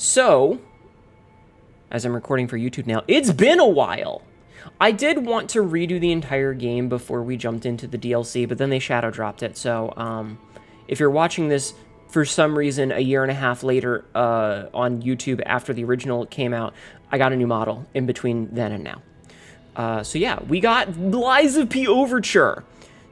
So, as I'm recording for YouTube now, it's been a while. I did want to redo the entire game before we jumped into the DLC, but then they shadow dropped it. So, if you're watching this for some reason a year and a half later on YouTube after the original came out, I got a new model in between then and now. So yeah, we got Lies of P Overture.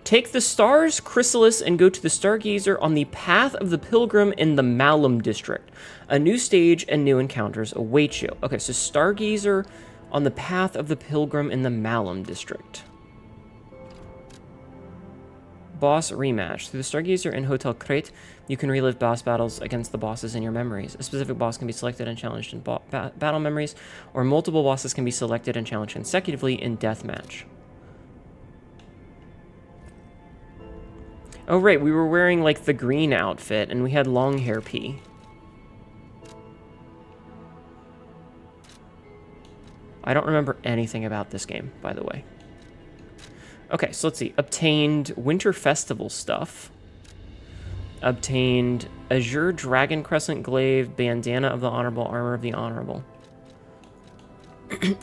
Take the Stars Chrysalis and go to the Stargazer on the Path of the Pilgrim in the Malum District. A new stage and new encounters await you. Okay, so Stargazer on the Path of the Pilgrim in the Malum District. Boss rematch. Through the Stargazer and Hotel Crate, you can relive boss battles against the bosses in your memories. A specific boss can be selected and challenged in battle memories, or multiple bosses can be selected and challenged consecutively in deathmatch. Oh, right, we were wearing, like, the green outfit, and we had long hair P. I don't remember anything about this game, by the way. Okay, so let's see. Obtained Winter Festival stuff. Obtained Azure Dragon Crescent Glaive, Bandana of the Honorable, Armor of the Honorable.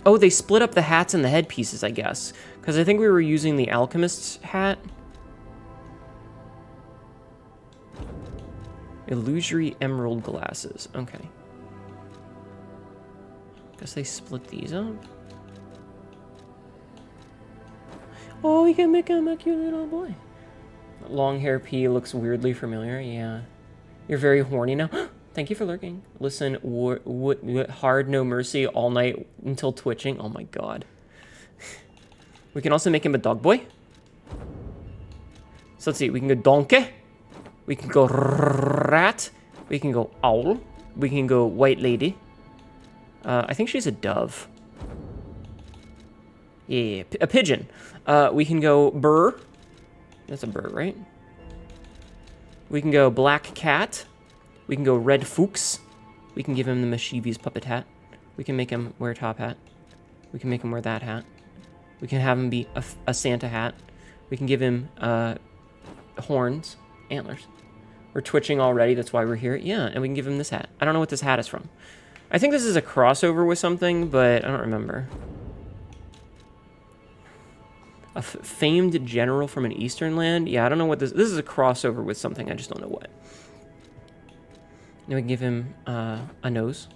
Oh, they split up the hats and the headpieces, I guess. Because I think we were using the Alchemist's hat. Illusory Emerald Glasses. Okay. Guess they split these up. Oh, we can make him a cute little boy. Long hair P looks weirdly familiar. Yeah. You're very horny now. Thank you for lurking. Listen, hard, no mercy, all night until twitching. Oh my god. We can also make him a dog boy. So let's see. We can go donkey. We can go rat. We can go owl. We can go white lady. I think she's a dove. Yeah, a pigeon. We can go burr. That's a bird, right? We can go black cat. We can go red fuchs. We can give him the Mischievous puppet hat. We can make him wear a top hat. We can make him wear that hat. We can have him be a Santa hat. We can give him horns, antlers. We're twitching already, that's why we're here. Yeah, and we can give him this hat. I don't know what this hat is from. I think this is a crossover with something, but I don't remember. A famed general from an eastern land? Yeah, I don't know what this... This is a crossover with something, I just don't know what. Then we can give him a nose.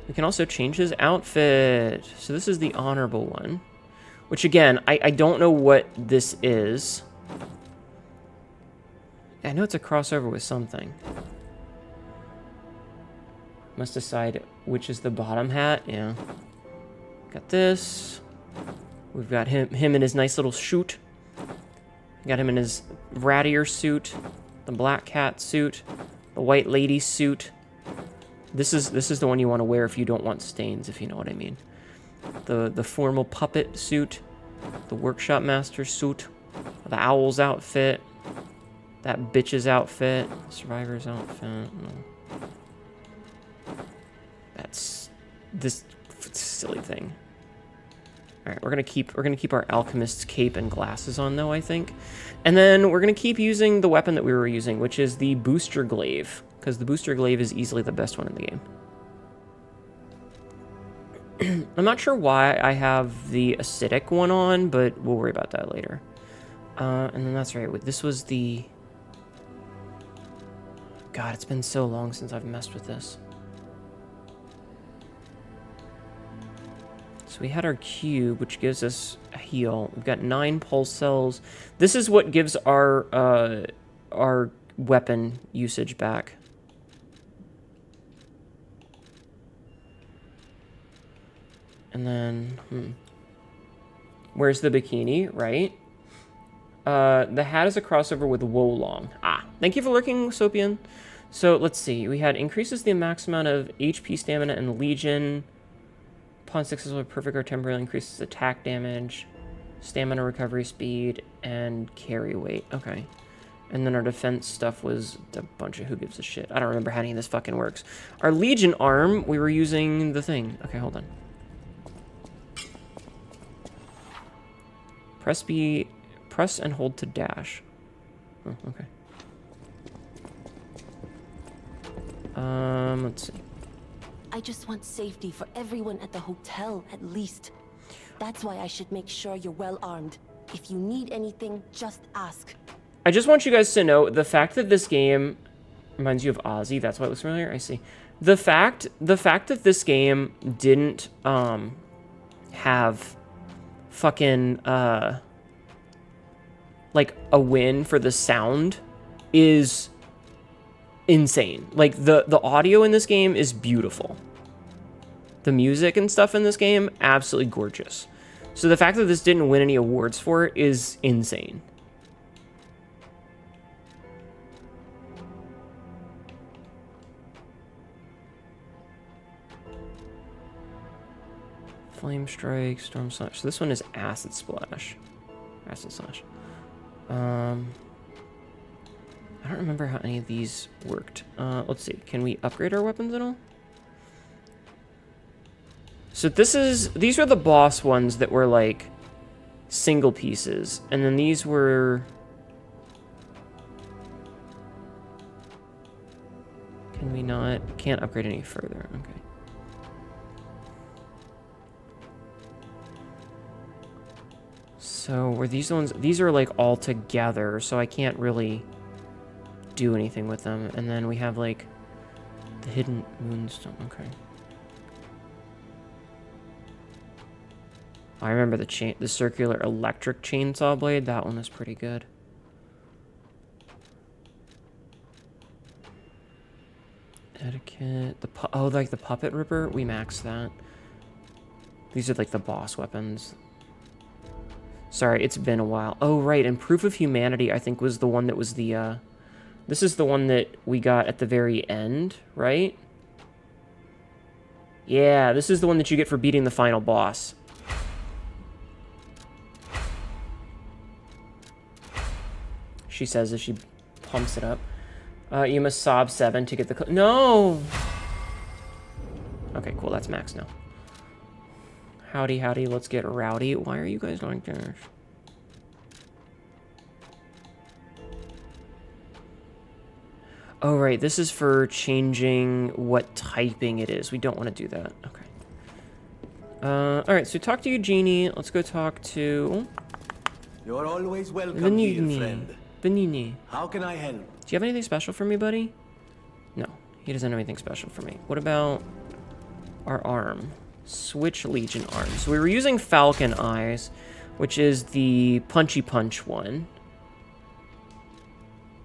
We can also change his outfit. So this is the honorable one. Which, again, I don't know what this is. I know it's a crossover with something. Must decide which is the bottom hat. Yeah. Got this. We've got him in his nice little suit. Got him in his rattier suit. The black cat suit. The white lady suit. This is the one you want to wear if you don't want stains, if you know what I mean. The formal puppet suit. The workshop master suit. The owl's outfit. That bitch's outfit. Survivor's outfit. That's this silly thing. All right, we're gonna keep our alchemist's cape and glasses on though, I think, and then we're gonna keep using the weapon that we were using, which is the booster glaive, because the booster glaive is easily the best one in the game. I'm not sure why I have the acidic one on, but we'll worry about that later. And then that's right. This was the. God, it's been so long since I've messed with this. So we had our cube, which gives us a heal. We've got 9 pulse cells. This is what gives our weapon usage back. And then, where's the bikini, right? The hat is a crossover with Wolong. Ah, thank you for lurking, Sopian. So let's see. We had increases the max amount of HP, stamina, and Legion. Upon successful perfect or temporarily increases attack damage, stamina recovery speed, and carry weight. Okay. And then our defense stuff was a bunch of who gives a shit. I don't remember how any of this fucking works. Our Legion arm, we were using the thing. Okay, hold on. Press and hold to dash. Oh, okay. Let's see. I just want safety for everyone at the hotel, at least. That's why I should make sure you're well armed. If you need anything, just ask. I just want you guys to know the fact that this game reminds you of Ozzy. That's why it looks familiar. I see. The fact that this game didn't have fucking like a win for the sound is insane. Like the audio in this game is beautiful. The music and stuff in this game, absolutely gorgeous. So the fact that this didn't win any awards for it is insane. Flame Strike, Storm Slash. So this one is Acid Splash. Acid Slash. I don't remember how any of these worked. Let's see. Can we upgrade our weapons at all? So these were the boss ones that were like single pieces. And then these were... Can we not? Can't upgrade any further. Okay. So were these the ones? These are like all together, so I can't really do anything with them. And then we have like the hidden moonstone. Okay. I remember the circular electric chainsaw blade. That one was pretty good. Etiquette. Like the puppet ripper. We maxed that. These are like the boss weapons. Sorry, it's been a while. Oh, right, and Proof of Humanity, I think, was the one that was the, This is the one that we got at the very end, right? Yeah, this is the one that you get for beating the final boss. She says as she pumps it up. You must sob 7 to get the... No! Okay, cool, that's max now. Howdy, howdy, let's get rowdy. Why are you guys like this? Oh, right, this is for changing what typing it is. We don't want to do that. Okay. Alright, so talk to Eugenie. Let's go talk to... You're always welcome here, friend. Benini. How can I help? Do you have anything special for me, buddy? No, he doesn't have anything special for me. What about our arm? Switch Legion arm. So we were using Falcon Eyes, which is the punchy punch one.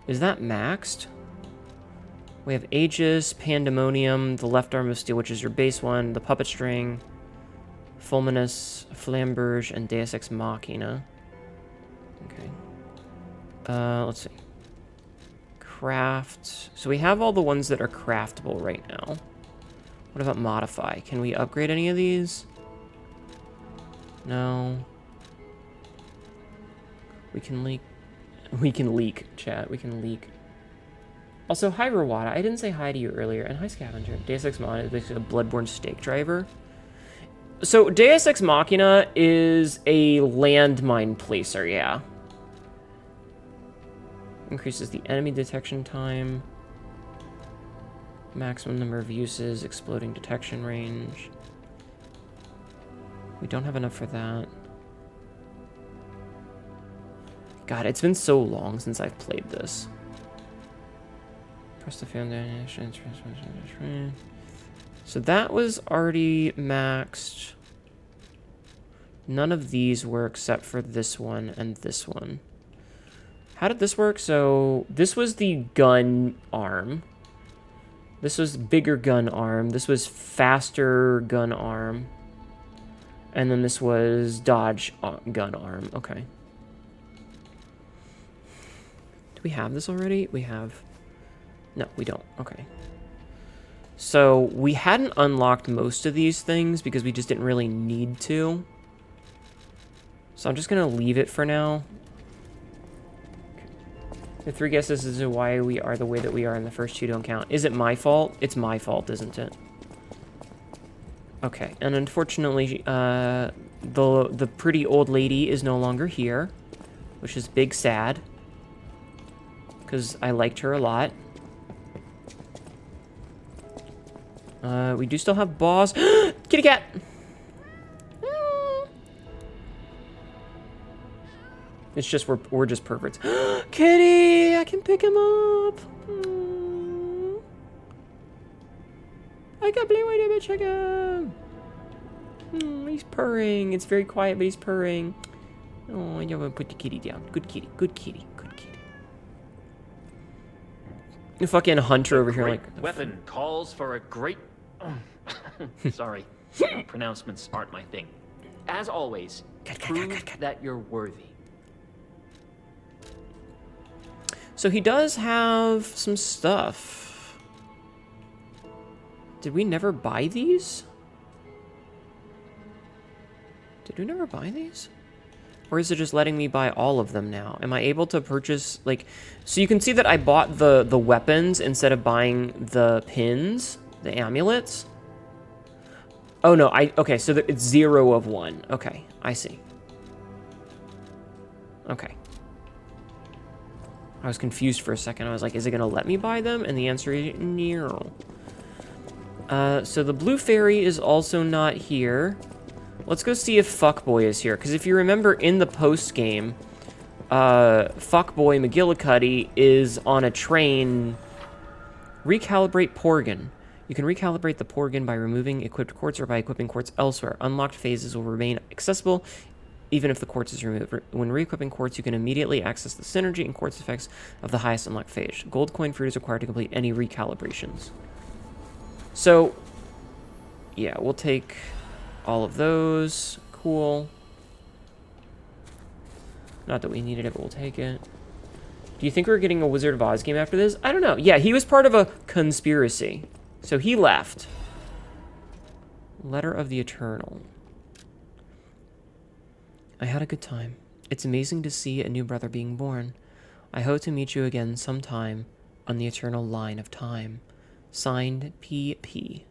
Is that maxed? We have Aegis, Pandemonium, the left arm of steel, which is your base one, the puppet string, Fulminous, Flamberge, and Deus Ex Machina. Okay. Let's see. Craft. So we have all the ones that are craftable right now. What about modify? Can we upgrade any of these? No. We can leak. We can leak, chat. We can leak. Also, hi, Rawada. I didn't say hi to you earlier. And hi, Scavenger. Deus Ex Machina is basically a Bloodborne stake driver. So, Deus Ex Machina is a landmine placer, yeah. Increases the enemy detection time. Maximum number of uses, exploding detection range. We don't have enough for that. God, it's been so long since I've played this. Press the foundation. So that was already maxed. None of these were except for this one and this one. How did this work? So this was the gun arm. This was bigger gun arm. This was faster gun arm. And then this was dodge gun arm. Okay. Do we have this already? We have... No, we don't. Okay. So we hadn't unlocked most of these things because we just didn't really need to. So I'm just going to leave it for now. The 3 guesses as to why we are the way that we are in the first 2 don't count. Is it my fault? It's my fault, isn't it? Okay, and unfortunately, the pretty old lady is no longer here, which is big sad, because I liked her a lot. We do still have boss. Kitty cat! It's just, we're just perverts. Kitty! I can pick him up! I can't believe I didn't check him! He's purring. It's very quiet, but he's purring. Oh, I want to put the kitty down. Good kitty, good kitty, good kitty. The fucking hunter over here, like... Weapon calls for a great... Sorry. Pronouncements aren't my thing. As always, prove that you're worthy. So he does have some stuff. Did we never buy these? Did we never buy these? Or is it just letting me buy all of them now? Am I able to purchase, like... So you can see that I bought the weapons instead of buying the pins, the amulets. Oh, no, okay, so it's 0 of 1. Okay, I see. Okay. I was confused for a second. I was like, is it going to let me buy them? And the answer is no. So the blue fairy is also not here. Let's go see if Fuckboy is here. Because if you remember in the post-game, Fuckboy McGillicuddy is on a train. Recalibrate Porgan. You can recalibrate the Porgan by removing equipped quartz or by equipping quartz elsewhere. Unlocked phases will remain accessible even if the quartz is removed. When re-equipping quartz, you can immediately access the synergy and quartz effects of the highest unlocked phase. Gold coin fruit is required to complete any recalibrations. So, yeah, we'll take all of those. Cool. Not that we needed it, but we'll take it. Do you think we're getting a Wizard of Oz game after this? I don't know. Yeah, he was part of a conspiracy. So he left. Letter of the Eternal. I had a good time. It's amazing to see a new brother being born. I hope to meet you again sometime on the eternal line of time. Signed, P.P.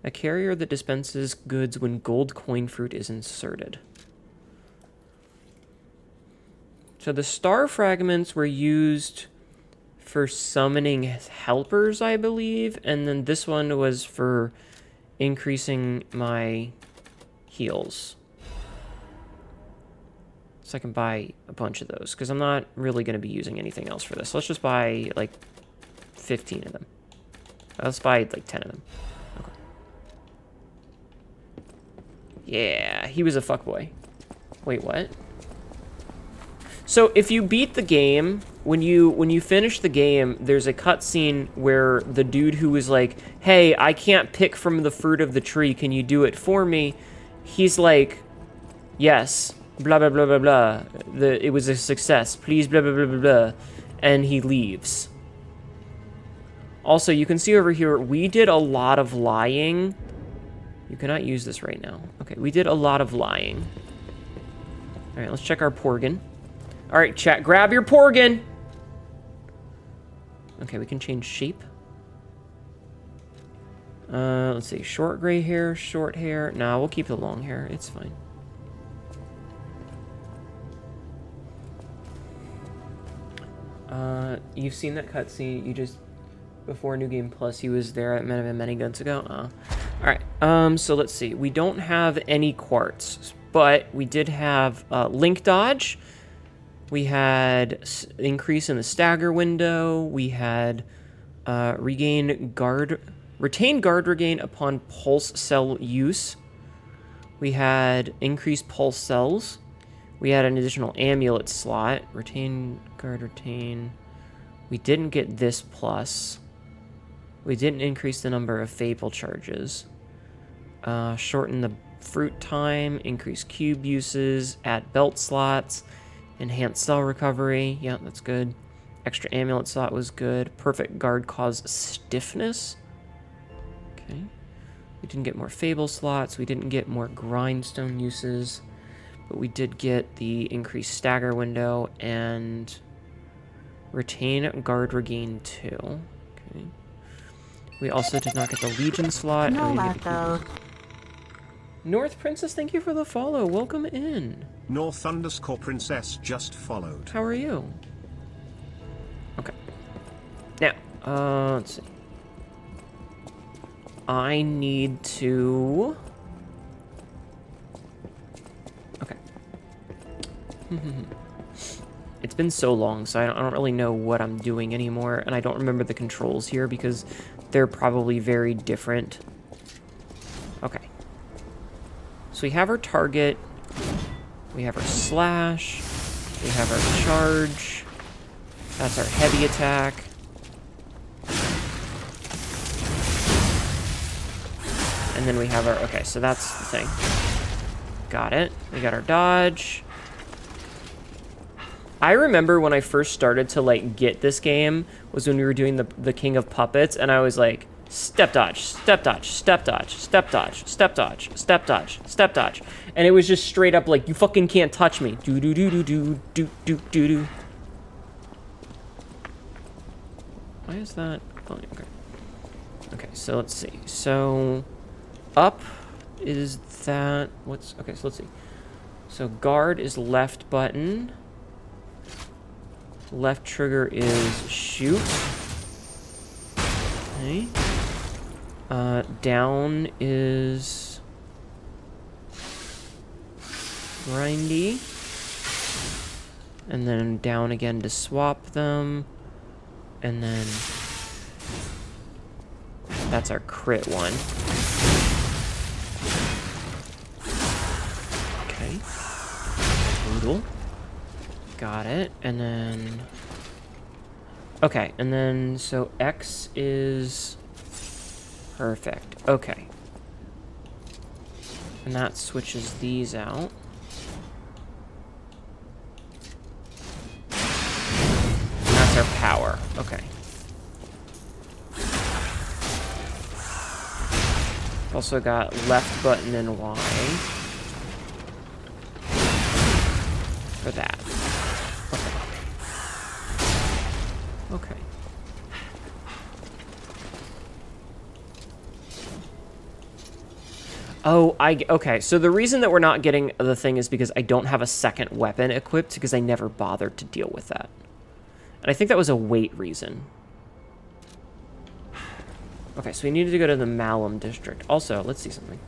A carrier that dispenses goods when gold coin fruit is inserted. So the star fragments were used for summoning helpers, I believe, and then this one was for increasing my heals. So I can buy a bunch of those, because I'm not really going to be using anything else for this. Let's just buy, like, 15 of them. Let's buy, like, 10 of them. Okay. Yeah, he was a fuckboy. Wait, what? So if you beat the game, when you finish the game, there's a cutscene where the dude who was like, hey, I can't pick from the fruit of the tree, can you do it for me? He's like, yes, blah, blah, blah, blah, blah. It was a success. Please, blah, blah, blah, blah, blah. And he leaves. Also, you can see over here, we did a lot of lying. You cannot use this right now. Okay, we did a lot of lying. All right, let's check our Porgan. All right, chat, grab your Porgan. Okay, we can change shape. Let's see, short gray hair, short hair. Nah, we'll keep the long hair. It's fine. You've seen that cutscene. You just before New Game Plus, he was there at many guns ago. All right. So let's see. We don't have any quartz, but we did have link dodge. We had increase in the stagger window. We had retain guard regain upon pulse cell use. We had increased pulse cells. We had an additional amulet slot. Retain guard, retain. We didn't get this plus. We didn't increase the number of fable charges. Shorten the fruit time. Increase cube uses. Add belt slots. Enhanced cell recovery. Yeah, that's good. Extra amulet slot was good. Perfect guard cause stiffness. Okay. We didn't get more fable slots. We didn't get more grindstone uses. But we did get the increased stagger window and retain guard regain 2. Okay. We also did not get the Legion slot. No luck, though. North Princess, thank you for the follow. Welcome in. North_Princess just followed. How are you? Okay. Now, Let's see. I need to... Okay. It's been so long, so I don't really know what I'm doing anymore, and I don't remember the controls here because they're probably very different. Okay. So we have our target, we have our slash, we have our charge, that's our heavy attack. And then we have our, okay, so that's the thing. Got it. We got our dodge. I remember when I first started to, like, get this game was when we were doing the King of Puppets, and I was like, step dodge, step dodge, step dodge, step dodge, step dodge, step dodge, step dodge. And it was just straight up like, you fucking can't touch me. Do-do-do-do-do-do-do-do-do. Why is that? Oh, okay. Okay, so let's see. So, up is that... What's... Okay, so let's see. So, guard is left button. Left trigger is shoot. Okay. Down is grindy. And then down again to swap them. And then that's our crit one. Okay. Brutal. Got it. And then... Okay, and then, so X is... Perfect. Okay. And that switches these out. And that's our power. Okay. Also got left button and Y. For that. Okay. Oh, okay, so the reason that we're not getting the thing is because I don't have a second weapon equipped because I never bothered to deal with that. And I think that was a weight reason. Okay, so we needed to go to the Malum district. Also, let's see something.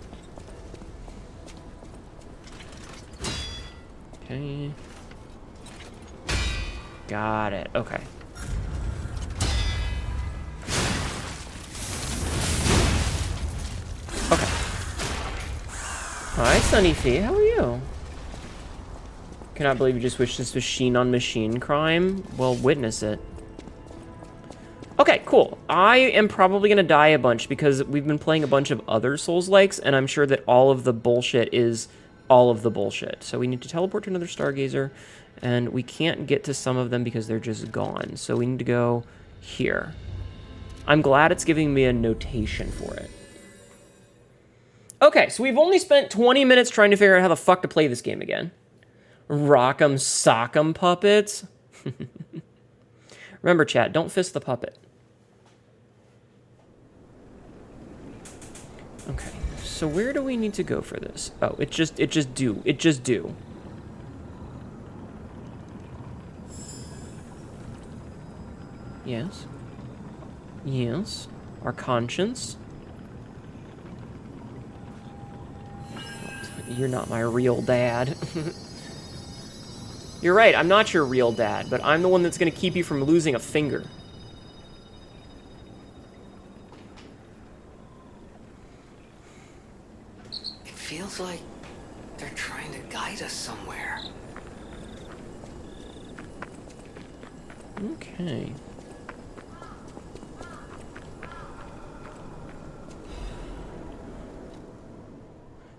Okay. Got it, okay. Okay. Hi, Sunny Fee. How are you? Cannot believe you just wished this was machine-on-machine crime. Well, witness it. Okay, cool. I am probably going to die a bunch because we've been playing a bunch of other Souls-likes, and I'm sure that all of the bullshit is all of the bullshit. So we need to teleport to another Stargazer, and we can't get to some of them because they're just gone. So we need to go here. I'm glad it's giving me a notation for it. Okay, so we've only spent 20 minutes trying to figure out how the fuck to play this game again. Rock'em sock'em puppets. Remember, chat, don't fist the puppet. Okay, so where do we need to go for this? Oh, it just do. Yes. Yes. Our conscience. You're not my real dad. You're right, I'm not your real dad, but I'm the one that's gonna keep you from losing a finger. It feels like they're trying to guide us somewhere. Okay.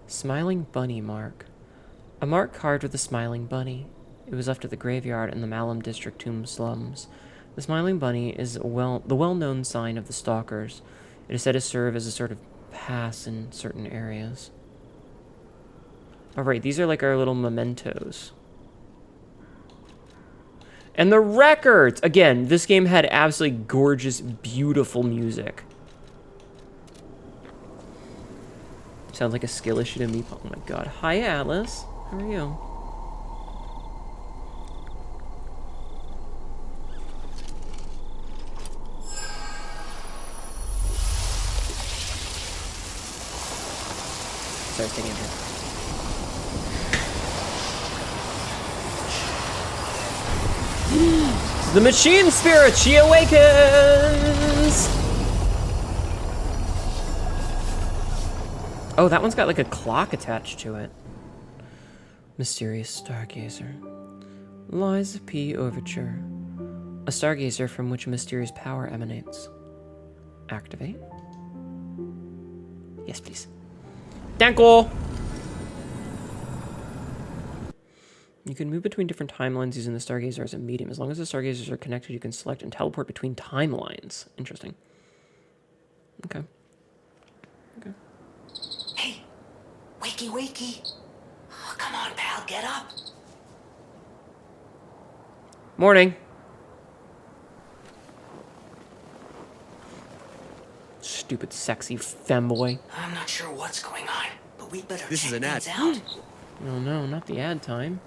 Smiling bunny mark. A mark carved with a smiling bunny. It was left at the graveyard in the Malum district tomb slums. The smiling bunny is the well-known sign of the stalkers. It is said to serve as a sort of pass in certain areas. Alright, these are like our little mementos. And the records! Again, this game had absolutely gorgeous, beautiful music. Sounds like a skill issue to me. Oh my god. Hi, Atlas. How are you? Sorry, stay in here. The machine spirit, she awakens! Oh, that one's got like a clock attached to it. Mysterious Stargazer. Liza P. Overture. A stargazer from which a mysterious power emanates. Activate. Yes, please. Thank you! You can move between different timelines using the stargazer as a medium. As long as the stargazers are connected, you can select and teleport between timelines. Interesting. Okay. Okay. Hey, wakey, wakey. Oh, come on, pal, get up. Morning. Stupid, sexy femboy. I'm not sure what's going on, but we better This check is an ad. things out. Oh no, not the ad time.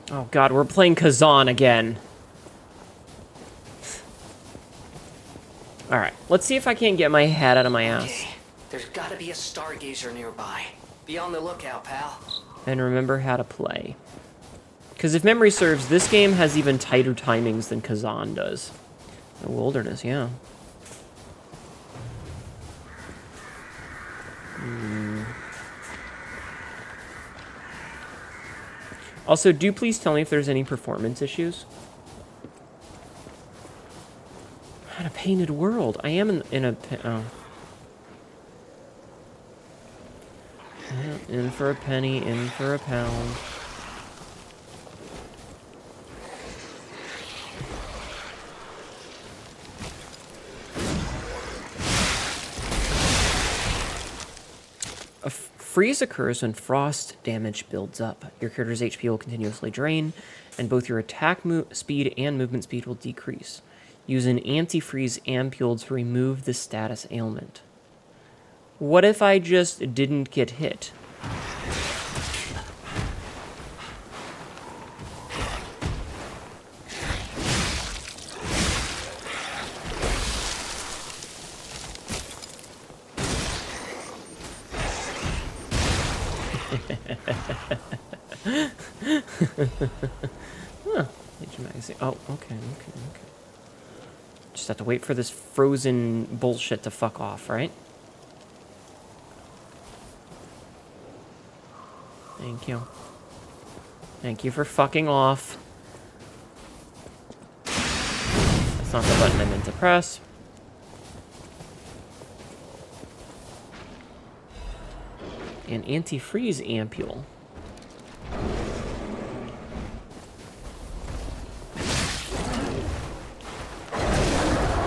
Oh god, we're playing Kazan again. Alright, let's see if I can't get my head out of my ass. Okay, there's gotta be a stargazer nearby. Be on the lookout, pal. And remember how to play. Because if memory serves, this game has even tighter timings than Kazan does. The wilderness, yeah. Also, do please tell me if there's any performance issues. Had a painted world. I am in a... Oh. Yeah, in for a penny, in for a pound. A freeze occurs when frost damage builds up. Your character's HP will continuously drain, and both your attack speed and movement speed will decrease. Use an anti-freeze ampule to remove the status ailment. What if I just didn't get hit? Huh. Oh, okay. Just have to wait for this frozen bullshit to fuck off, right? Thank you. Thank you for fucking off. That's not the button I meant to press. An anti-freeze ampule.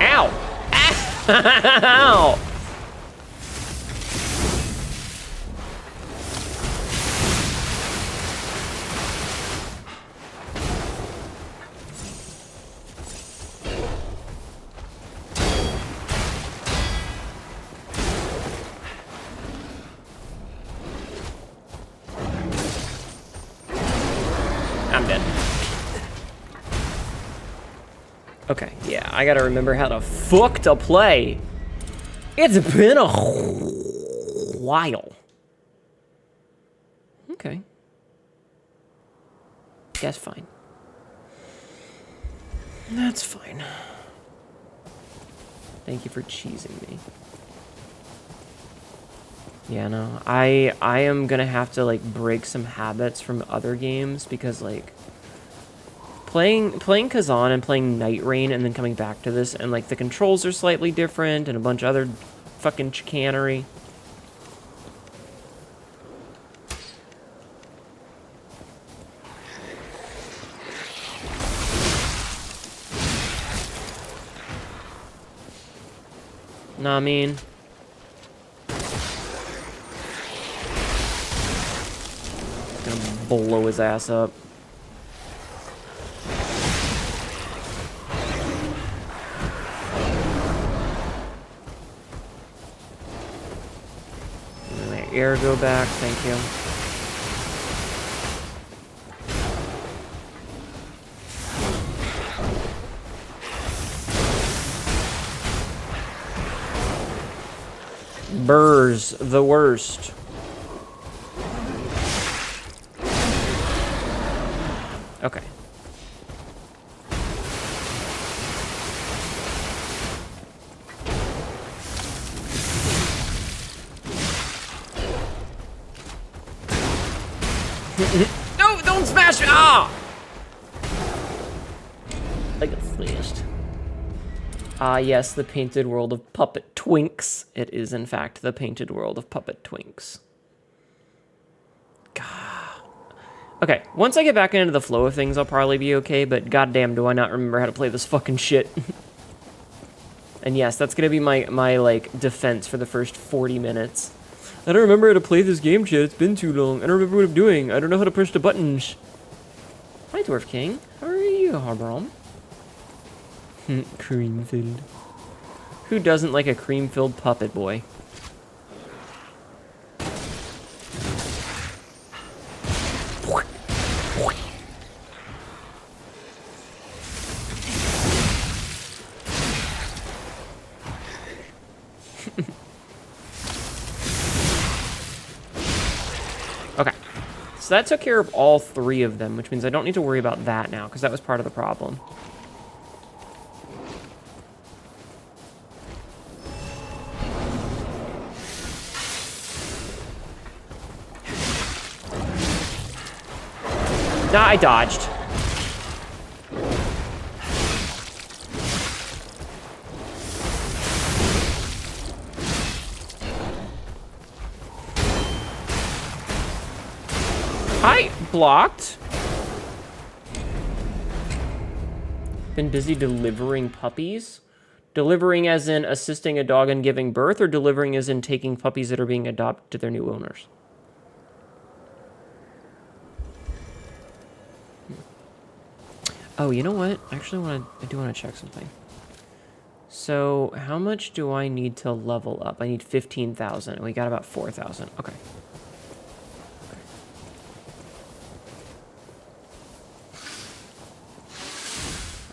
Ow! Ow! I'm dead. Okay, yeah, I gotta remember how the fuck to play. It's been a while. Okay. That's fine. That's fine. Thank you for cheesing me. Yeah, no, I am gonna have to like break some habits from other games because like playing Kazan and playing Night Rain and then coming back to this and like the controls are slightly different and a bunch of other fucking chicanery. Know what I mean? Gonna blow his ass up. And my air go back, thank you. Burrs, the worst. Okay. No, don't smash me! Ah! I got slashed. Ah, yes, the painted world of puppet twinks. It is, in fact, the painted world of puppet twinks. God. Okay, once I get back into the flow of things, I'll probably be okay, but goddamn, do I not remember how to play this fucking shit. And yes, that's gonna be my like, defense for the first 40 minutes. I don't remember how to play this game, chat. It's been too long. I don't remember what I'm doing. I don't know how to push the buttons. Hi, Dwarf King. How are you, Harbrom? Cream-filled. Who doesn't like a cream-filled puppet boy? Okay. So that took care of all 3 of them, which means I don't need to worry about that now, because that was part of the problem. I dodged. I blocked. Been busy delivering puppies? Delivering as in assisting a dog in giving birth, or delivering as in taking puppies that are being adopted to their new owners? Oh, you know what? Actually, I do want to check something. So, how much do I need to level up? I need 15,000, and we got about 4,000. Okay.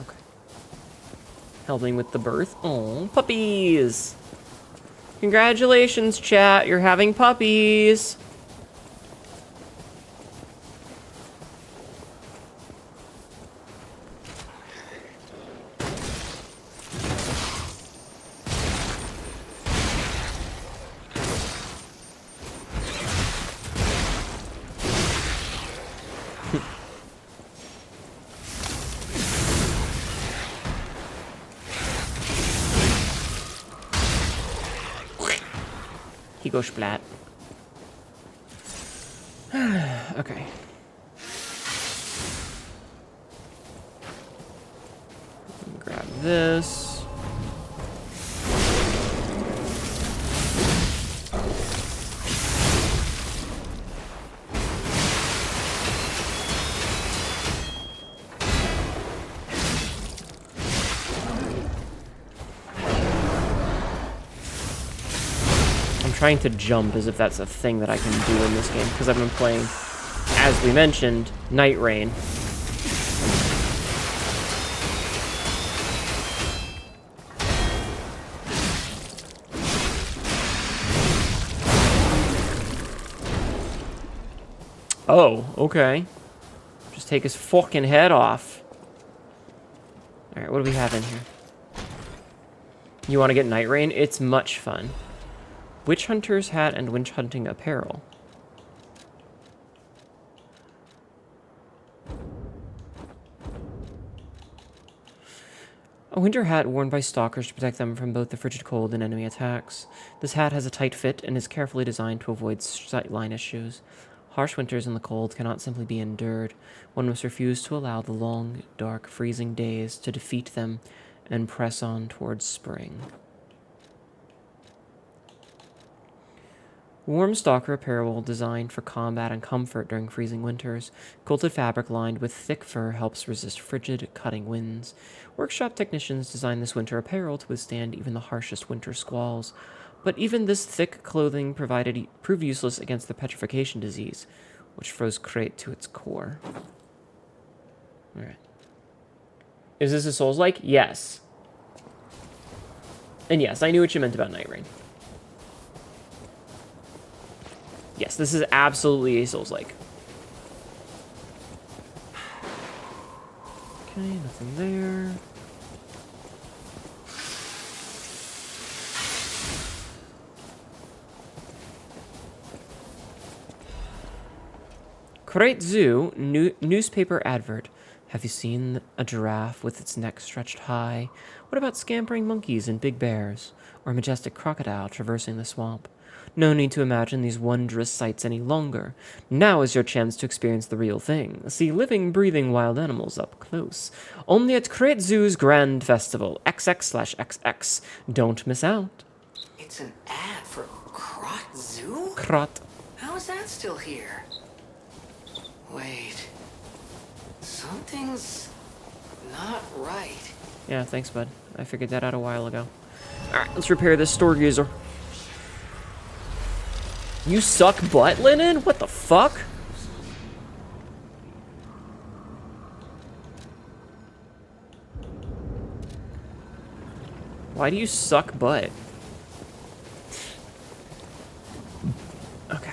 Okay. Helping with the birth. Oh, puppies! Congratulations, chat. You're having puppies. He goes splat. Okay. Grab this. Trying to jump as if that's a thing that I can do in this game, because I've been playing, as we mentioned, Night Rain. Oh, okay. Just take his fucking head off. Alright, what do we have in here? You want to get Night Rain? It's much fun. Witch Hunter's hat and witch hunting apparel. A winter hat worn by stalkers to protect them from both the frigid cold and enemy attacks. This hat has a tight fit and is carefully designed to avoid sightline issues. Harsh winters and the cold cannot simply be endured. One must refuse to allow the long, dark, freezing days to defeat them and press on towards spring. Warm stalker apparel designed for combat and comfort during freezing winters. Quilted fabric lined with thick fur helps resist frigid, cutting winds. Workshop technicians designed this winter apparel to withstand even the harshest winter squalls. But even this thick clothing proved useless against the petrification disease, which froze Crate to its core. Alright. Is this a Souls-like? Yes. And yes, I knew what you meant about Night Rain. Yes, this is absolutely a Souls-like. Okay, nothing there. Great Zoo, newspaper advert. Have you seen a giraffe with its neck stretched high? What about scampering monkeys and big bears? Or a majestic crocodile traversing the swamp? No need to imagine these wondrous sights any longer. Now is your chance to experience the real thing. See living, breathing wild animals up close. Only at Great Zoo's Grand Festival, XX/XX. Don't miss out. It's an ad for Krot Zoo? Krot. How is that still here? Wait. Something's not right. Yeah, thanks, bud. I figured that out a while ago. Alright, let's repair this store geyser. You suck butt, Lennon? What the fuck? Why do you suck butt? Okay.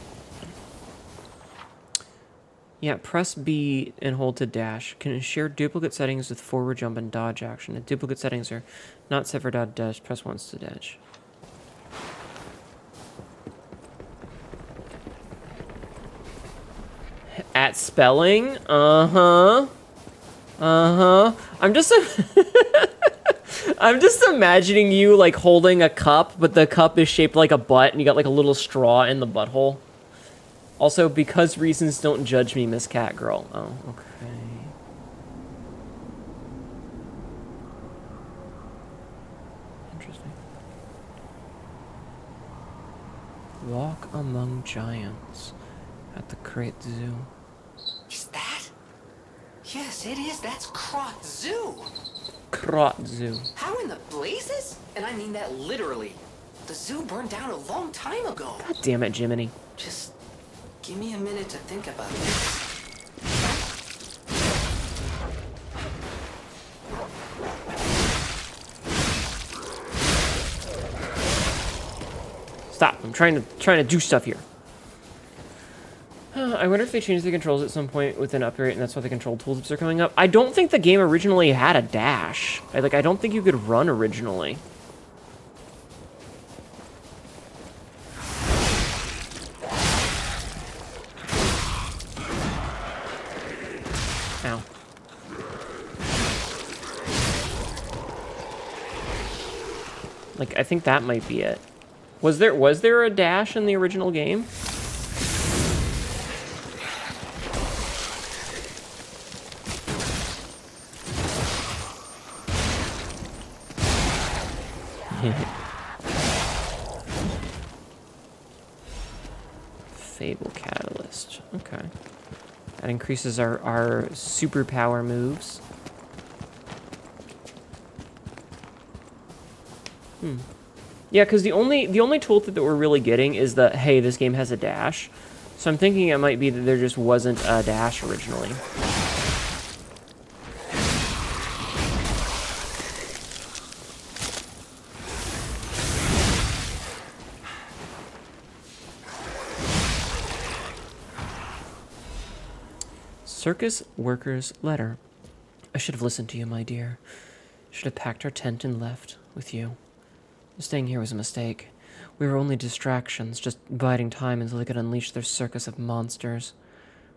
Yeah, press B and hold to dash. Can share duplicate settings with forward jump and dodge action. If duplicate settings are not set for dodge dash, press once to dash. At spelling? Uh-huh. Uh-huh. I'm just I'm just imagining you like holding a cup, but the cup is shaped like a butt and you got like a little straw in the butthole. Also, because reasons don't judge me, Miss Catgirl. Oh, okay. Interesting. Walk among giants at the Great Zoo. Is that? Yes, it is. That's Krot Zoo. Krot Zoo. How in the blazes? And I mean that literally. The zoo burned down a long time ago. God damn it, Jiminy. Just give me a minute to think about this. Stop. I'm trying to do stuff here. I wonder if they changed the controls at some point with an upgrade, and that's why the control tooltips are coming up. I don't think the game originally had a dash. I don't think you could run originally. Ow. Like, I think that might be it. Was there a dash in the original game? Fable Catalyst. Okay. That increases our superpower moves. Yeah, because the only tooltip that we're really getting is the, hey, this game has a dash. So I'm thinking it might be that there just wasn't a dash originally. Circus worker's letter. I should have listened to you, my dear. Should have packed our tent and left with you. Staying here was a mistake. We were only distractions, just biding time until they could unleash their circus of monsters.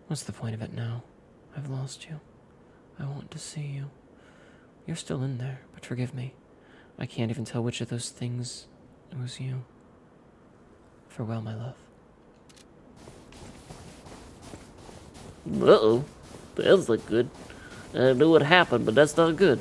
What's the point of it now? I've lost you. I want to see you. You're still in there, but forgive me. I can't even tell which of those things was you. Farewell, my love. Uh-oh. That's not good. I know what happened, but that's not good.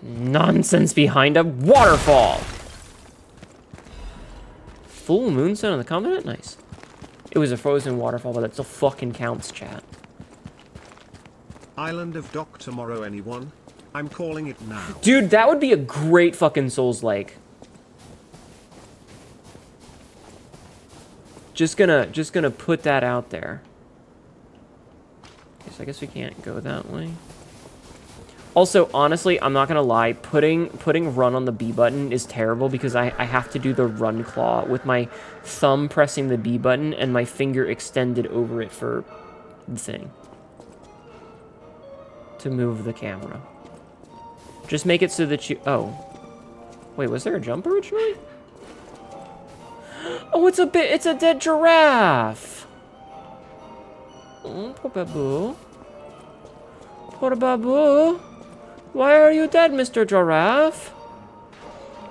Nonsense behind a waterfall! Full moonstone on the covenant? Nice. It was a frozen waterfall, but that still fucking counts, chat. Island of Dock tomorrow, anyone? I'm calling it now. Dude, that would be a great fucking Souls-like. Just gonna put that out there. Okay, so I guess we can't go that way. Also, honestly, I'm not gonna lie, putting run on the B button is terrible because I have to do the run claw with my thumb pressing the B button and my finger extended over it for the thing. To move the camera. Just make it so that you... Oh. Wait, was there a jump originally? Oh, it's a dead giraffe! Oh, poor babu. Poor babu. Why are you dead, Mr. Giraffe?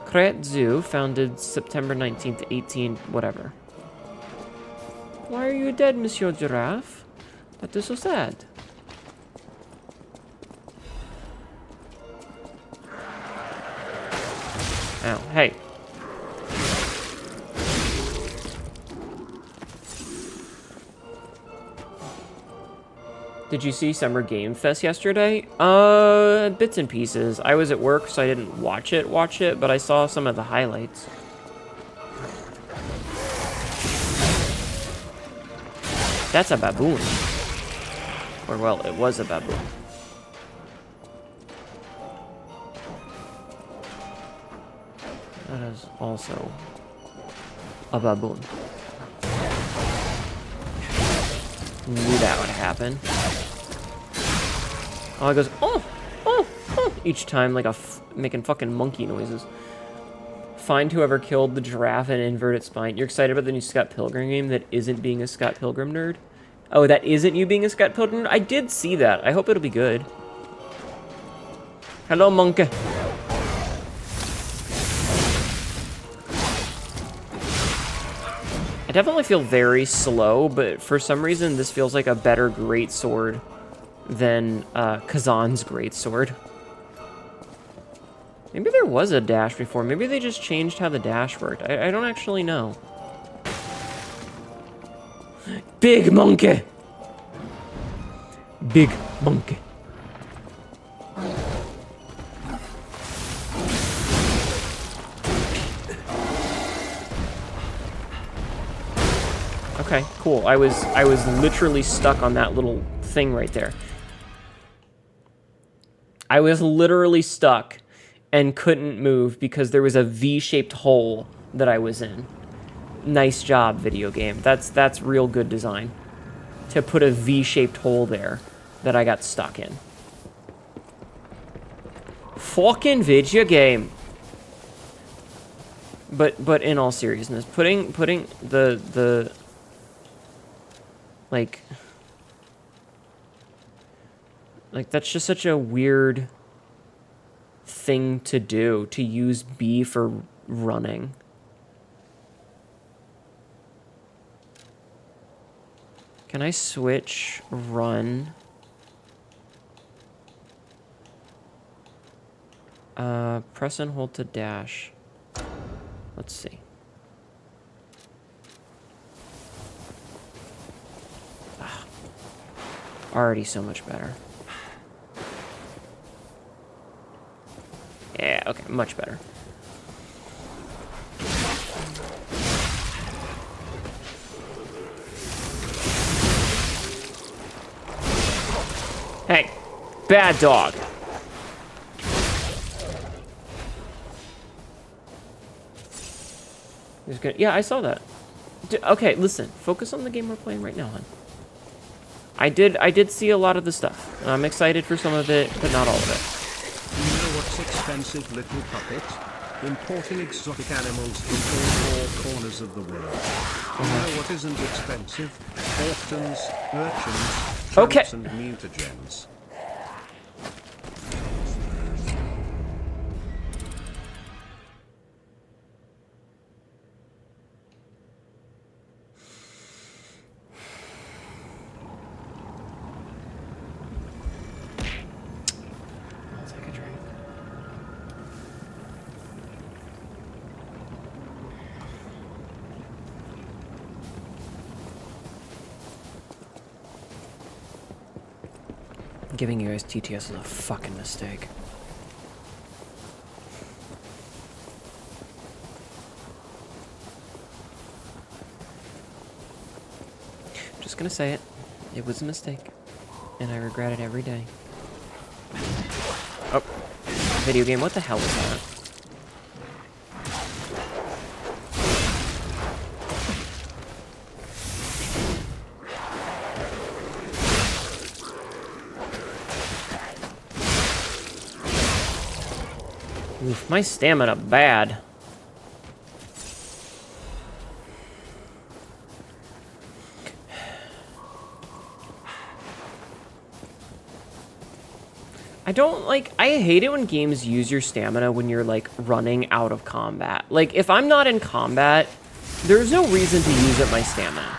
Crete Zoo, founded September 19th, 18... whatever. Why are you dead, Monsieur Giraffe? That is so sad. Ow, hey. Did you see Summer Game Fest yesterday? Bits and pieces. I was at work, so I didn't watch it, but I saw some of the highlights. That's a baboon. Or, well, it was a baboon. That is also a baboon. Knew that would happen. Oh, it goes, oh, oh, oh, each time like making fucking monkey noises. Find whoever killed the giraffe and invert its spine. You're excited about the new Scott Pilgrim game that isn't being a Scott Pilgrim nerd? Oh, that isn't you being a Scott Pilgrim nerd? I did see that. I hope it'll be good. Hello, monkey. I definitely feel very slow, but for some reason this feels like a better greatsword than Kazan's greatsword. Maybe there was a dash before. Maybe they just changed how the dash worked. I don't actually know. Big monkey! Big monkey. Okay, cool. I was literally stuck on that little thing right there. I was literally stuck and couldn't move because there was a V-shaped hole that I was in. Nice job, video game. That's real good design. To put a V-shaped hole there that I got stuck in. Fucking video game. But in all seriousness, putting the like that's just such a weird thing to do, to use B for running. Can I switch run? Press and hold to dash. Let's see. Already so much better. Yeah, okay, much better. Hey, bad dog. He's good. Yeah, I saw that. Okay, listen. Focus on the game we're playing right now, hon. I did see a lot of the stuff. I'm excited for some of it, but not all of it. You know what's expensive, little puppet? Importing exotic animals from all four corners of the world. You know what isn't expensive? Orphans, urchins, Okay. tramps, and mutagens. Giving you guys TTS is a fucking mistake. Just gonna say it. It was a mistake. And I regret it every day. Oh, video game. What the hell is that? Oof, my stamina bad. I hate it when games use your stamina when you're, like, running out of combat. Like, if I'm not in combat, there's no reason to use up my stamina.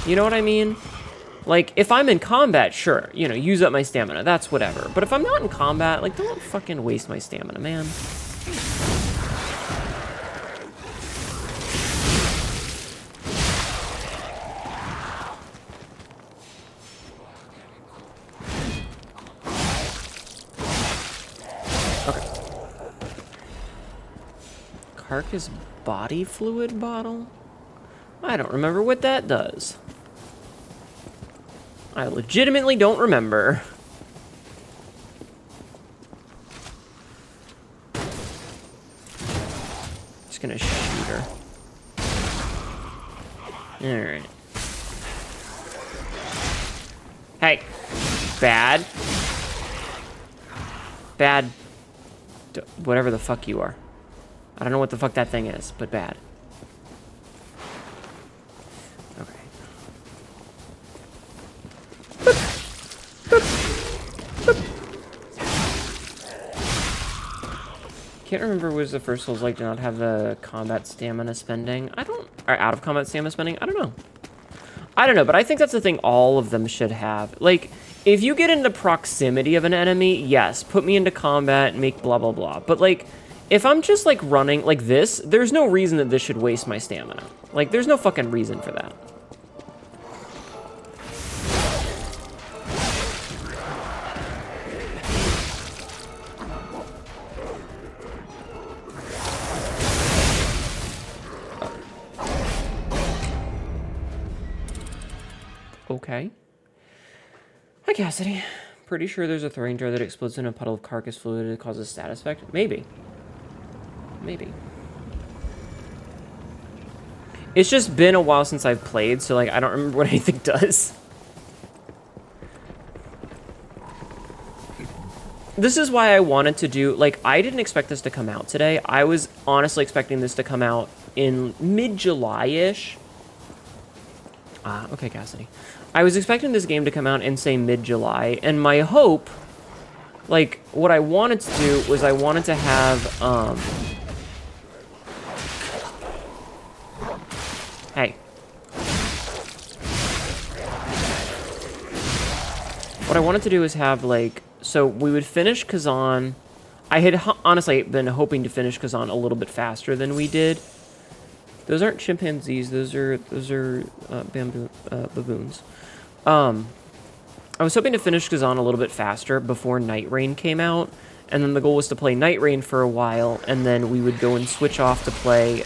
You know what I mean? Like, if I'm in combat, sure, you know, use up my stamina, that's whatever. But if I'm not in combat, like, don't fucking waste my stamina, man. Carcass body fluid bottle? I don't remember what that does. I legitimately don't remember. Just gonna shoot her. Alright. Hey. Bad. Bad. Whatever the fuck you are. I don't know what the fuck that thing is, but bad. Okay. Can't remember what was the first Souls like to not have the combat stamina spending. Or out of combat stamina spending? I don't know. I don't know, but I think that's the thing all of them should have. Like, if you get into proximity of an enemy, yes, put me into combat, make blah, blah, blah. But, like, if I'm just, like, running like this, there's no reason that this should waste my stamina. Like, there's no fucking reason for that. Okay. Hi, Cassidy. Pretty sure there's a throwing jar that explodes in a puddle of carcass fluid and causes a status effect? Maybe. Maybe. It's just been a while since I've played, so, like, I don't remember what anything does. This is why I wanted to do, like, I didn't expect this to come out today. I was honestly expecting this to come out in mid-July-ish. Okay, Cassidy. I was expecting this game to come out in, say, mid-July, and my hope, like, what I wanted to do was I wanted to have, Hey. What I wanted to do is have, like, so we would finish Kazan. I had honestly been hoping to finish Kazan a little bit faster than we did. Those aren't chimpanzees. Those are bamboo baboons. I was hoping to finish Kazan a little bit faster before Night Rain came out, and then the goal was to play Night Rain for a while, and then we would go and switch off to play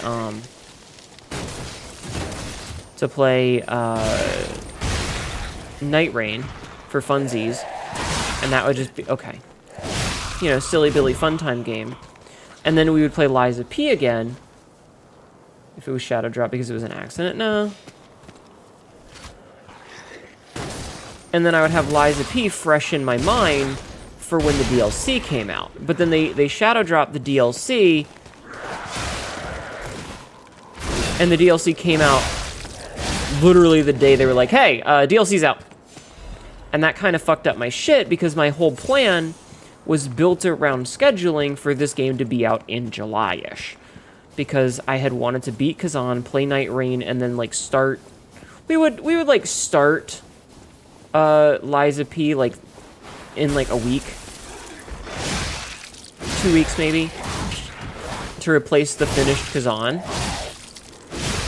Night Rain for funsies, and that would just be okay. You know, silly Billy fun time game, and then we would play Liza P again. If it was Shadow Drop because it was an accident? No. And then I would have Liza P fresh in my mind for when the DLC came out. But then they Shadow Dropped the DLC, and the DLC came out literally the day they were like, hey, DLC's out. And that kind of fucked up my shit because my whole plan was built around scheduling for this game to be out in July-ish. Because I had wanted to beat Kazan, play Night Rain, and then, like, start... We would like, start Liza P, like, in, like, a week. 2 weeks, maybe. To replace the finished Kazan.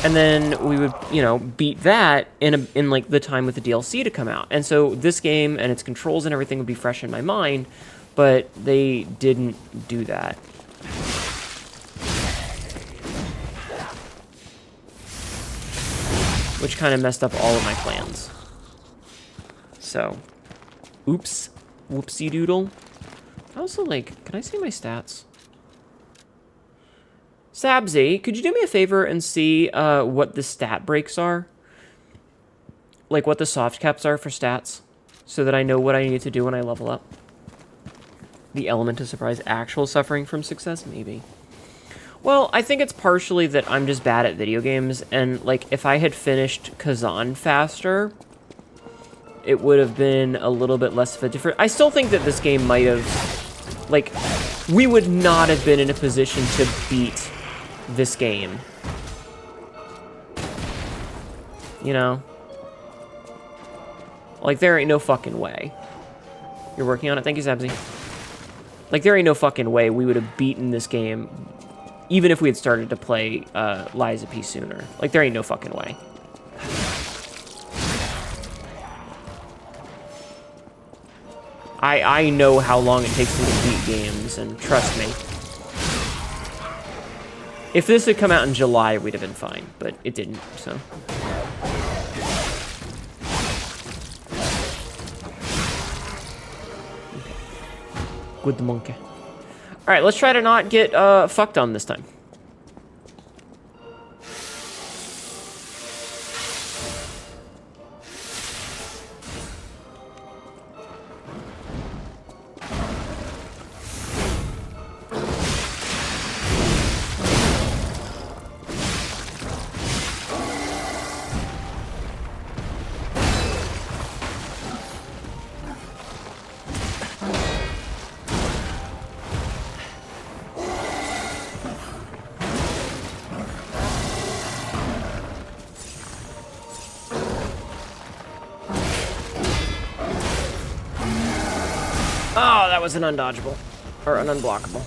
And then we would, you know, beat that in, like, the time with the DLC to come out. And so this game and its controls and everything would be fresh in my mind, but they didn't do that. Which kind of messed up all of my plans. So, oops. Whoopsie doodle. I also, like, can I see my stats? Sabzi, could you do me a favor and see what the stat breaks are? Like, what the soft caps are for stats? So that I know what I need to do when I level up. The element of surprise, actual suffering from success? Maybe. Well, I think it's partially that I'm just bad at video games, and, like, if I had finished Kazan faster, it would have been a little bit less of a different... I still think that this game might have... Like, we would not have been in a position to beat this game. You know? Like, there ain't no fucking way. You're working on it? Thank you, Sabzi. Like, there ain't no fucking way we would have beaten this game even if we had started to play Lies of P sooner. Like, there ain't no fucking way. I know how long it takes me to beat games, and trust me. If this had come out in July, we'd have been fine, but it didn't, so... Good monkey. Alright, let's try to not get fucked on this time. Oh, that was an undodgeable. Or an unblockable.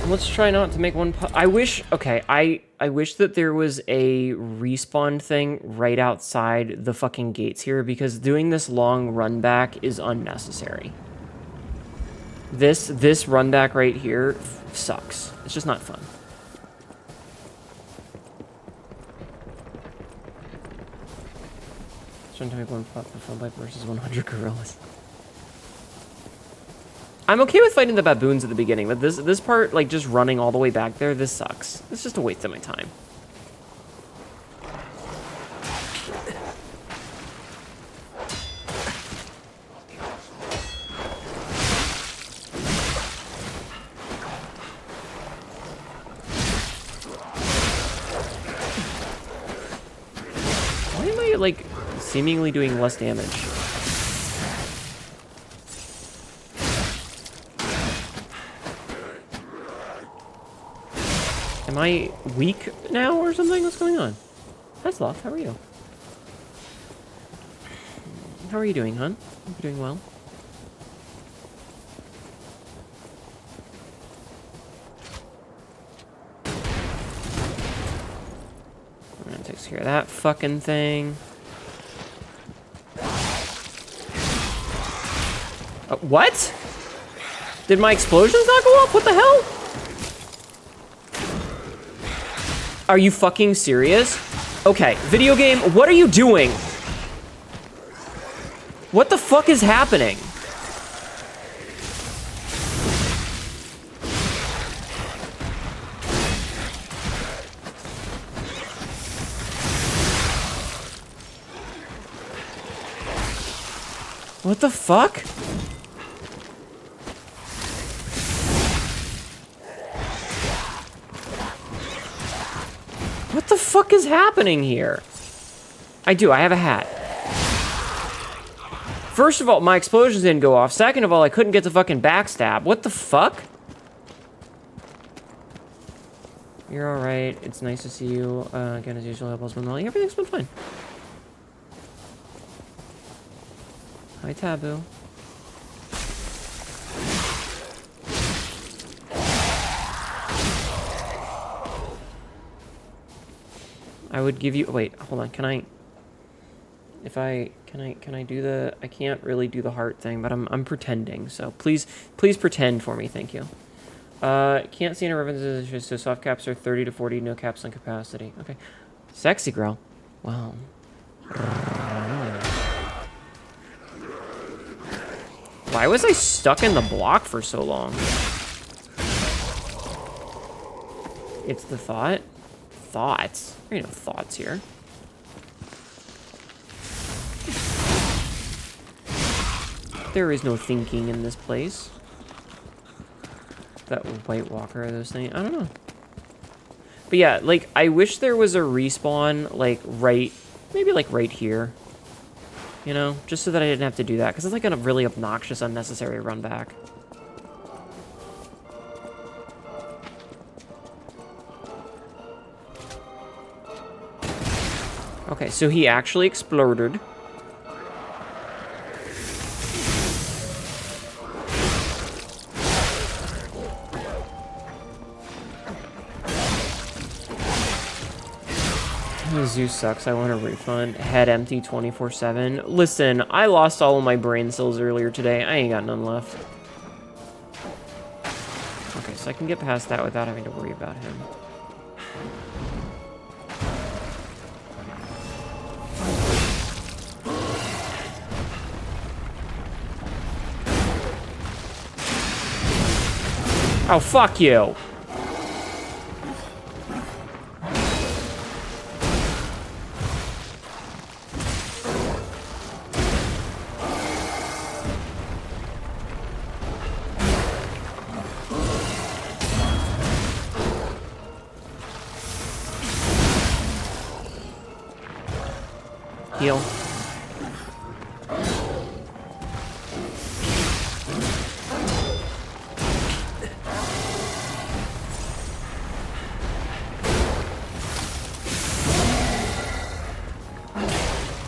Let's try not to make one... I wish... Okay, I wish that there was a respawn thing right outside the fucking gates here, because doing this long run back is unnecessary. This run back right here sucks. It's just not fun. Trying to make one pop for fun bite versus 100 gorillas. I'm okay with fighting the baboons at the beginning, but this part, like, just running all the way back there, this sucks. It's just a waste of my time. Why am I, like, seemingly doing less damage? Am I weak now or something? What's going on? Hi, Sloth. How are you? How are you doing, hon? Hope you're doing well. That takes care of that fucking thing. What? Did my explosions not go off? What the hell? Are you fucking serious? Okay, video game, what are you doing? What the fuck is happening? What the fuck? What the fuck is happening here? I have a hat. First of all, my explosions didn't go off. Second of all, I couldn't get the fucking backstab. What the fuck? You're alright. It's nice to see you. Again, as usual, everything's been fine. Hi, Taboo. I would give you... Wait, hold on. Can I... Can I do the... I can't really do the heart thing, but I'm pretending. So please pretend for me. Thank you. Can't see any references, so soft caps are 30 to 40, no caps on capacity. Okay. Sexy girl. Wow. Why was I stuck in the block for so long? It's the thought? Thoughts? There ain't no thoughts here. There is no thinking in this place. That White Walker, those things. I don't know. But yeah, like, I wish there was a respawn, like, maybe like right here. You know, just so that I didn't have to do that, because it's like a really obnoxious, unnecessary run back. Okay, so he actually exploded. Zeus sucks. I want a refund. Head empty 24/7. Listen, I lost all of my brain cells earlier today. I ain't got none left. Okay, so I can get past that without having to worry about him. Oh, fuck you. Heal.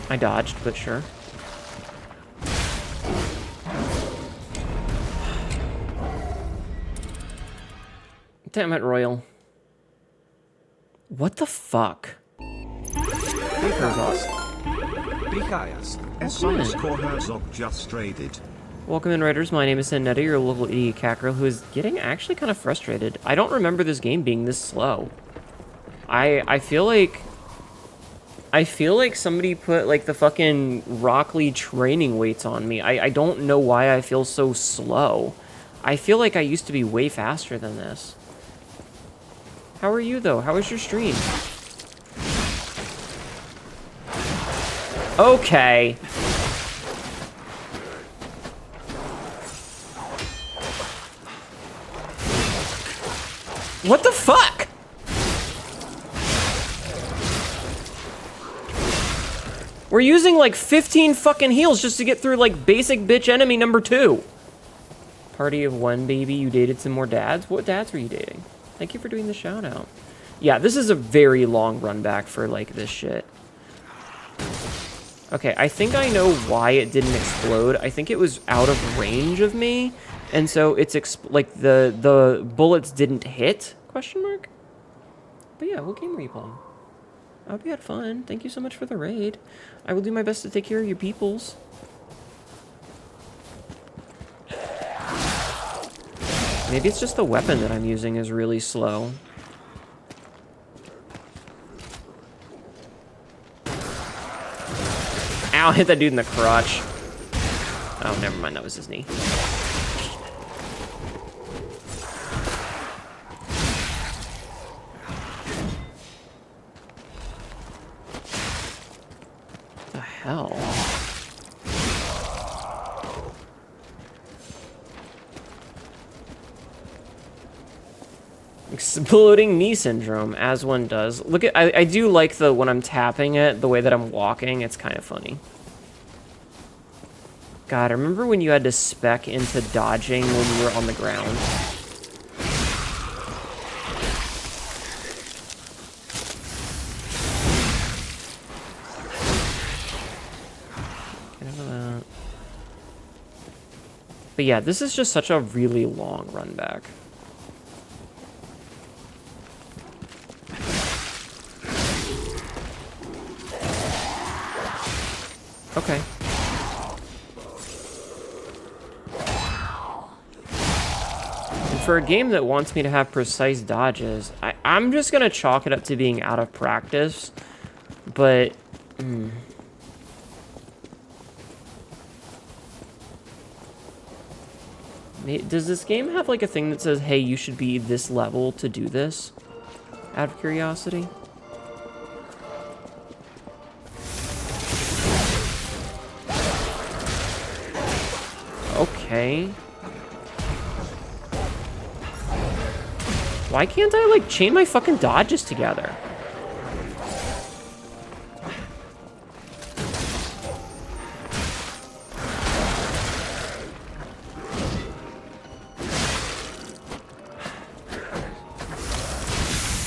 I dodged, but sure. Damn it, Royal. What the fuck? Just traded. Welcome in, Raiders. My name is Hnetu, your local idiot cat girl who is getting actually kind of frustrated. I don't remember this game being this slow. I feel like somebody put like the fucking Rock Lee training weights on me. I don't know why I feel so slow. I feel like I used to be way faster than this. How are you though? How was your stream? Okay. What the fuck? We're using like 15 fucking heals just to get through like basic bitch enemy number 2. Party of one, baby. You dated some more dads? What dads were you dating? Thank you for doing the shout out. Yeah, this is a very long run back for like this shit. Okay, I think I know why it didn't explode. I think it was out of range of me, and so it's like the bullets didn't hit? Question mark. But yeah, what game were you playing? I hope you had fun. Thank you so much for the raid. I will do my best to take care of your peoples. Maybe it's just the weapon that I'm using is really slow. Ow, hit that dude in the crotch. Oh, never mind, that was his knee. What the hell? Exploding knee syndrome, as one does. Look at, I do like the, when I'm tapping it, the way that I'm walking, it's kind of funny. God, I remember when you had to spec into dodging when you were on the ground. Get out of that. But yeah, this is just such a really long run back. Okay. And for a game that wants me to have precise dodges, I'm just gonna chalk it up to being out of practice. But, does this game have like a thing that says, hey, you should be this level to do this? Out of curiosity. Okay. Why can't I, like, chain my fucking dodges together?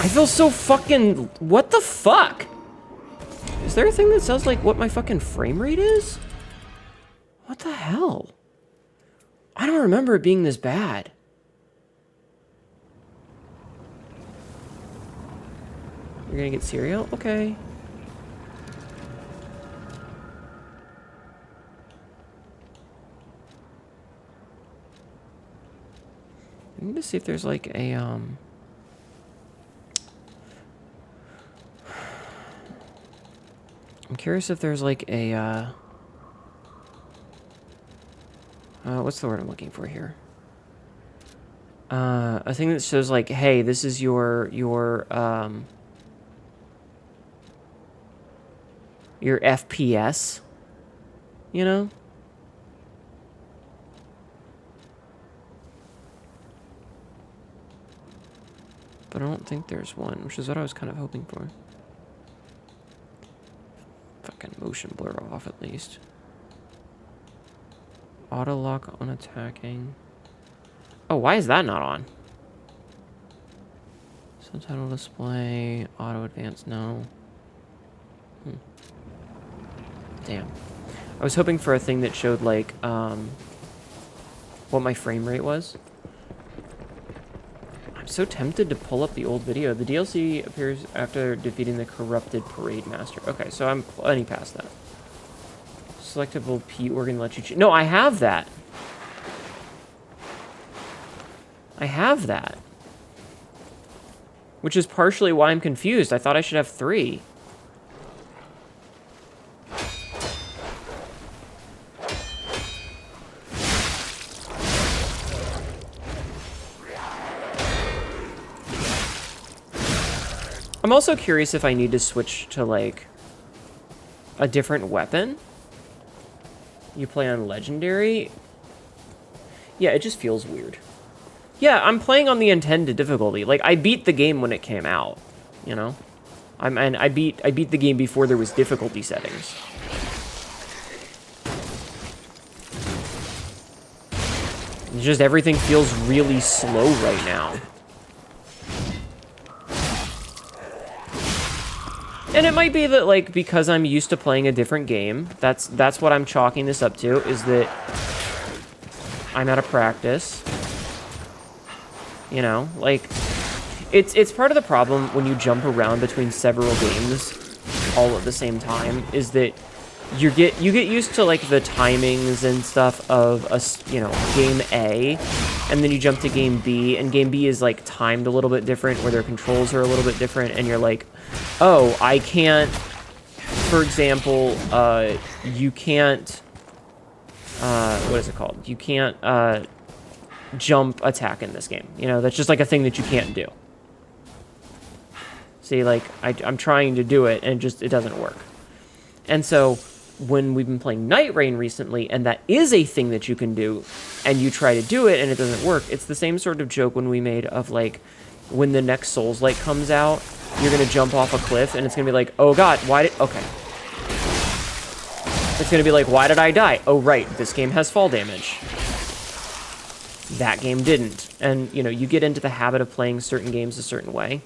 I feel so fucking... What the fuck? Is there a thing that says, like, what my fucking frame rate is? What the hell? I don't remember it being this bad. You're gonna get cereal? Okay. I need to see if there's like a, I'm curious if there's like a, what's the word I'm looking for here? A thing that shows like, hey, this is your FPS, you know? But I don't think there's one, which is what I was kind of hoping for. Fucking motion blur off at least. Auto lock on attacking. Oh, why is that not on? Subtitle display, auto advance, no. Damn. I was hoping for a thing that showed, like, what my frame rate was. I'm so tempted to pull up the old video. The DLC appears after defeating the corrupted Parade Master. Okay, so I'm plenty past that. Selectable P organ lets you choose. No, I have that. I have that. Which is partially why I'm confused. I thought I should have 3. I'm also curious if I need to switch to, like, a different weapon. You play on Legendary. Yeah, it just feels weird. Yeah, I'm playing on the intended difficulty. Like, I beat the game when it came out, you know? I beat the game before there was difficulty settings. It's just everything feels really slow right now. And it might be that, like, because I'm used to playing a different game, that's what I'm chalking this up to, is that I'm out of practice. You know, like, it's part of the problem when you jump around between several games all at the same time, is that you get used to, like, the timings and stuff of game A, and then you jump to game B, and game B is, like, timed a little bit different, where their controls are a little bit different, and you're like, oh, I can't, for example, you can't, what is it called? You can't, jump attack in this game. You know, that's just like a thing that you can't do. See, like, I'm trying to do it, and it doesn't work. And so, when we've been playing Night Rain recently, and that is a thing that you can do, and you try to do it, and it doesn't work, it's the same sort of joke when we made of, like, when the next Souls-like comes out, you're gonna jump off a cliff, and it's gonna be like, oh god, okay. It's gonna be like, why did I die? Oh right, this game has fall damage. That game didn't. And, you know, you get into the habit of playing certain games a certain way.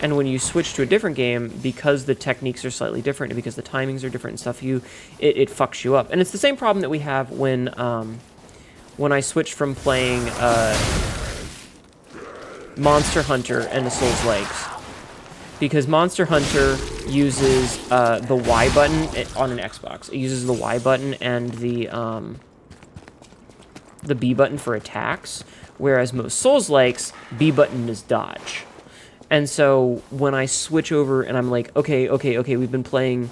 And when you switch to a different game, because the techniques are slightly different, and because the timings are different and stuff, it fucks you up. And it's the same problem that we have when I switched from playing Monster Hunter and the Souls-likes. Because Monster Hunter uses the Y button on an Xbox. It uses the Y button and the B button for attacks, whereas most Souls-likes, B button is dodge. And so when I switch over and I'm like, okay, we've been playing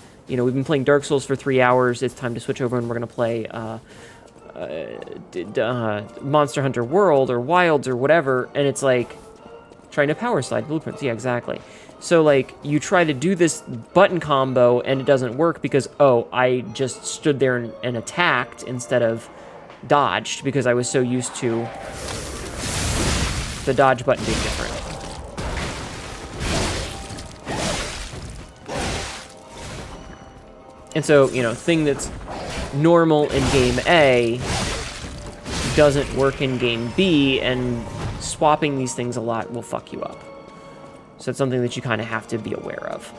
Dark Souls for 3 hours. It's time to switch over and we're gonna play Monster Hunter World or Wilds or whatever. And it's like trying to power slide blueprints. Yeah, exactly. So like you try to do this button combo and it doesn't work because, oh, I just stood there and attacked instead of dodged because I was so used to the dodge button being different. And so, you know, thing that's normal in game A doesn't work in game B, and swapping these things a lot will fuck you up. So it's something that you kind of have to be aware of.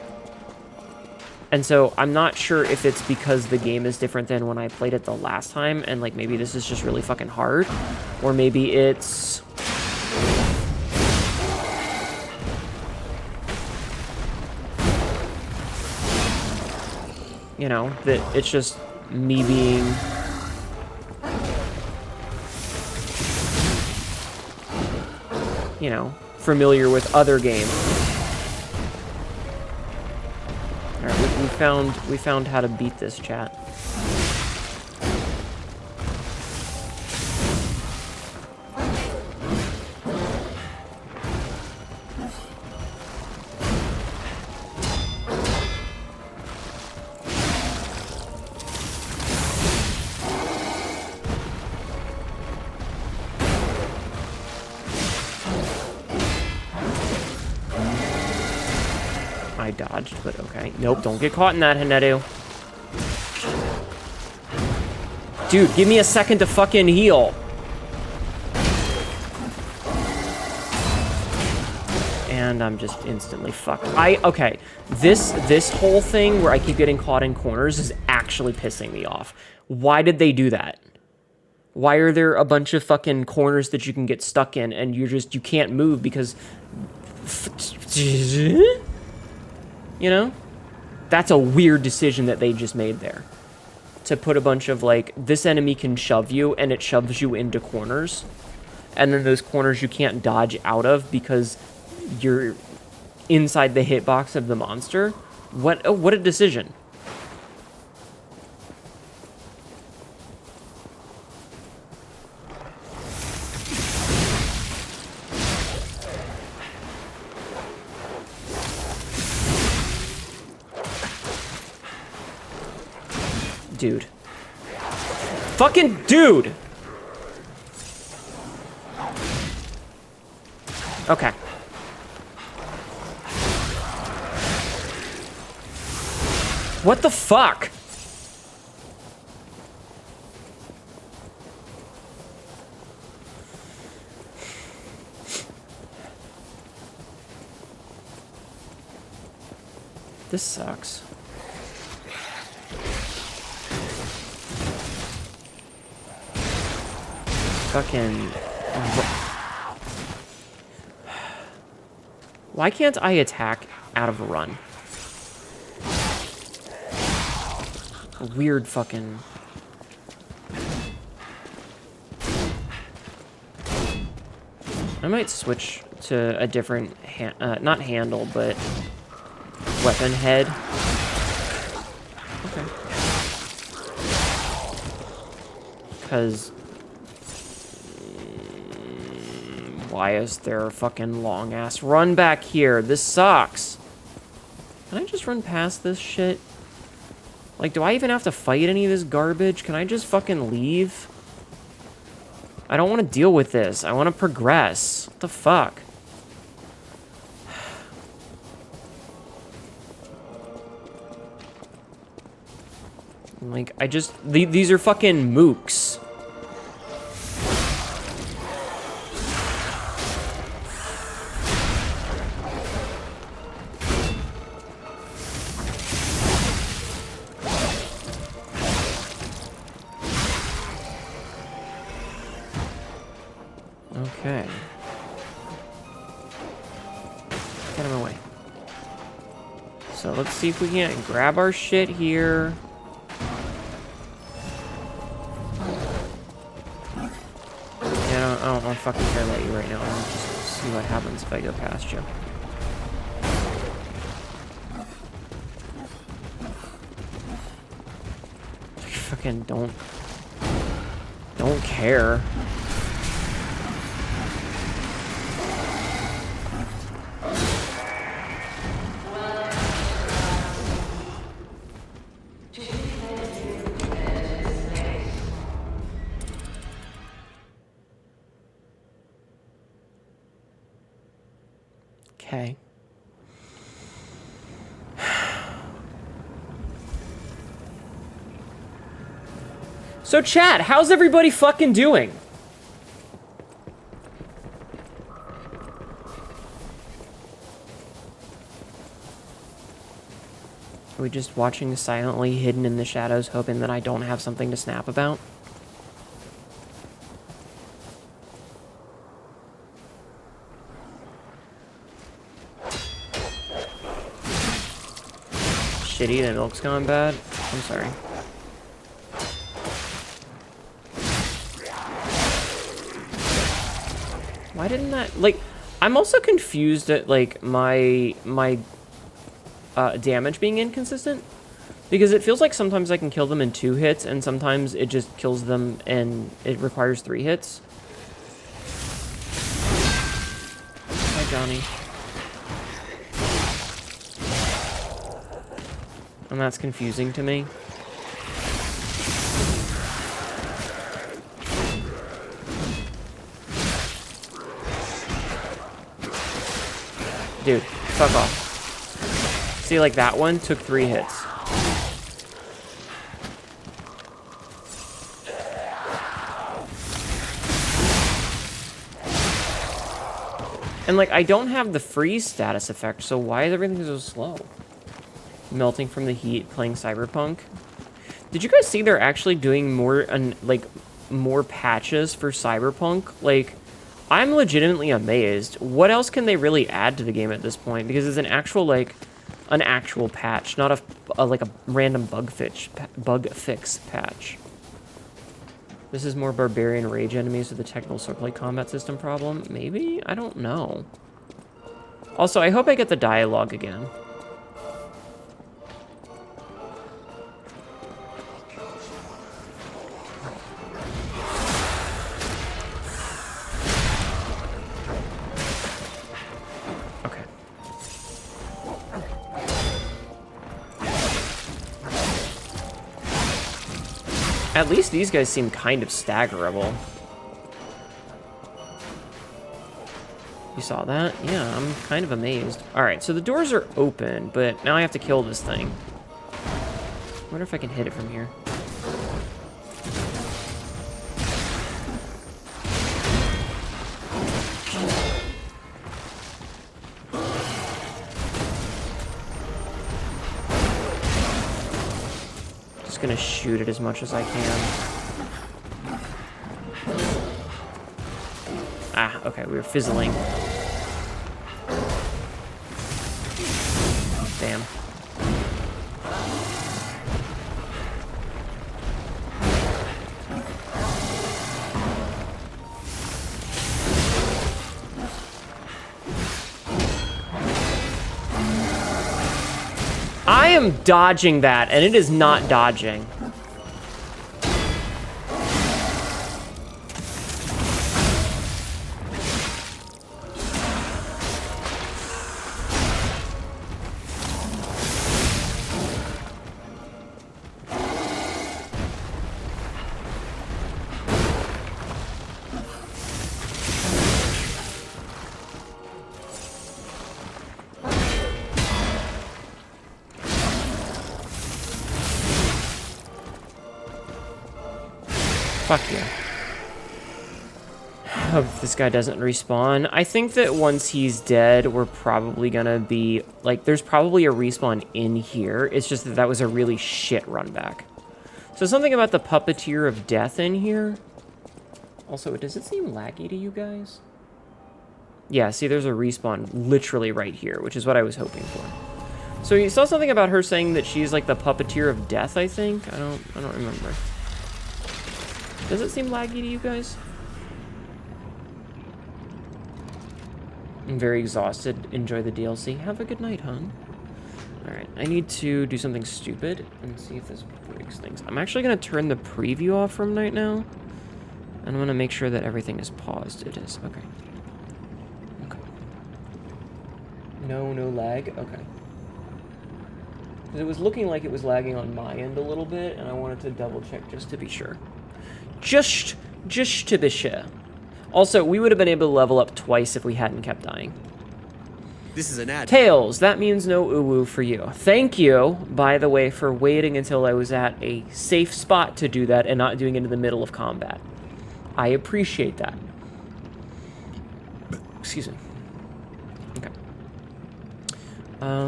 And so I'm not sure if it's because the game is different than when I played it the last time, and like maybe this is just really fucking hard, or maybe it's... you know, that it's just me being... you know, familiar with other games. Alright, we found how to beat this, chat. I dodged, but okay. Nope, don't get caught in that, Hnetu. Dude, give me a second to fucking heal. And I'm just instantly fucked. Okay. This whole thing where I keep getting caught in corners is actually pissing me off. Why did they do that? Why are there a bunch of fucking corners that you can get stuck in and you can't move because... you know? That's a weird decision that they just made there. To put a bunch of, like, this enemy can shove you, and it shoves you into corners. And then those corners you can't dodge out of because you're inside the hitbox of the monster. What a decision. Dude. Fucking dude! Okay. What the fuck? This sucks. Fucking... Why can't I attack out of a run? A weird fucking... I might switch to a different, not handle, but weapon head. Okay. Because... why is there a fucking long-ass run back here? This sucks. Can I just run past this shit? Like, do I even have to fight any of this garbage? Can I just fucking leave? I don't want to deal with this. I want to progress. What the fuck? Like, I just... These are fucking mooks. Okay. Get him away. let's see if we can't grab our shit here. Yeah, I don't fucking care about you right now. I'm just see what happens if I go past you. I fucking don't care. Okay. So chat, how's everybody fucking doing? Are we just watching silently, hidden in the shadows, hoping that I don't have something to snap about? Shitty, the milk's gone bad. I'm sorry. Why didn't that, like, I'm also confused at, like, my damage being inconsistent. Because it feels like sometimes I can kill them in 2 hits, and sometimes it just kills them and it requires 3 hits. Hi, Johnny. And that's confusing to me. Dude, fuck off. See, like that one took 3 hits. And like, I don't have the freeze status effect, so why is everything so slow? Melting from the heat, playing Cyberpunk. Did you guys see they're actually doing more, more patches for Cyberpunk? Like, I'm legitimately amazed. What else can they really add to the game at this point? Because it's an actual, like, an actual patch, not a random bug fix patch. This is more barbarian rage enemies with a technical swordplay combat system problem? Maybe? I don't know. Also, I hope I get the dialogue again. At least these guys seem kind of staggerable. You saw that? Yeah, I'm kind of amazed. Alright, so the doors are open, but now I have to kill this thing. I wonder if I can hit it from here. Gonna shoot it as much as I can. Ah, okay, we were fizzling. Damn. I am dodging that, and it is not dodging. Fuck you. Hope this guy doesn't respawn. I think that once he's dead, we're probably gonna be... Like, there's probably a respawn in here. It's just that that was a really shit run back. So something about the puppeteer of death in here. Also, does it seem laggy to you guys? Yeah, see, there's a respawn literally right here, which is what I was hoping for. So you saw something about her saying that she's like the puppeteer of death, I think? I don't remember. Does it seem laggy to you guys? I'm very exhausted. Enjoy the DLC. Have a good night, hon. Alright, I need to do something stupid and see if this breaks things. I'm actually going to turn the preview off from right now. And I'm going to make sure that everything is paused. It is. Okay. Okay. No lag. Okay. Because it was looking like it was lagging on my end a little bit, and I wanted to double check just to be sure. Just to be sure. Also, we would have been able to level up twice if we hadn't kept dying. This is an ad. Tails, that means no uwu for you. Thank you, by the way, for waiting until I was at a safe spot to do that and not doing it in the middle of combat. I appreciate that. Excuse me. Okay.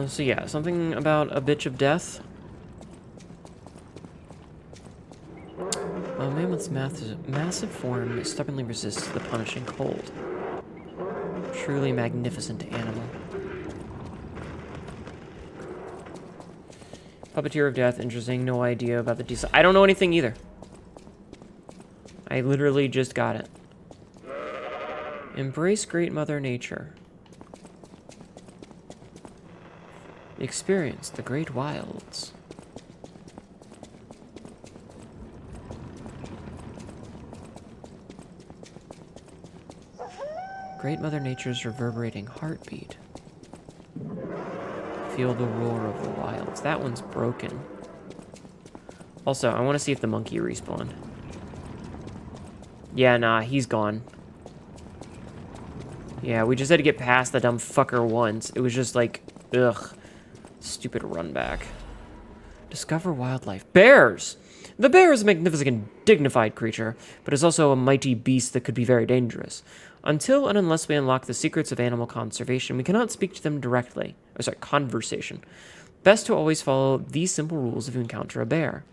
So yeah, something about a bitch of death. A mammoth's massive form stubbornly resists the punishing cold. Truly magnificent animal. Puppeteer of death, interesting. No idea about the diesel. I don't know anything either. I literally just got it. Embrace Great Mother Nature. Experience the great wilds. Great Mother Nature's reverberating heartbeat. Feel the roar of the wilds. That one's broken. Also, I want to see if the monkey respawned. Yeah, nah, he's gone. Yeah, we just had to get past the dumb fucker once. It was just like, ugh. Stupid run back. Discover wildlife. Bears! The bear is a magnificent, dignified creature, but is also a mighty beast that could be very dangerous. Until and unless we unlock the secrets of animal conservation, we cannot speak to them directly. Conversation. Best to always follow these simple rules if you encounter a bear.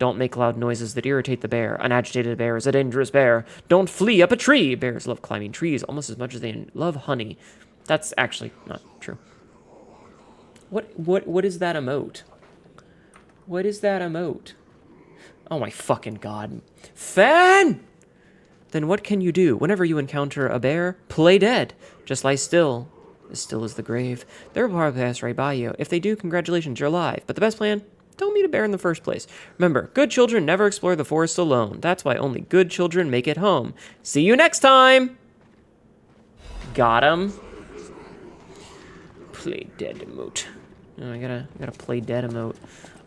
Don't make loud noises that irritate the bear. An agitated bear is a dangerous bear. Don't flee up a tree. Bears love climbing trees almost as much as they love honey. That's actually not true. What is that emote? What is that emote? Oh my fucking god. Fan! Then what can you do? Whenever you encounter a bear, play dead. Just lie still. As still as the grave. They'll probably pass right by you. If they do, congratulations, you're alive. But the best plan? Don't meet a bear in the first place. Remember, good children never explore the forest alone. That's why only good children make it home. See you next time! Got him. Play dead emote. Oh, I gotta play dead emote.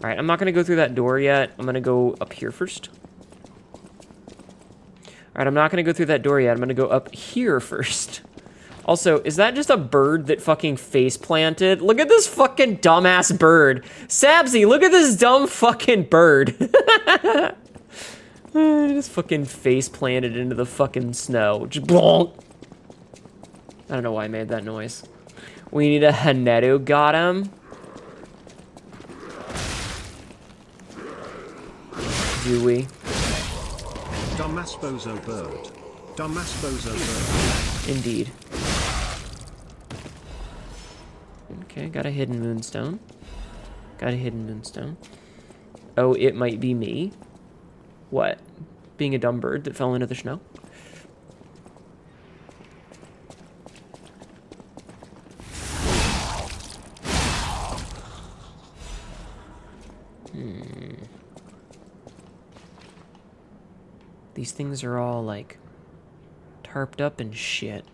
Alright, I'm not gonna go through that door yet. I'm gonna go up here first. Alright, I'm not gonna go through that door yet. I'm gonna go up here first. Also, is that just a bird that fucking face planted? Look at this fucking dumbass bird. Sabsy, look at this dumb fucking bird. Just fucking face planted into the fucking snow. Just bonk. I don't know why I made that noise. We need a Hnetu. Got him. Do we? Dumbass bozo bird. Dumbass bozo bird. Indeed. Okay, got a hidden moonstone. Got a hidden moonstone. Oh, it might be me. What? Being a dumb bird that fell into the snow? These things are all, like, tarped up and shit.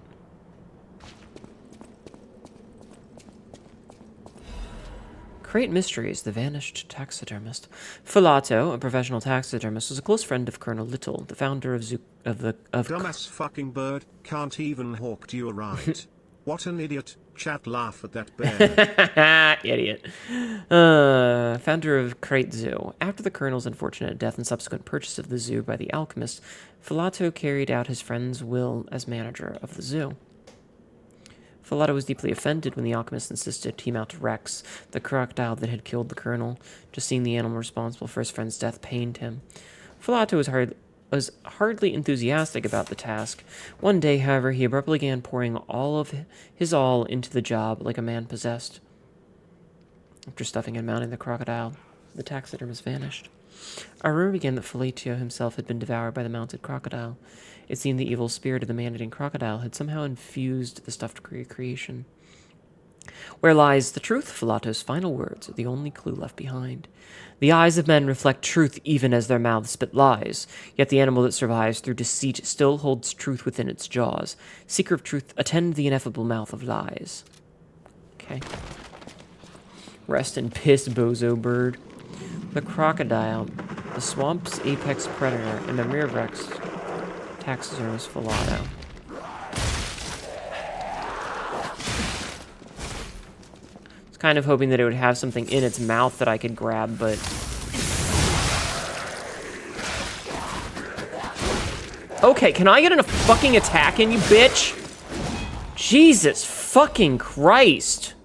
Great Mysteries, the Vanished Taxidermist. Filato, a professional taxidermist, was a close friend of Colonel Little, the founder of Dumbass fucking bird, can't even hawk to your right. What an idiot. Chat laugh at that bear. Idiot. Founder of Crate Zoo. After the Colonel's unfortunate death and subsequent purchase of the zoo by the alchemist, Filato carried out his friend's will as manager of the zoo. Filato was deeply offended when the alchemist insisted he mount Rex, the crocodile that had killed the Colonel. Just seeing the animal responsible for his friend's death pained him. Filato was hardly enthusiastic about the task. One day, however, he abruptly began pouring all of his all into the job like a man possessed. After stuffing and mounting the crocodile, the taxidermist vanished. Our rumor began that Hnetu himself had been devoured by the mounted crocodile. It seemed the evil spirit of the man-eating crocodile had somehow infused the stuffed creation. Where lies the truth? Filato's final words are the only clue left behind. The eyes of men reflect truth even as their mouths spit lies, yet the animal that survives through deceit still holds truth within its jaws. Seeker of truth, attend the ineffable mouth of lies. Okay. Rest in piss, bozo bird. The crocodile, the swamp's apex predator, and the rear Rex taxidermist Filato. Kind of hoping that it would have something in its mouth that I could grab, but... Okay, can I get a fucking attack in, you bitch? Jesus fucking Christ.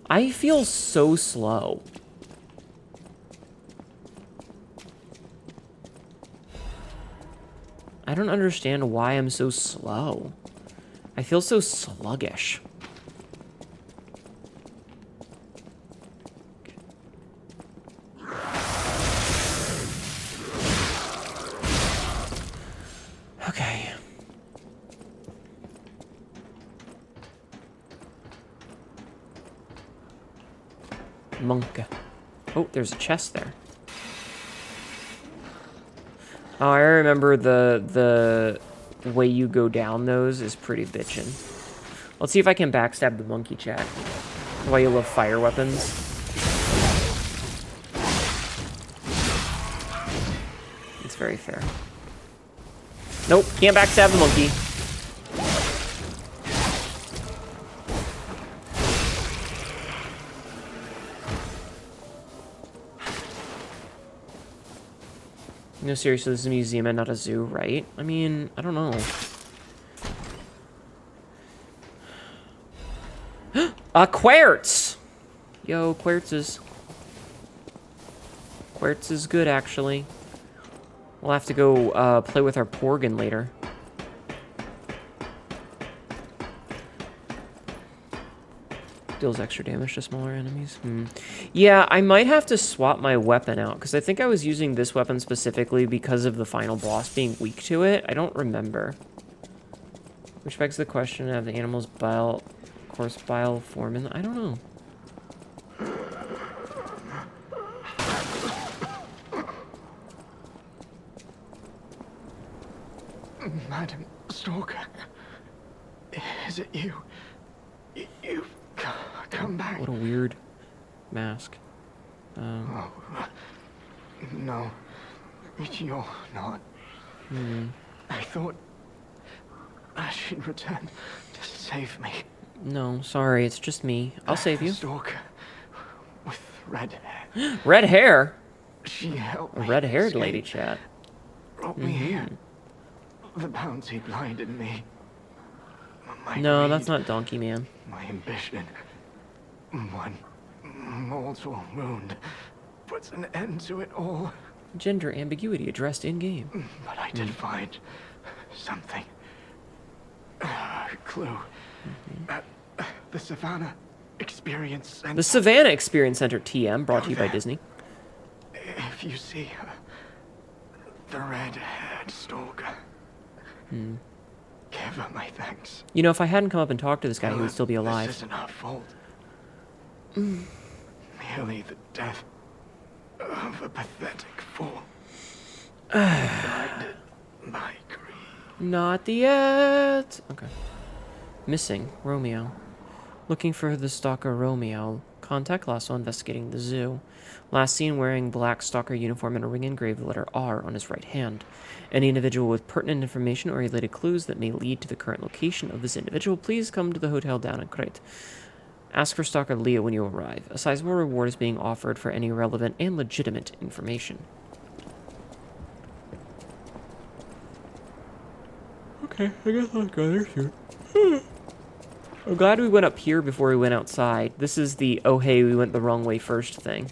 I feel so slow. I don't understand why I'm so slow. I feel so sluggish. Okay. Monk. Oh, there's a chest there. Oh, I remember the way you go down those is pretty bitchin'. Let's see if I can backstab the monkey chat. Why you love fire weapons. It's very fair. Nope, can't backstab the monkey. No, seriously, this is a museum and not a zoo, right? I mean, I don't know. Quartz! Yo, quartz is good, actually. We'll have to go play with our Porgan later. Deals extra damage to smaller enemies. Yeah, I might have to swap my weapon out, because I think I was using this weapon specifically because of the final boss being weak to it. I don't remember. Which begs the question of the animal's bile, course bile form in... I don't know. Madam Stalker, is it you? You've come back. What a weird mask. Oh, no, you're not. I thought she'd return to save me. No, sorry, it's just me. I'll save you. Stalker with red hair. Red hair? She helped A me. red-haired escape, lady, chat. Brought me here. The bounty blinded me. My No, greed, that's not Donkey Man. my ambition. One mortal wound puts an end to it all. Gender ambiguity addressed in-game. But I did find something. A clue. At the Savannah Experience Center. The Savannah Experience Center, TM, brought to you by Disney. If you see her, the red-haired stalker, give her my thanks. You know, if I hadn't come up and talked to this guy, he would still be alive. This isn't her fault. Merely the death of a pathetic fool. Blinded by greed. Not yet. Okay. Missing Romeo. Looking for the stalker Romeo. Contact Lasso investigating the zoo. Last seen wearing black stalker uniform and a ring engraved the letter R on his right hand. Any individual with pertinent information or related clues that may lead to the current location of this individual, please come to the hotel down in Crete. Ask for Stalker Leo when you arrive. A sizable reward is being offered for any relevant and legitimate information. Okay, I guess I'll go there soon. I'm glad we went up here before we went outside. This is the, oh hey, we went the wrong way first thing.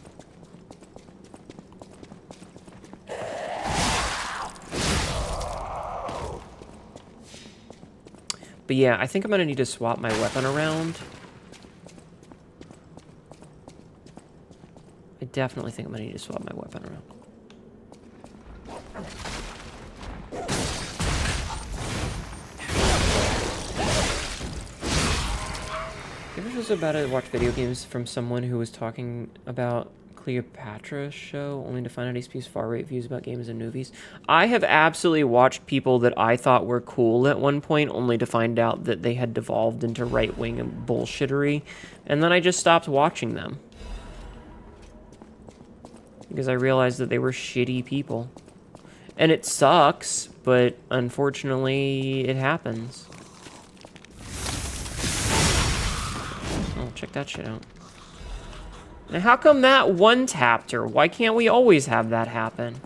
But yeah, I think I'm gonna need to swap my weapon around. definitely think I'm gonna need to swap my weapon around. You ever feel so bad to watch video games from someone who was talking about Cleopatra's show, only to find out he spews far-right views about games and movies? I have absolutely watched people that I thought were cool at one point, only to find out that they had devolved into right-wing and bullshittery, and then I just stopped watching them. Because I realized that they were shitty people. And it sucks, but unfortunately, it happens. Oh, check that shit out. Now, how come that one tapped her? Why can't we always have that happen?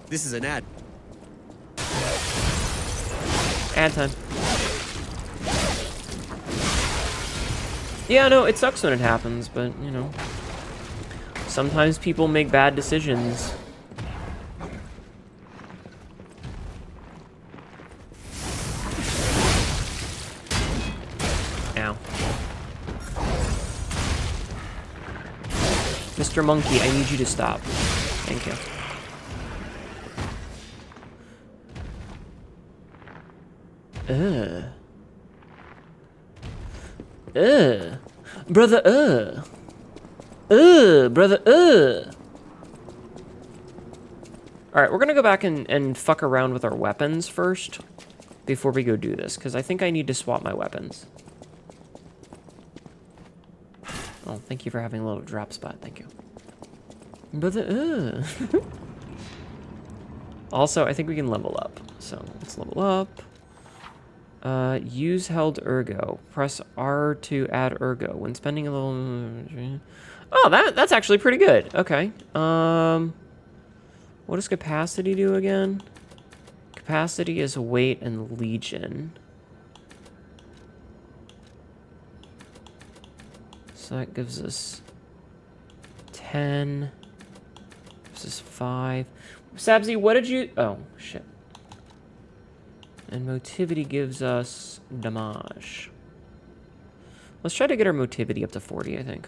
This is an ad. Ad time. Yeah, no, it sucks when it happens, but, you know. Sometimes people make bad decisions. Ow. Mr. Monkey, I need you to stop. Thank you. Brother, brother, Alright, we're gonna go back and fuck around with our weapons first before we go do this, because I think I need to swap my weapons. Oh, thank you for having a little drop spot, thank you. Brother, Also, I think we can level up, so let's level up. Use held ergo. Press R to add ergo. When spending a little... Oh, that's actually pretty good. Okay. What does capacity do again? Capacity is weight and legion. So that gives us 10. This is 5. Sabzi, what did you... Oh, shit. And motivity gives us damage. Let's try to get our motivity up to 40, I think.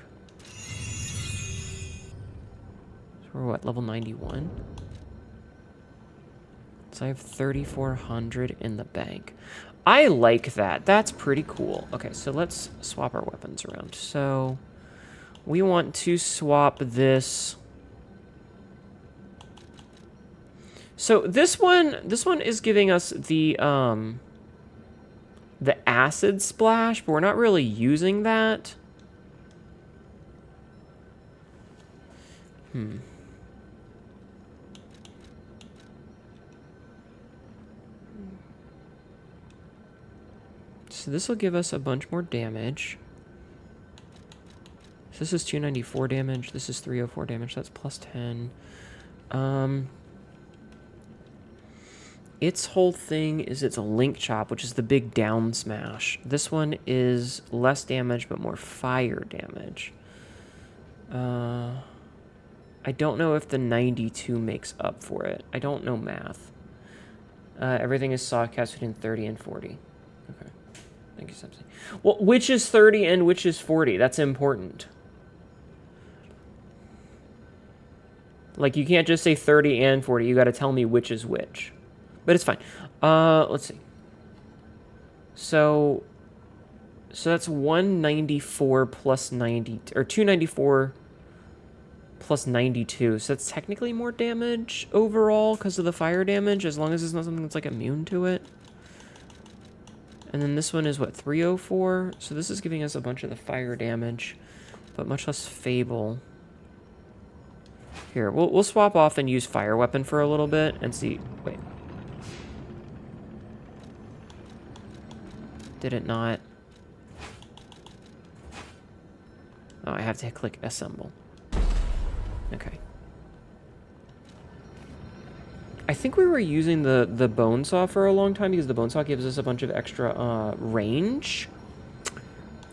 So we're what, level 91? So I have 3,400 in the bank. I like that. That's pretty cool. Okay, so let's swap our weapons around. So we want to swap this... So this one is giving us the acid splash, but we're not really using that. So this will give us a bunch more damage. So this is 294 damage. This is 304 damage. That's plus 10. Its whole thing is it's a link chop, which is the big down smash. This one is less damage, but more fire damage. I don't know if the 92 makes up for it. I don't know math. Everything is sawcast between 30 and 40. Okay. Thank you, Sebsy. Well, which is 30 and which is 40? That's important. Like, you can't just say 30 and 40. You got to tell me which is which. But it's fine. Let's see. So that's 194 plus 90, or 294 plus 92. So that's technically more damage overall because of the fire damage, as long as it's not something that's like immune to it. And then this one is what, 304? So this is giving us a bunch of the fire damage, but much less Fable. Here, we'll swap off and use fire weapon for a little bit and see. Wait. Did it not? Oh, I have to click assemble. Okay. I think we were using the bone saw for a long time because the bone saw gives us a bunch of extra range.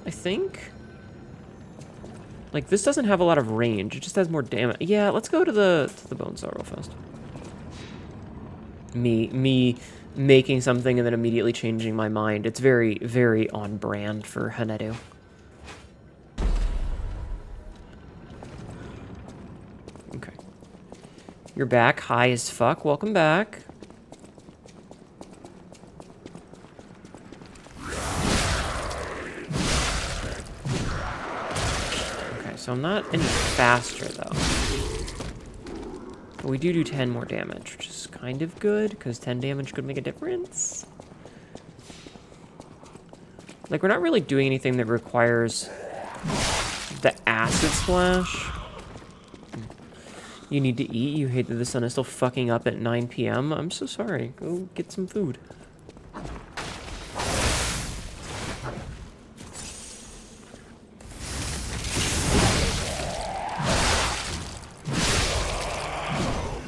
I think. Like, this doesn't have a lot of range. It just has more damage. Yeah, let's go to the bone saw real fast. Me making something and then immediately changing my mind. It's very, very on brand for Hnetu. You're back, high as fuck. Welcome back. Okay, so I'm not any faster, though. But we do 10 more damage, which is kind of good, because 10 damage could make a difference. Like, we're not really doing anything that requires the acid splash. You need to eat. You hate that the sun is still fucking up at 9 p.m. I'm so sorry. Go get some food.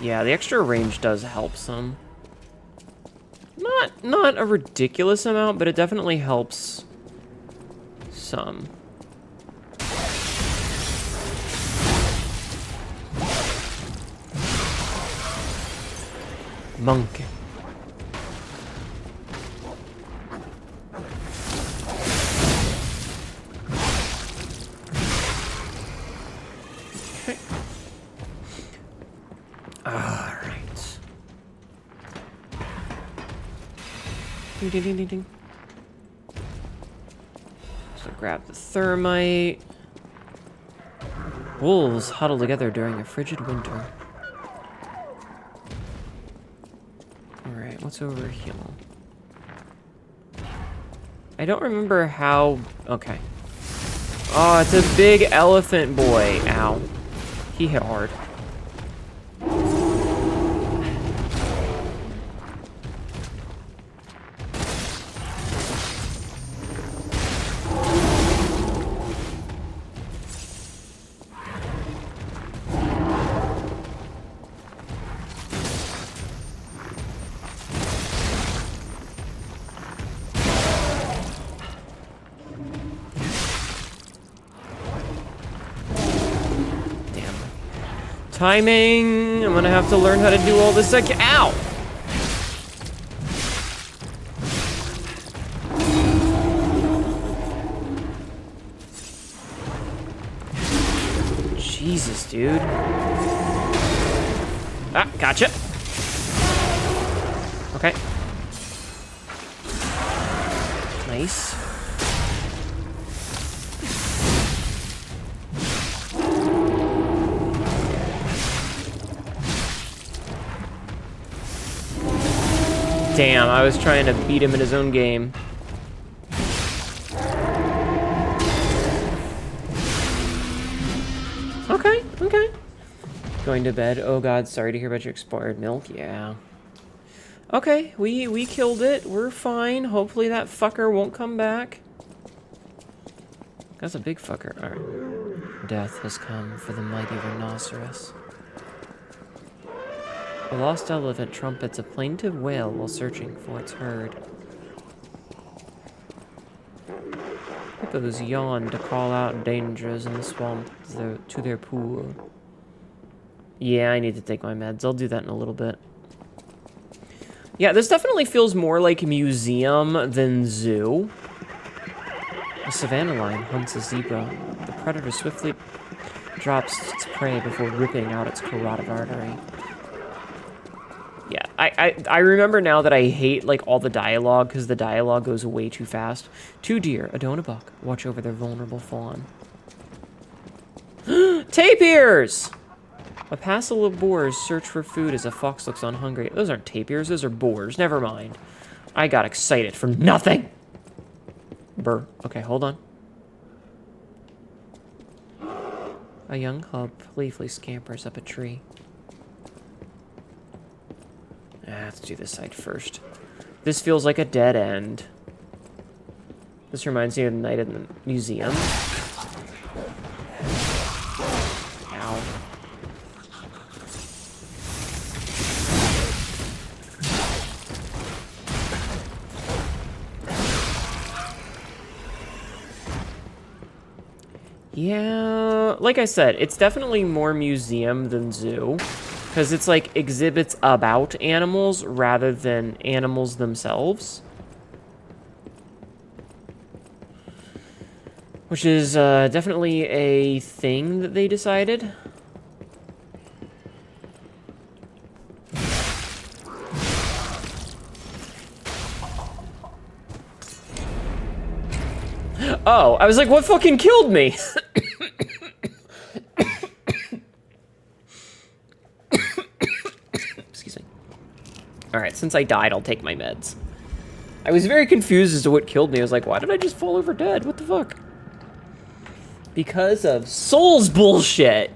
Yeah, the extra range does help some. Not a ridiculous amount, but it definitely helps some. Monkey. Okay. All right. Ding, ding, ding, ding, ding. So grab the thermite. Wolves huddle together during a frigid winter. Alright, what's over here? I don't remember how... Okay. Oh, it's a big elephant boy. Ow. He hit hard. Timing! I'm gonna have to learn how to do all this again. Ow! Jesus, dude. Ah, gotcha. Okay. Nice. Damn, I was trying to beat him in his own game. Okay, okay. Going to bed. Oh god, sorry to hear about your expired milk. Yeah. Okay, we killed it. We're fine. Hopefully that fucker won't come back. That's a big fucker. Alright. Death has come for the mighty rhinoceros. A lost elephant trumpets a plaintive wail while searching for its herd. Hippos yawn to call out dangers in the swamp to their pool. Yeah, I need to take my meds. I'll do that in a little bit. Yeah, this definitely feels more like museum than zoo. A savannah lion hunts a zebra. The predator swiftly drops its prey before ripping out its carotid artery. Yeah, I remember now that I hate, like, all the dialogue, because the dialogue goes way too fast. 2 deer, a doe and a buck, watch over their vulnerable fawn. Tapirs! A passel of boars search for food as a fox looks on hungry. Those aren't tapirs, those are boars. Never mind. I got excited for nothing! Brr. Okay, hold on. A young hub playfully scampers up a tree. Let's do this side first. This feels like a dead end. This reminds me of the night in the museum. Ow. Yeah, like I said, it's definitely more museum than zoo. Because it's like exhibits about animals rather than animals themselves. Which is definitely a thing that they decided. Oh, I was like, what fucking killed me? Excuse me. Alright, since I died, I'll take my meds. I was very confused as to what killed me. I was like, why did I just fall over dead? What the fuck? Because of Souls bullshit.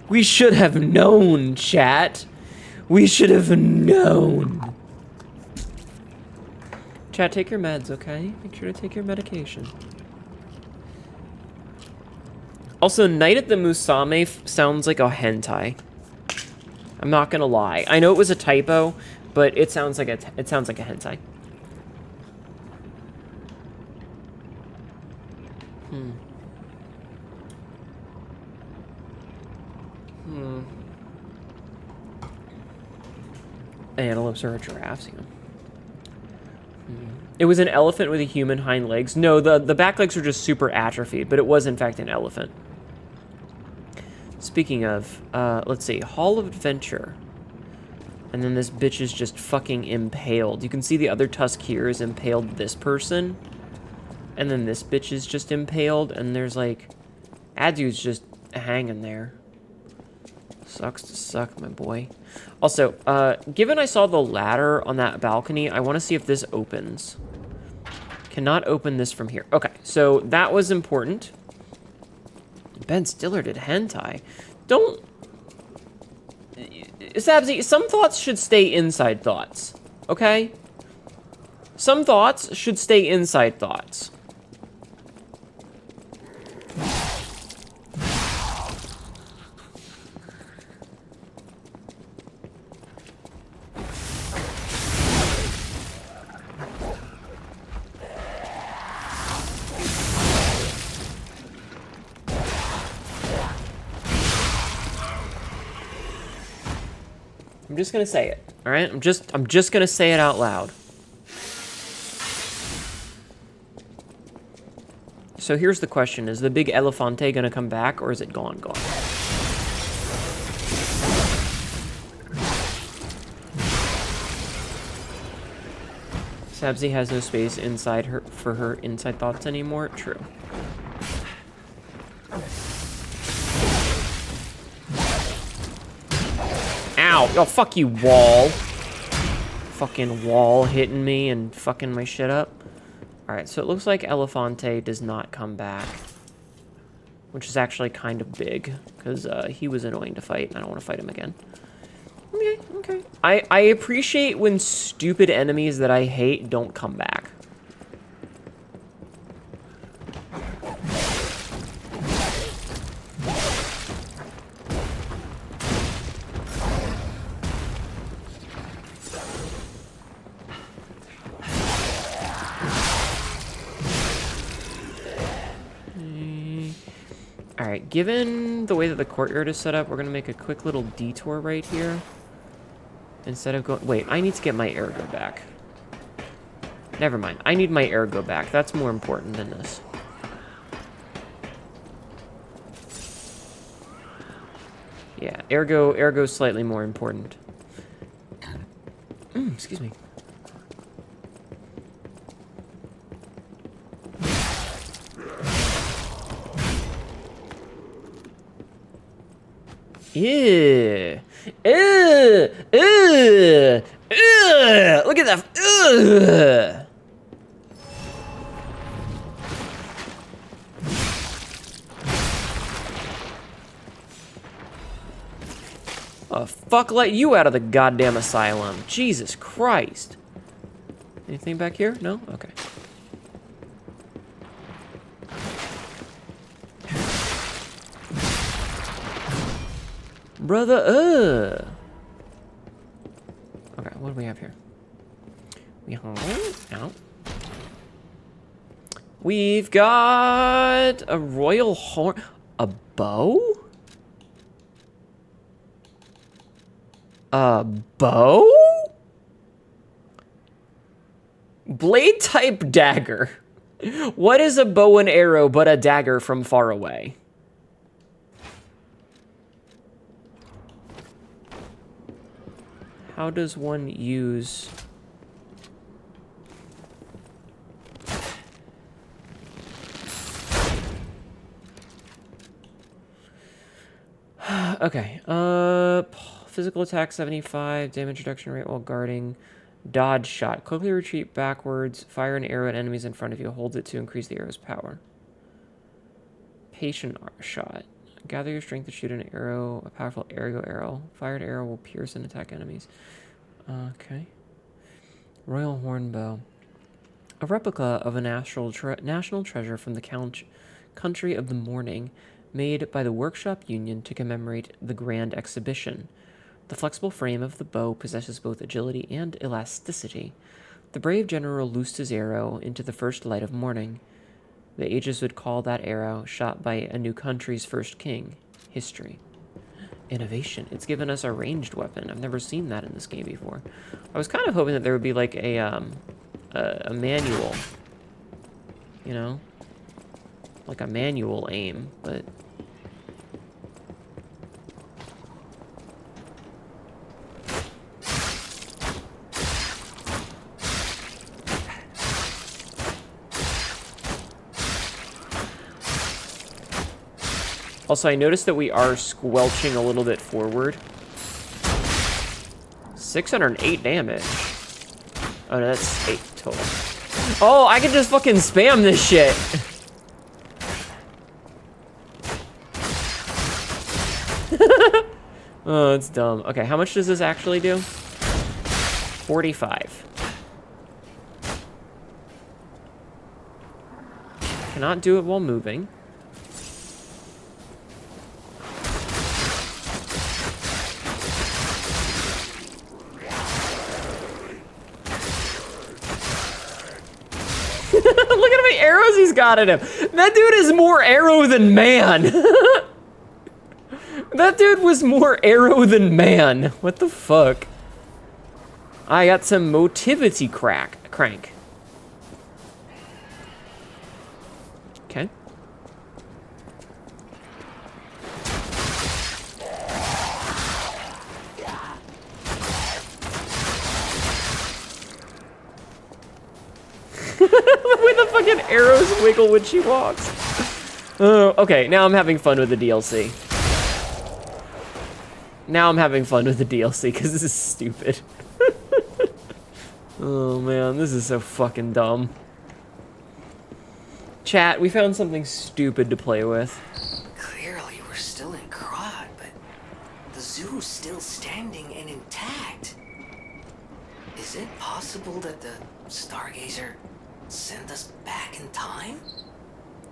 We should have known, chat. We should have known. Chat, take your meds, okay? Make sure to take your medication. Also, Night at the Musame sounds like a hentai. I'm not gonna lie. I know it was a typo, but it sounds like a hentai. Antelopes are giraffes, you know. It was an elephant with a human hind legs. No, the back legs were just super atrophied, but it was in fact an elephant. Speaking of, let's see, Hall of Adventure. And then this bitch is just fucking impaled. You can see the other tusk here is impaled this person. And then this bitch is just impaled, and there's like, Adu's just hanging there. Sucks to suck, my boy. Also, given I saw the ladder on that balcony, I want to see if this opens. Cannot open this from here. Okay, so that was important. Ben Stiller did hentai. Don't... Sabzi, some thoughts should stay inside thoughts. Okay? Some thoughts should stay inside thoughts. I'm just gonna say it, all right? I'm just gonna say it out loud. So here's the question: is the big elefante gonna come back, or is it gone? Sabzi has no space inside her for her inside thoughts anymore. True. Ow! Oh, fuck you, wall. Fucking wall hitting me and fucking my shit up. Alright, so it looks like Elefante does not come back. Which is actually kind of big, because he was annoying to fight, and I don't want to fight him again. Okay, okay. I appreciate when stupid enemies that I hate don't come back. Alright, given the way that the courtyard is set up, we're going to make a quick little detour right here. Instead of going... Wait, I need to get my ergo back. Never mind. I need my ergo back. That's more important than this. Yeah, ergo's slightly more important. Excuse me. Yeah. Look at that. Oh, fuck, let you out of the goddamn asylum. Jesus Christ. Anything back here? No? Okay. Brother, Okay, what do we have here? We've got a royal horn. A bow? A bow? Blade type dagger. What is a bow and arrow but a dagger from far away? How does one use... Okay. Physical attack 75, damage reduction rate while guarding, dodge shot. Quickly retreat backwards, fire an arrow at enemies in front of you. Hold it to increase the arrow's power. Patient shot. Gather your strength to shoot an arrow, a powerful arrow. Fired arrow will pierce and attack enemies. Okay. Royal Hornbow. A replica of a national treasure from the country of the morning, made by the Workshop Union to commemorate the Grand Exhibition. The flexible frame of the bow possesses both agility and elasticity. The brave general loosed his arrow into the first light of morning. The ages would call that arrow, shot by a new country's first king, history. Innovation. It's given us a ranged weapon. I've never seen that in this game before. I was kind of hoping that there would be like a manual. You know? Like a manual aim, but... Also, I noticed that we are squelching a little bit forward. 608 damage. Oh, no, that's 8 total. Oh, I can just fucking spam this shit. Oh, it's dumb. Okay, how much does this actually do? 45. Cannot do it while moving. Look at how many arrows he's got in him. That dude is more arrow than man. That dude was more arrow than man. What the fuck? I got some motivity crank. Okay. With the fucking arrows wiggle when she walks. Oh, okay, now I'm having fun with the DLC. Now I'm having fun with the DLC because this is stupid. Oh man, this is so fucking dumb. Chat, we found something stupid to play with. Clearly, we're still in Krot, but the zoo's still standing and intact. Is it possible that the Stargazer sent us back in time?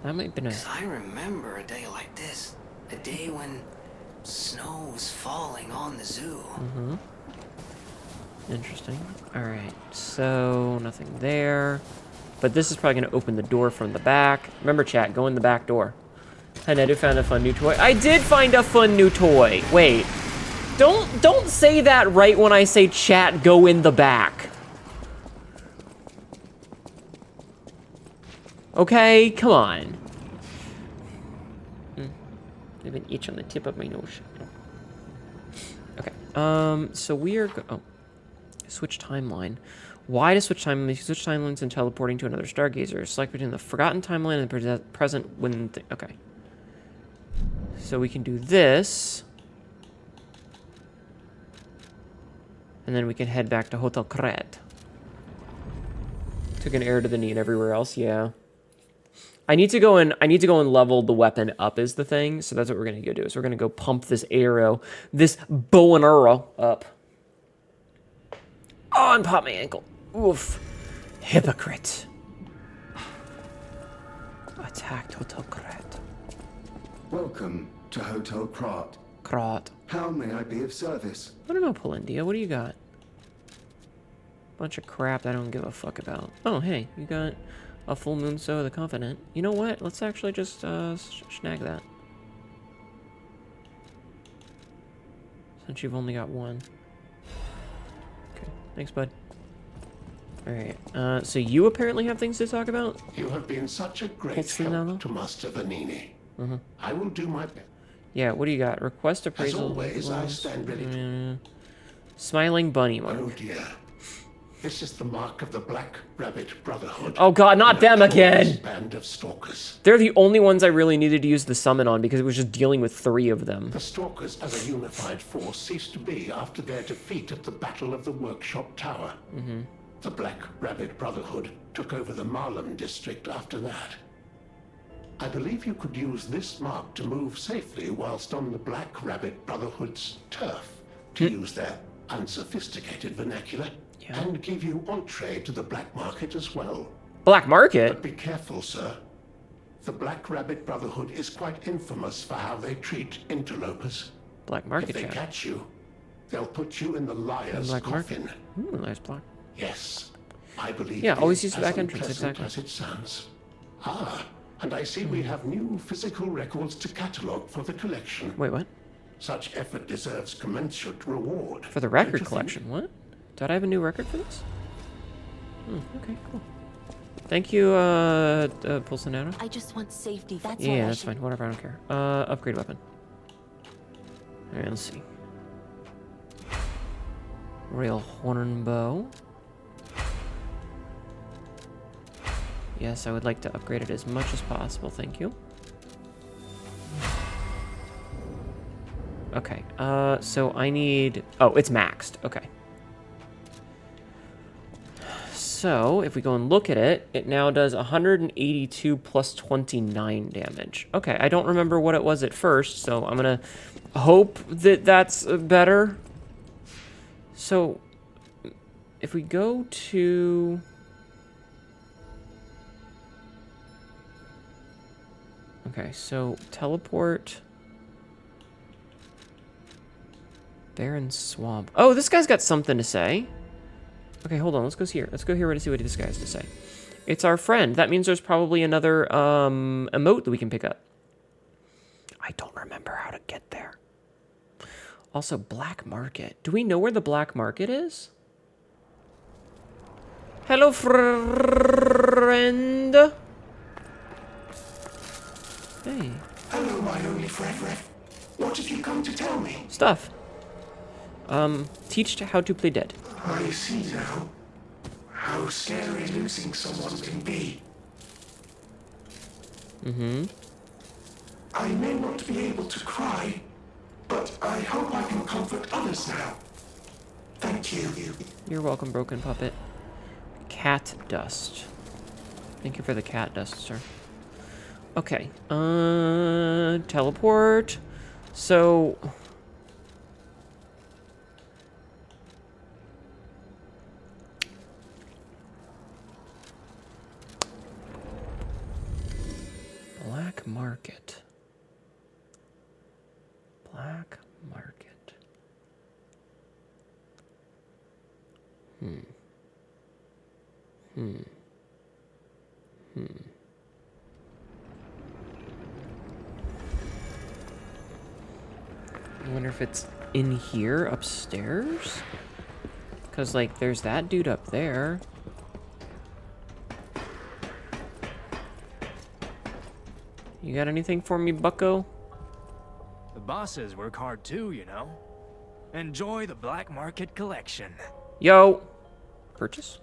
That might have been a... 'Cause I remember a day like this. A day when snow was falling on the zoo. Mm-hmm. Interesting. Alright, so nothing there. But this is probably going to open the door from the back. Remember, chat, go in the back door. Hnetu found a fun new toy. I did find a fun new toy. Wait. Don't say that right when I say chat, go in the back. Okay, come on. I have an itch on the tip of my nose. Okay, so we are oh, switch timeline. Why to switch timeline? You switch timelines and teleporting to another Stargazer. Select between the forgotten timeline and the present when. Okay. So we can do this, and then we can head back to Hotel Kret. Took an arrow to the knee and everywhere else. Yeah. I need to go and level the weapon up is the thing. So that's what we're gonna go do. So we're gonna go pump this arrow, this bow and arrow up. Oh, and pop my ankle. Oof. Hypocrite. Attacked Hotel Kret. Welcome to Hotel Krat. Krat. How may I be of service? I don't know, Polindia. What do you got? Bunch of crap I don't give a fuck about. Oh, hey, you got a full moon so the confident. You know what? Let's actually just snag that. Since you've only got one. Okay, thanks, bud. Alright, so you apparently have things to talk about? You have been such a great help to Master Vanini. I will do my best. Yeah, what do you got? Request appraisal. As always, I stand ready to... Smiling bunny mark. Oh dear. This is the mark of the Black Rabbit Brotherhood. Oh god, not them again! Band of stalkers. They're the only ones I really needed to use the summon on because it was just dealing with 3 of them. The stalkers as a unified force ceased to be after their defeat at the Battle of the Workshop Tower. The Black Rabbit Brotherhood took over the Marlem district after that. I believe you could use this mark to move safely whilst on the Black Rabbit Brotherhood's turf, to use their unsophisticated vernacular, and give you entree to the black market as well. Black market? But be careful, sir. The Black Rabbit Brotherhood is quite infamous for how they treat interlopers. Black market, If they catch you, they'll put you in the liar's Black coffin. Ooh, nice block. Yes, I believe. Yeah, always it's use the back as entrance, unpleasant exactly. as it sounds. Ah, and I see we have new physical records to catalogue for the collection. Wait, what? Such effort deserves commensurate reward. For the don't record you collection, what? Did I have a new record for this? Okay, cool. Thank you, Pulsinano. I just want safety. That's Yeah, all that's fine. Whatever, I don't care. Upgrade weapon. Alright, let's see. Rail horn bow. Yes, I would like to upgrade it as much as possible, thank you. Okay, so I need... Oh, it's maxed, okay. So, if we go and look at it, it now does 182 plus 29 damage. Okay, I don't remember what it was at first, so I'm gonna hope that that's better. So, if we go to... Okay, so teleport... Barren Swamp. Oh, this guy's got something to say. Okay, hold on. Let's go here. Let's go here to see what this guy has to say. It's our friend. That means there's probably another emote that we can pick up. I don't remember how to get there. Also, Black Market. Do we know where the Black Market is? Hello, friend. Hey. Hello, my only friend. What have you come to tell me? Stuff. Teach how to play dead. I see now how scary losing someone can be. I may not be able to cry, but I hope I can comfort others now. Thank you. You're welcome, broken puppet. Cat dust. Thank you for the cat dust, sir. Okay. Teleport. So... Black Market. Black Market. I wonder if it's in here upstairs? Because, like, there's that dude up there. You got anything for me, bucko? The bosses work hard too, you know. Enjoy the Black Market collection. Yo! Purchase?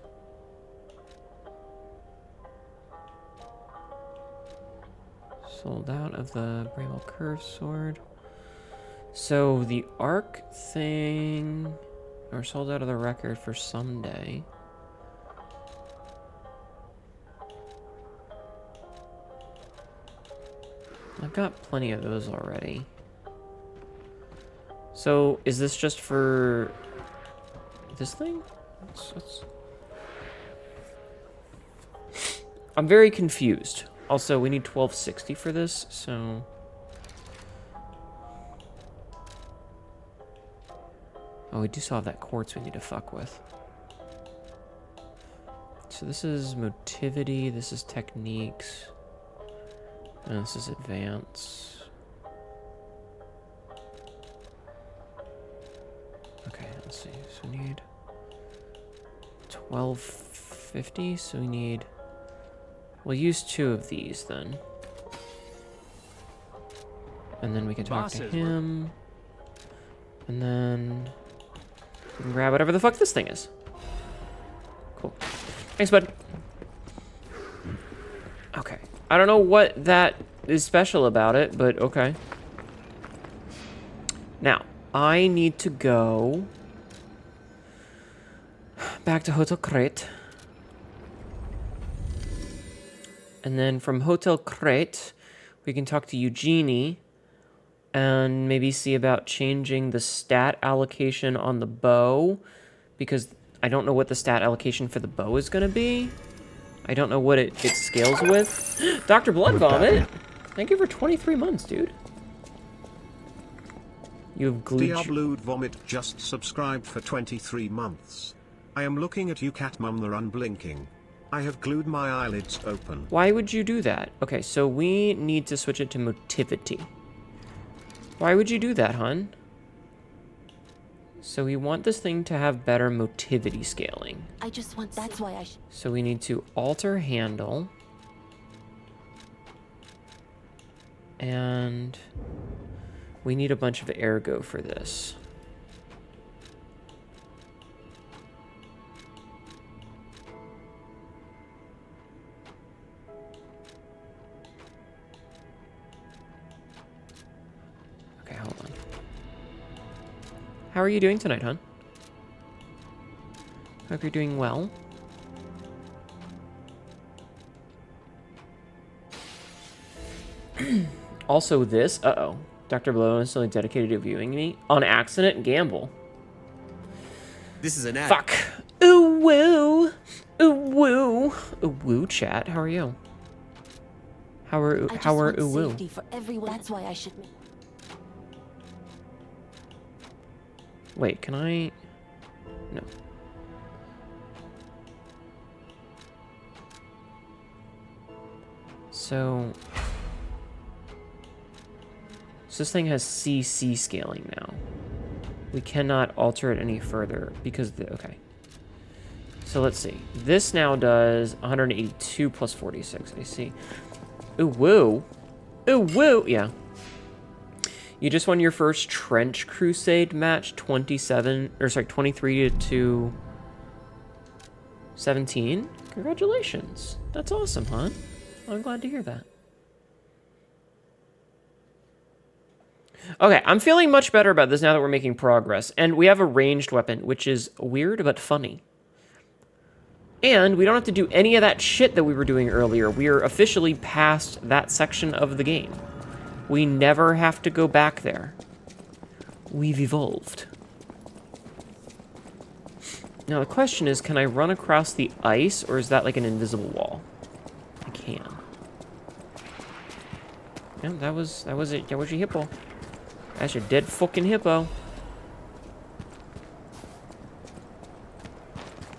Sold out of the Bramble Curve Sword. So the arc thing... Or sold out of the record for someday. I've got plenty of those already. So, is this just for this thing? I'm very confused. Also, we need 1260 for this, so... Oh, we do still have that quartz we need to fuck with. So this is motivity, this is techniques. And this is advance. Okay, let's see. So we need 1250. So we need... We'll use 2 of these then. And then we can talk to him. And then... We can grab whatever the fuck this thing is. Thanks, bud. Okay. I don't know what that is special about it, but okay. Now, I need to go back to Hotel Crate. And then from Hotel Crate, we can talk to Eugenie and maybe see about changing the stat allocation on the bow, because I don't know what the stat allocation for the bow is going to be. I don't know what it scales with. Dr. Blood Vomit! Thank you for 23 months, dude. You have glued... Diablo Vomit just subscribed for 23 months. I am looking at you, cat mum, the unblinking. I have glued my eyelids open. Why would you do that? Okay, so we need to switch it to motivity. Why would you do that, hon? So we want this thing to have better motivity scaling. I just want... That's why I... So we need to alter handle. And we need a bunch of ergo for this. Okay, hold on. How are you doing tonight, hon? Hope you're doing well. Also this, uh-oh. Dr. Blow is still dedicated to viewing me. On accident, gamble. This is an ad. Fuck. Ooh, woo. Ooh, woo. Ooh, woo, chat. How are you? How are ooh, woo? For everyone. That's why I should... Wait, can I... No. So this thing has CC scaling now. We cannot alter it any further because okay. So let's see. This now does 182 plus 46. I see. Ooh, woo. Ooh, woo. Yeah. You just won your first Trench Crusade match, 23 to 17. Congratulations. That's awesome, huh? I'm glad to hear that. Okay, I'm feeling much better about this now that we're making progress. And we have a ranged weapon, which is weird but funny. And we don't have to do any of that shit that we were doing earlier. We are officially past that section of the game. We never have to go back there. We've evolved. Now the question is, can I run across the ice, or is that like an invisible wall? I can. Yeah, that was it. That was your hippo. That's your dead fucking hippo.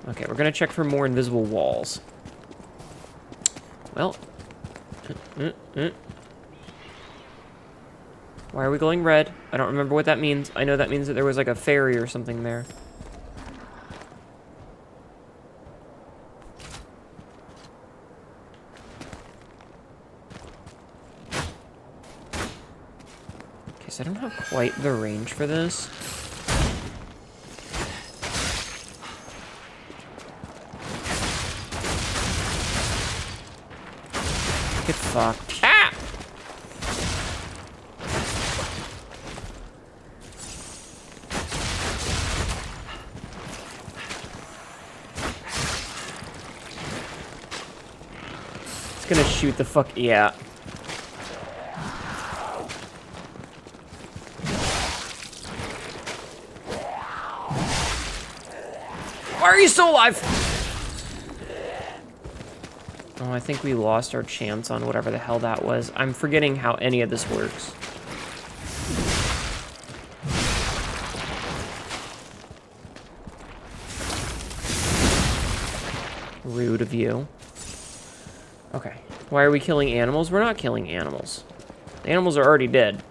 Okay, we're gonna check for more invisible walls. Well. Why are we glowing red? I don't remember what that means. I know that means that there was like a fairy or something there. Okay, so I don't have quite the range for this. Get fucked. Ah! It's gonna shoot the fuck. Yeah. Why are you still alive? Oh, I think we lost our chance on whatever the hell that was. I'm forgetting how any of this works. Rude of you. Okay. Why are we killing animals? We're not killing animals. The animals are already dead.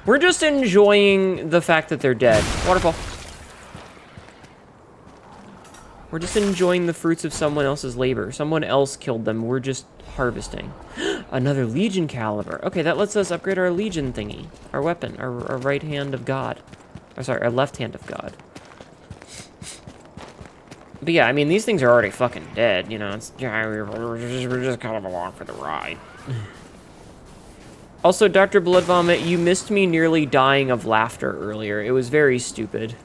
We're just enjoying the fact that they're dead. Waterfall. We're just enjoying the fruits of someone else's labor. Someone else killed them. We're just harvesting. Another Legion caliber. Okay, that lets us upgrade our Legion thingy. Our weapon. Our right hand of God. Or sorry, our left hand of God. But yeah, I mean, these things are already fucking dead, you know? It's, yeah, we're just kind of along for the ride. Also, Dr. Blood Vomit, you missed me nearly dying of laughter earlier. It was very stupid.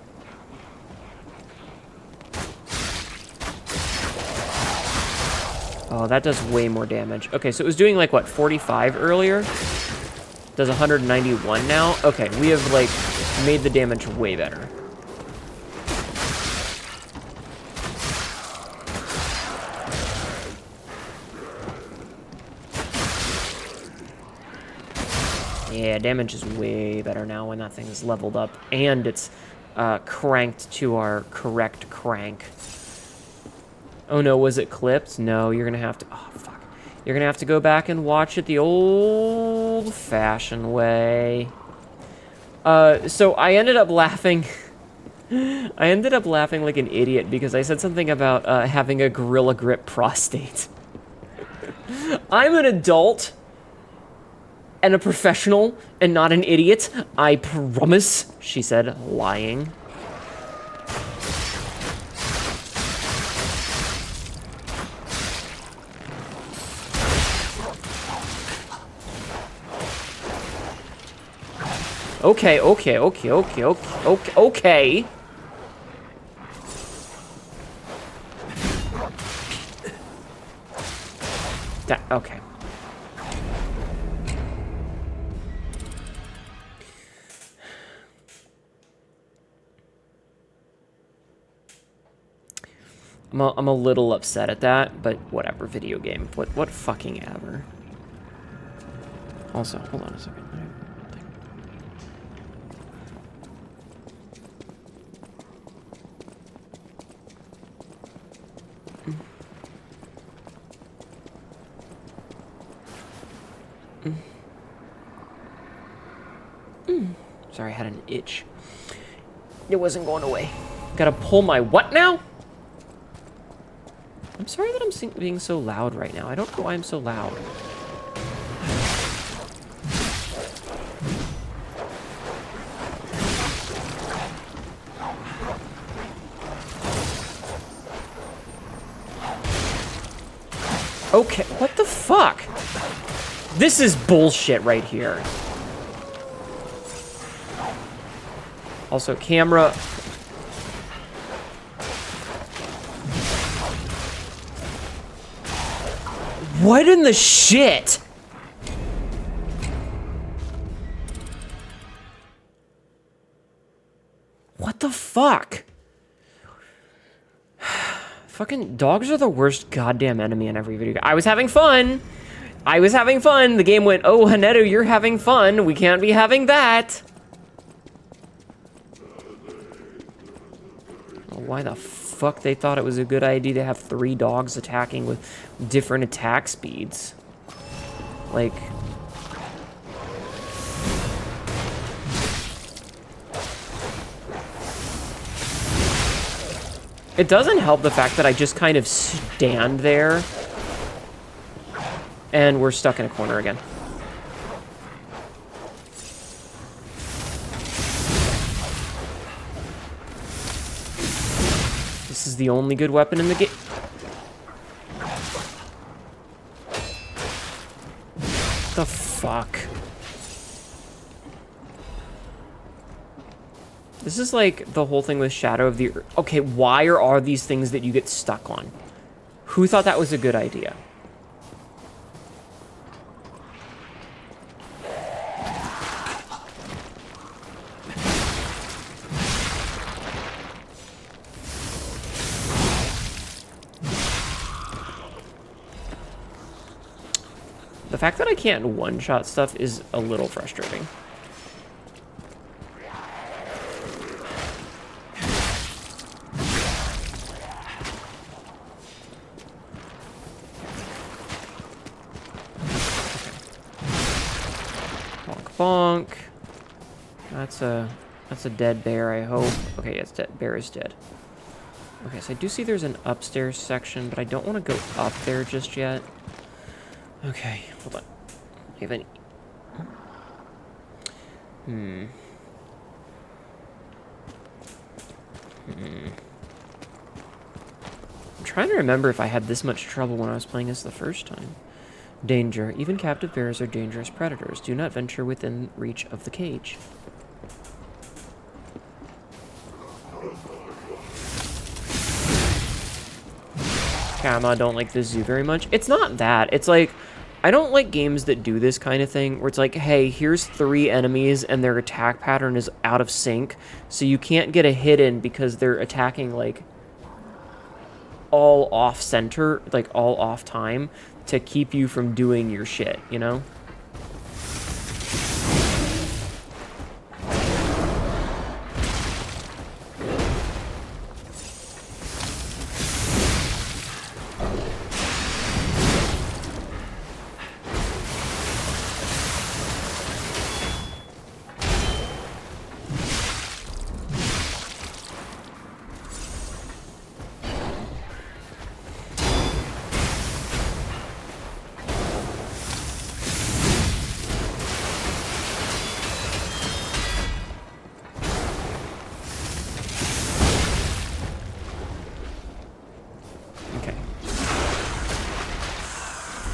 Oh, that does way more damage. Okay, so it was doing, like, what, 45 earlier? Does 191 now? Okay, we have, like, made the damage way better. Yeah, damage is way better now when that thing is leveled up. And it's cranked to our correct crank. Oh no, was it clipped? No, you're gonna have to... Oh, fuck. You're gonna have to go back and watch it the old-fashioned way. So I ended up laughing... I ended up laughing like an idiot because I said something about having a Gorilla Grip prostate. I'm an adult and a professional and not an idiot, I promise, she said, lying. Okay. Okay. I'm a little upset at that, but whatever, video game. What fucking ever. Also, hold on a second. Sorry, I had an itch. It wasn't going away. Gotta pull my what now? I'm sorry that I'm being so loud right now. I don't know why I'm so loud. Okay, what the fuck? This is bullshit right here. Also, camera... What in the shit? What the fuck? Fucking dogs are the worst goddamn enemy in every video game. I was having fun. The game went, oh, Hnetu, you're having fun. We can't be having that. Why the fuck they thought it was a good idea to have 3 dogs attacking with different attack speeds. Like... It doesn't help the fact that I just kind of stand there and we're stuck in a corner again. This is the only good weapon in the game. The fuck? This is like the whole thing with Shadow of the Earth. Okay, why are these things that you get stuck on? Who thought that was a good idea? The fact that I can't one-shot stuff is a little frustrating. Bonk. That's a dead bear, I hope. Okay, yes, bear is dead. Okay, so I do see there's an upstairs section, but I don't want to go up there just yet. Okay, hold on. Do you have any... trying to remember if I had this much trouble when I was playing this the first time. Danger. Even captive bears are dangerous predators. Do not venture within reach of the cage. I don't like this zoo very much. It's not that. It's like, I don't like games that do this kind of thing, where it's like, hey, here's 3 enemies and their attack pattern is out of sync, so you can't get a hit in because they're attacking, like, all off-center, like, all off-time, to keep you from doing your shit, you know?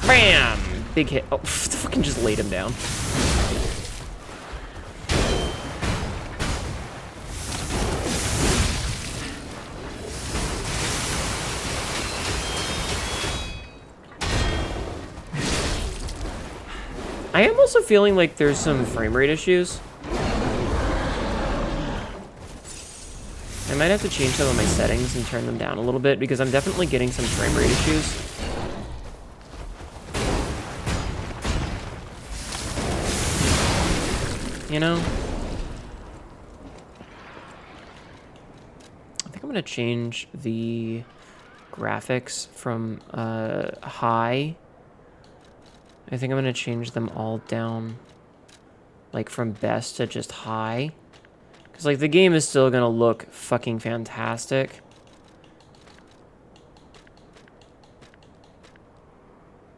Bam! Big hit. Oh, fucking just laid him down. I am also feeling like there's some frame rate issues. I might have to change some of my settings and turn them down a little bit because I'm definitely getting some frame rate issues. You know? I think I'm gonna change the graphics from high. I think I'm gonna change them all down, like from best to just high. Because like the game is still gonna look fucking fantastic.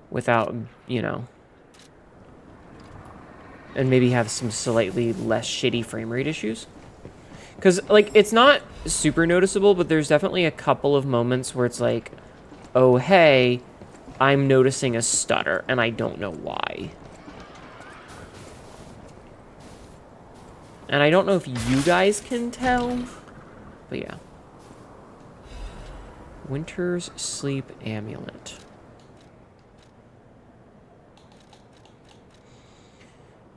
Without, you know, and maybe have some slightly less shitty frame rate issues. Because, like, it's not super noticeable, but there's definitely a couple of moments where it's like, oh, hey, I'm noticing a stutter, and I don't know why. And I don't know if you guys can tell, but yeah. Winter's Sleep Amulet.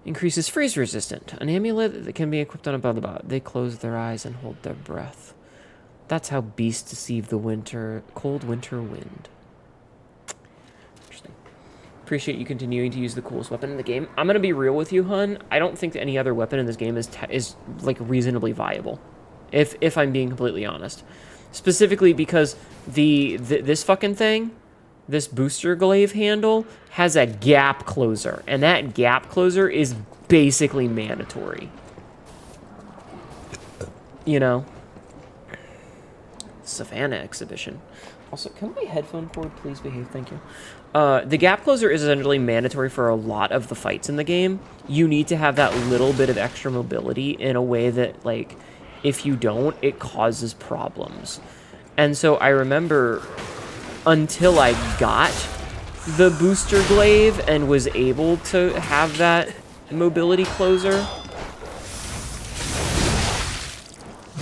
Increases freeze resistant. An amulet that can be equipped on a blah blah blah. They close their eyes and hold their breath. That's how beasts deceive the cold winter wind. Interesting. Appreciate you continuing to use the coolest weapon in the game. I'm gonna be real with you, hun. I don't think that any other weapon in this game is like reasonably viable. If I'm being completely honest. Specifically because this fucking thing, this booster glaive handle, has a gap closer, and that gap closer is basically mandatory. You know? Savannah exhibition. Also, can my headphone cord please behave? Thank you. The gap closer is essentially mandatory for a lot of the fights in the game. You need to have that little bit of extra mobility in a way that, like, if you don't, it causes problems. And so I remember until I got the booster glaive and was able to have that mobility closer,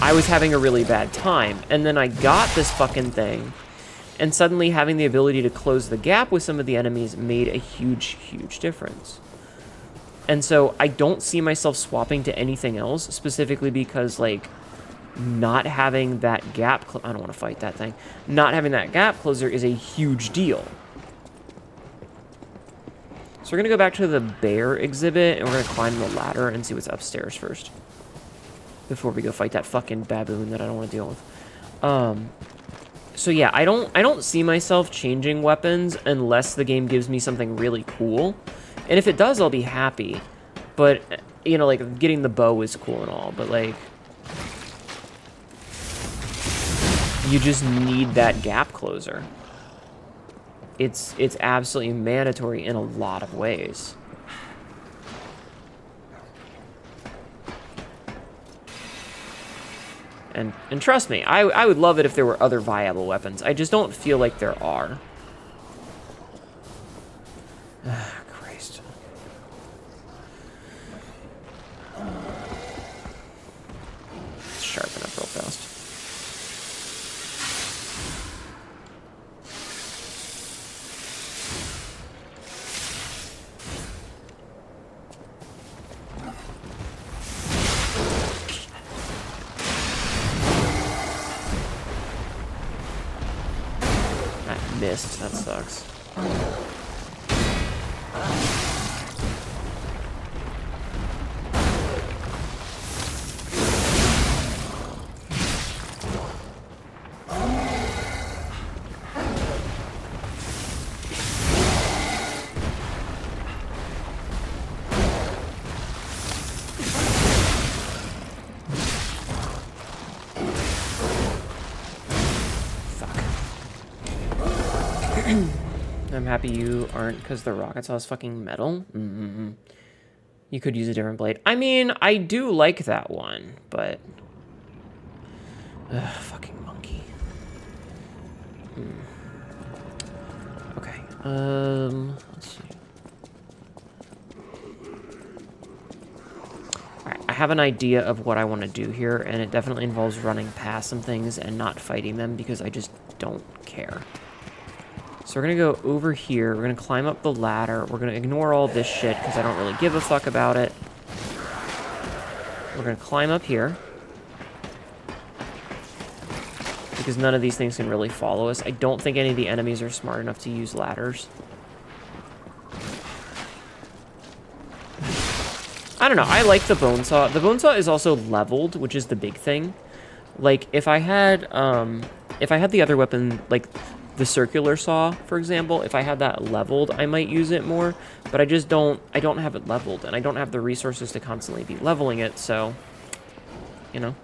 I was having a really bad time. And then I got this fucking thing, and suddenly having the ability to close the gap with some of the enemies made a huge, huge difference. And so I don't see myself swapping to anything else, specifically because, like, not having that gap... I don't want to fight that thing. Not having that gap closer is a huge deal. So we're going to go back to the bear exhibit, and we're going to climb the ladder and see what's upstairs first. Before we go fight that fucking baboon that I don't want to deal with. So yeah, I don't see myself changing weapons unless the game gives me something really cool. And if it does, I'll be happy. But, you know, like, getting the bow is cool and all, but, like, you just need that gap closer. It's absolutely mandatory in a lot of ways. And trust me, I would love it if there were other viable weapons. I just don't feel like there are. Ah, Christ. Let's sharpen up real fast. Missed. That sucks. I'm happy you aren't, because the rocket saw is fucking metal. You could use a different blade. I mean, I do like that one, but... fucking monkey. Okay, let's see. Alright, I have an idea of what I want to do here, and it definitely involves running past some things and not fighting them, because I just don't care. So we're going to go over here. We're going to climb up the ladder. We're going to ignore all this shit because I don't really give a fuck about it. We're going to climb up here. Because none of these things can really follow us. I don't think any of the enemies are smart enough to use ladders. I don't know. I like the bone saw. The bone saw is also leveled, which is the big thing. Like, if I had the other weapon, like... the circular saw, for example, if I had that leveled, I might use it more, but I don't have it leveled, and I don't have the resources to constantly be leveling it, so, you know.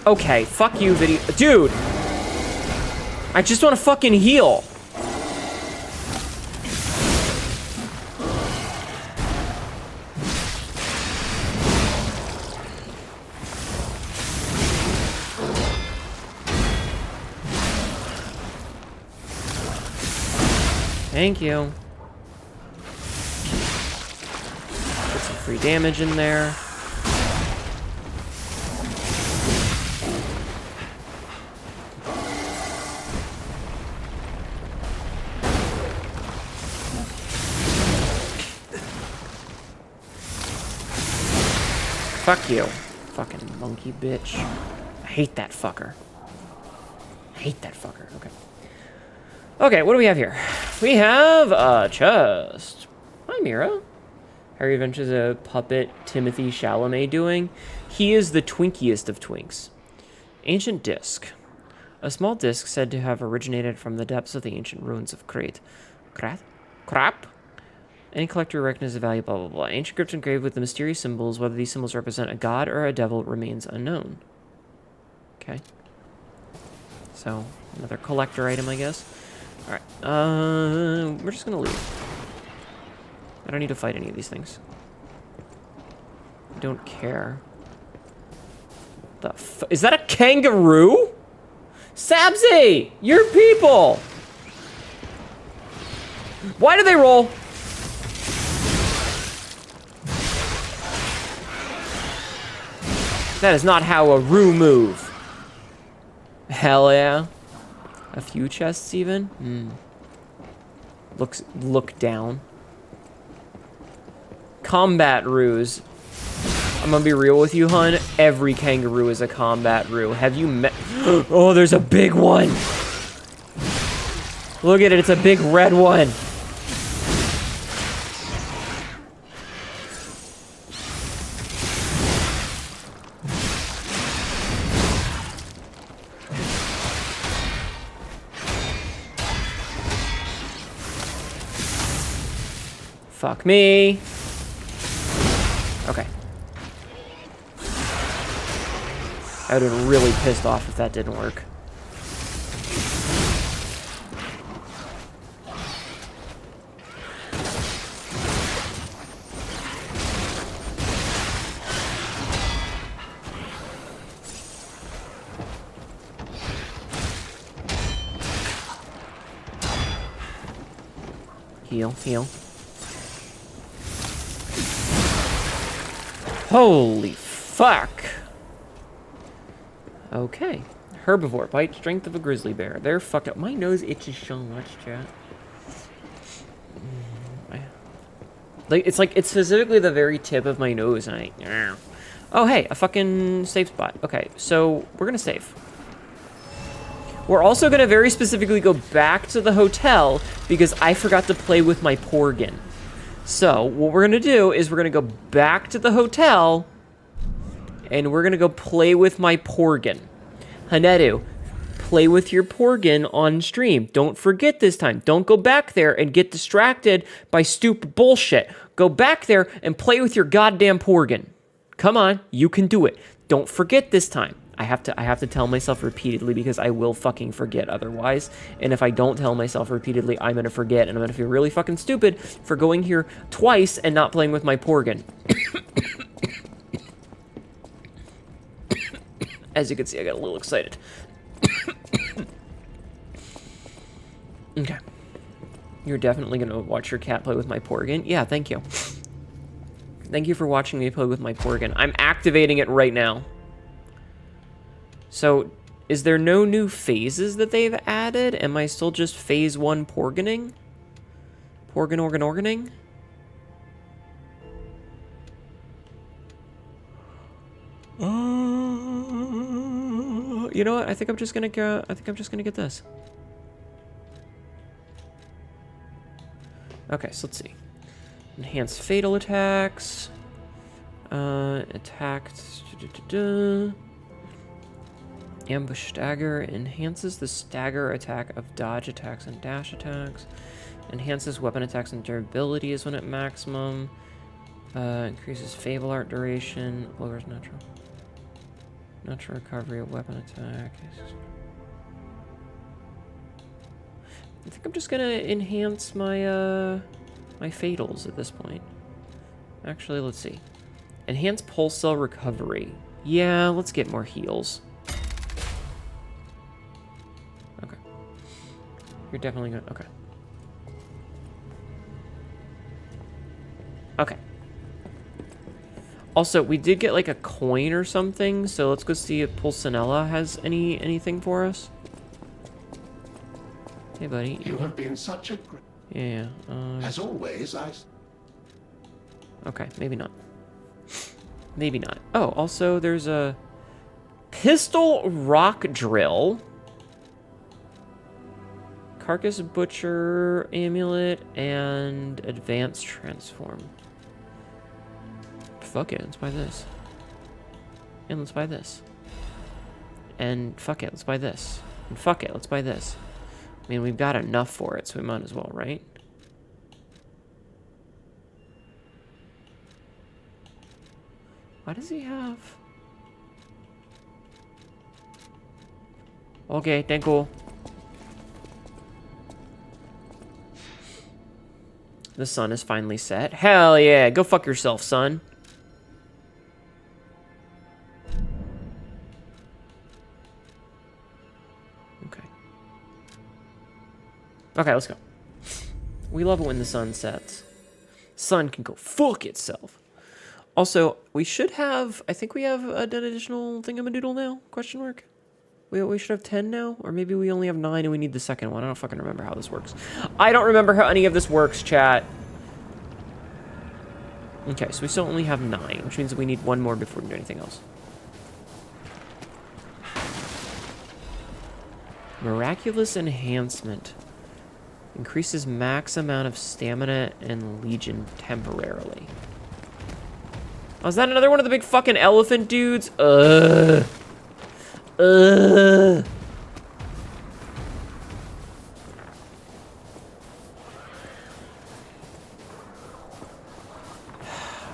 Okay, fuck you, video. Dude! I just want to fucking heal. Thank you. Get some free damage in there. Fuck you. Fucking monkey bitch. I hate that fucker. I hate that fucker. Okay. Okay, what do we have here? We have a chest. Hi, Mira. How are your adventures of puppet Timothy Chalamet doing? He is the twinkiest of twinks. Ancient disc. A small disc said to have originated from the depths of the ancient ruins of Crete. Crap? Any collector recognizes the value, blah, blah, blah. Ancient crypt engraved with the mysterious symbols. Whether these symbols represent a god or a devil remains unknown. Okay. So, another collector item, I guess. Alright. We're just gonna leave. I don't need to fight any of these things. I don't care. Is that a kangaroo? Sabzi! Your people! Why do they roll? That is not how a roo move. Hell yeah. A few chests even? Look down. Combat roos. I'm gonna be real with you, hun. Every kangaroo is a combat roo. Have you met? Oh, there's a big one. Look at it, it's a big red one. Fuck me. Okay. I would have been really pissed off if that didn't work. Heal, heal. Holy fuck! Okay. Herbivore. Bite strength of a grizzly bear. They're fucked up. My nose itches so much, chat. Like, it's specifically the very tip of my nose, and I... Oh, hey, a fucking save spot. Okay, so we're gonna save. We're also gonna very specifically go back to the hotel because I forgot to play with my Porgan. So, what we're gonna do is we're gonna go back to the hotel and we're gonna go play with my Porgan. Hnetu, play with your Porgan on stream. Don't forget this time. Don't go back there and get distracted by stupid bullshit. Go back there and play with your goddamn Porgan. Come on, you can do it. Don't forget this time. I have to tell myself repeatedly because I will fucking forget otherwise. And if I don't tell myself repeatedly, I'm gonna forget and I'm gonna feel really fucking stupid for going here twice and not playing with my Porgan. As you can see, I got a little excited. Okay. You're definitely gonna watch your cat play with my Porgan? Yeah, thank you. Thank you for watching me play with my Porgan. I'm activating it right now. So, is there no new phases that they've added? Am I still just phase 1 Porganing? Organing? You know what? I think I'm just gonna go. I think I'm just gonna get this. Okay, so let's see. Enhanced fatal attacks. Attacked. Ambush stagger enhances the stagger attack of dodge attacks and dash attacks. Enhances weapon attacks and durability is when at maximum. Increases Fable Art duration. Lowers natural recovery of weapon attack. I think I'm just gonna enhance my my fatals at this point. Actually, let's see. Enhance pulse cell recovery. Yeah, let's get more heals. Okay. You're definitely gonna... Okay. Okay. Also, we did get like a coin or something, so let's go see if Pulcinella has anything for us. Hey, buddy. You have been such a great... Yeah. As always, Okay, maybe not. Maybe not. Oh, also, there's a pistol rock drill, carcass butcher amulet, and advanced transform. Fuck it, let's buy this. And let's buy this. And fuck it, let's buy this. And fuck it, let's buy this. I mean, we've got enough for it, so we might as well, right? Why does he have... Okay, thank you. The sun is finally set. Hell yeah, go fuck yourself, son. Okay. Okay, let's go. We love it when the sun sets. Sun can go fuck itself. Also, we should have... I think we have an additional thingamadoodle now? Question mark? We should have 10 now? Or maybe we only have 9 and we need the second one. I don't fucking remember how this works. I don't remember how any of this works, chat. Okay, so we still only have 9, which means that we need 1 more before we do anything else. Miraculous enhancement. Increases max amount of stamina and legion temporarily. Oh, is that another one of the big fucking elephant dudes?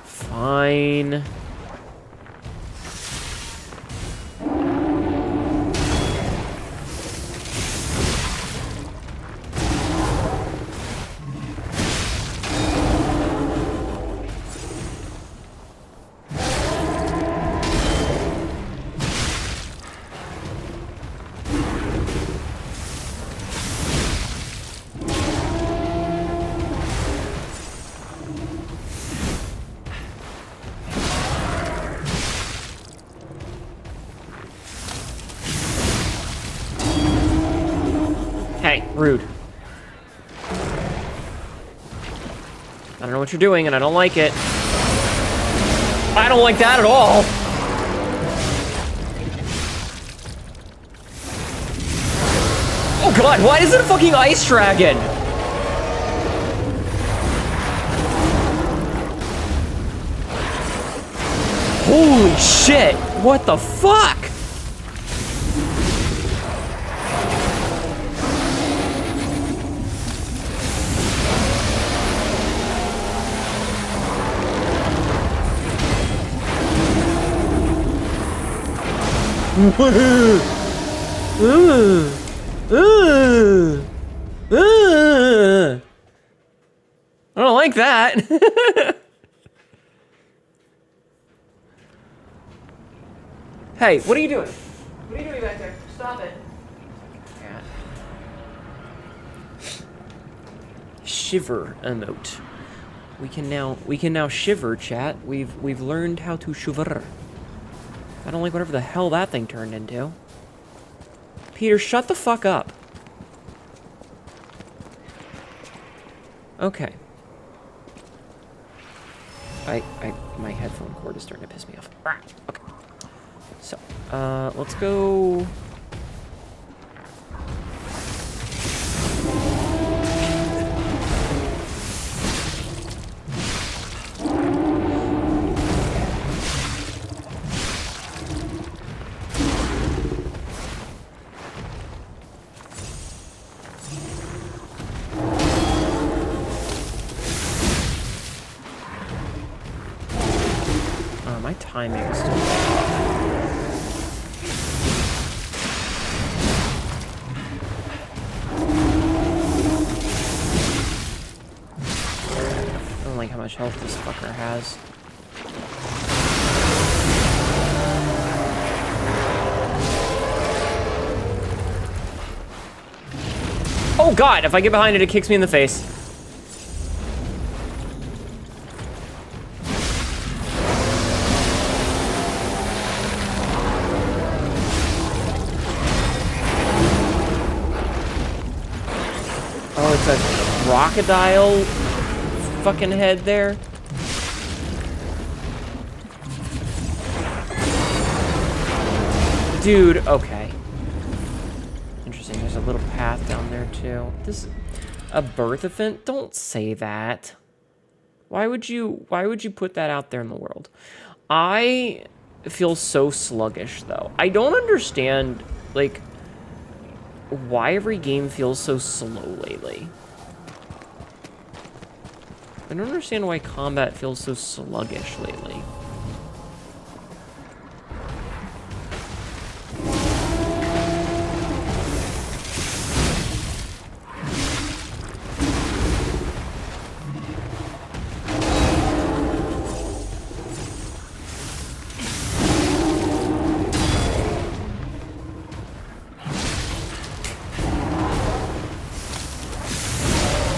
Fine. Hey, rude. I don't know what you're doing, and I don't like it. I don't like that at all. Oh god, why is it a fucking ice dragon? Holy shit, what the fuck? I don't like that. Hey, what are you doing? What are you doing back there? Stop it. Yeah. Shiver emote. We can now shiver, chat. We've learned how to shiver. I don't like whatever the hell that thing turned into. Peter, shut the fuck up. Okay. My headphone cord is starting to piss me off. Okay. So, let's go. My timing is still I don't like how much health this fucker has. Oh god, if I get behind it, it kicks me in the face. It's a crocodile fucking head there. Dude, okay. Interesting, there's a little path down there too. This a birth-a-fin? Don't say that. Why would you put that out there in the world? I feel so sluggish though. I don't understand like why every game feels so slow lately. I don't understand why combat feels so sluggish lately.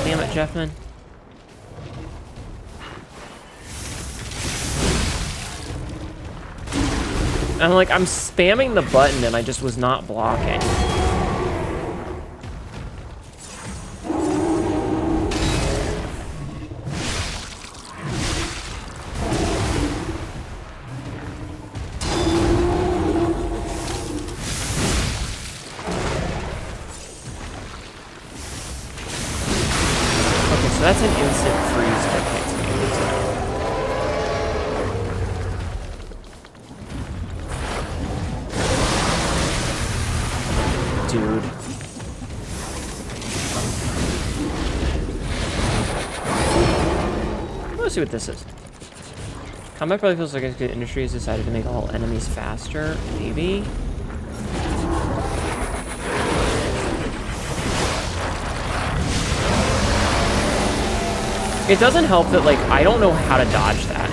Damn it, Jeffman. I'm like, I'm spamming the button and I just was not blocking. Okay, so that's an instant freeze technique. Dude. Let's see what this is. Combat probably feels like a good industry has decided to make all enemies faster. Maybe. It doesn't help that, like, I don't know how to dodge that.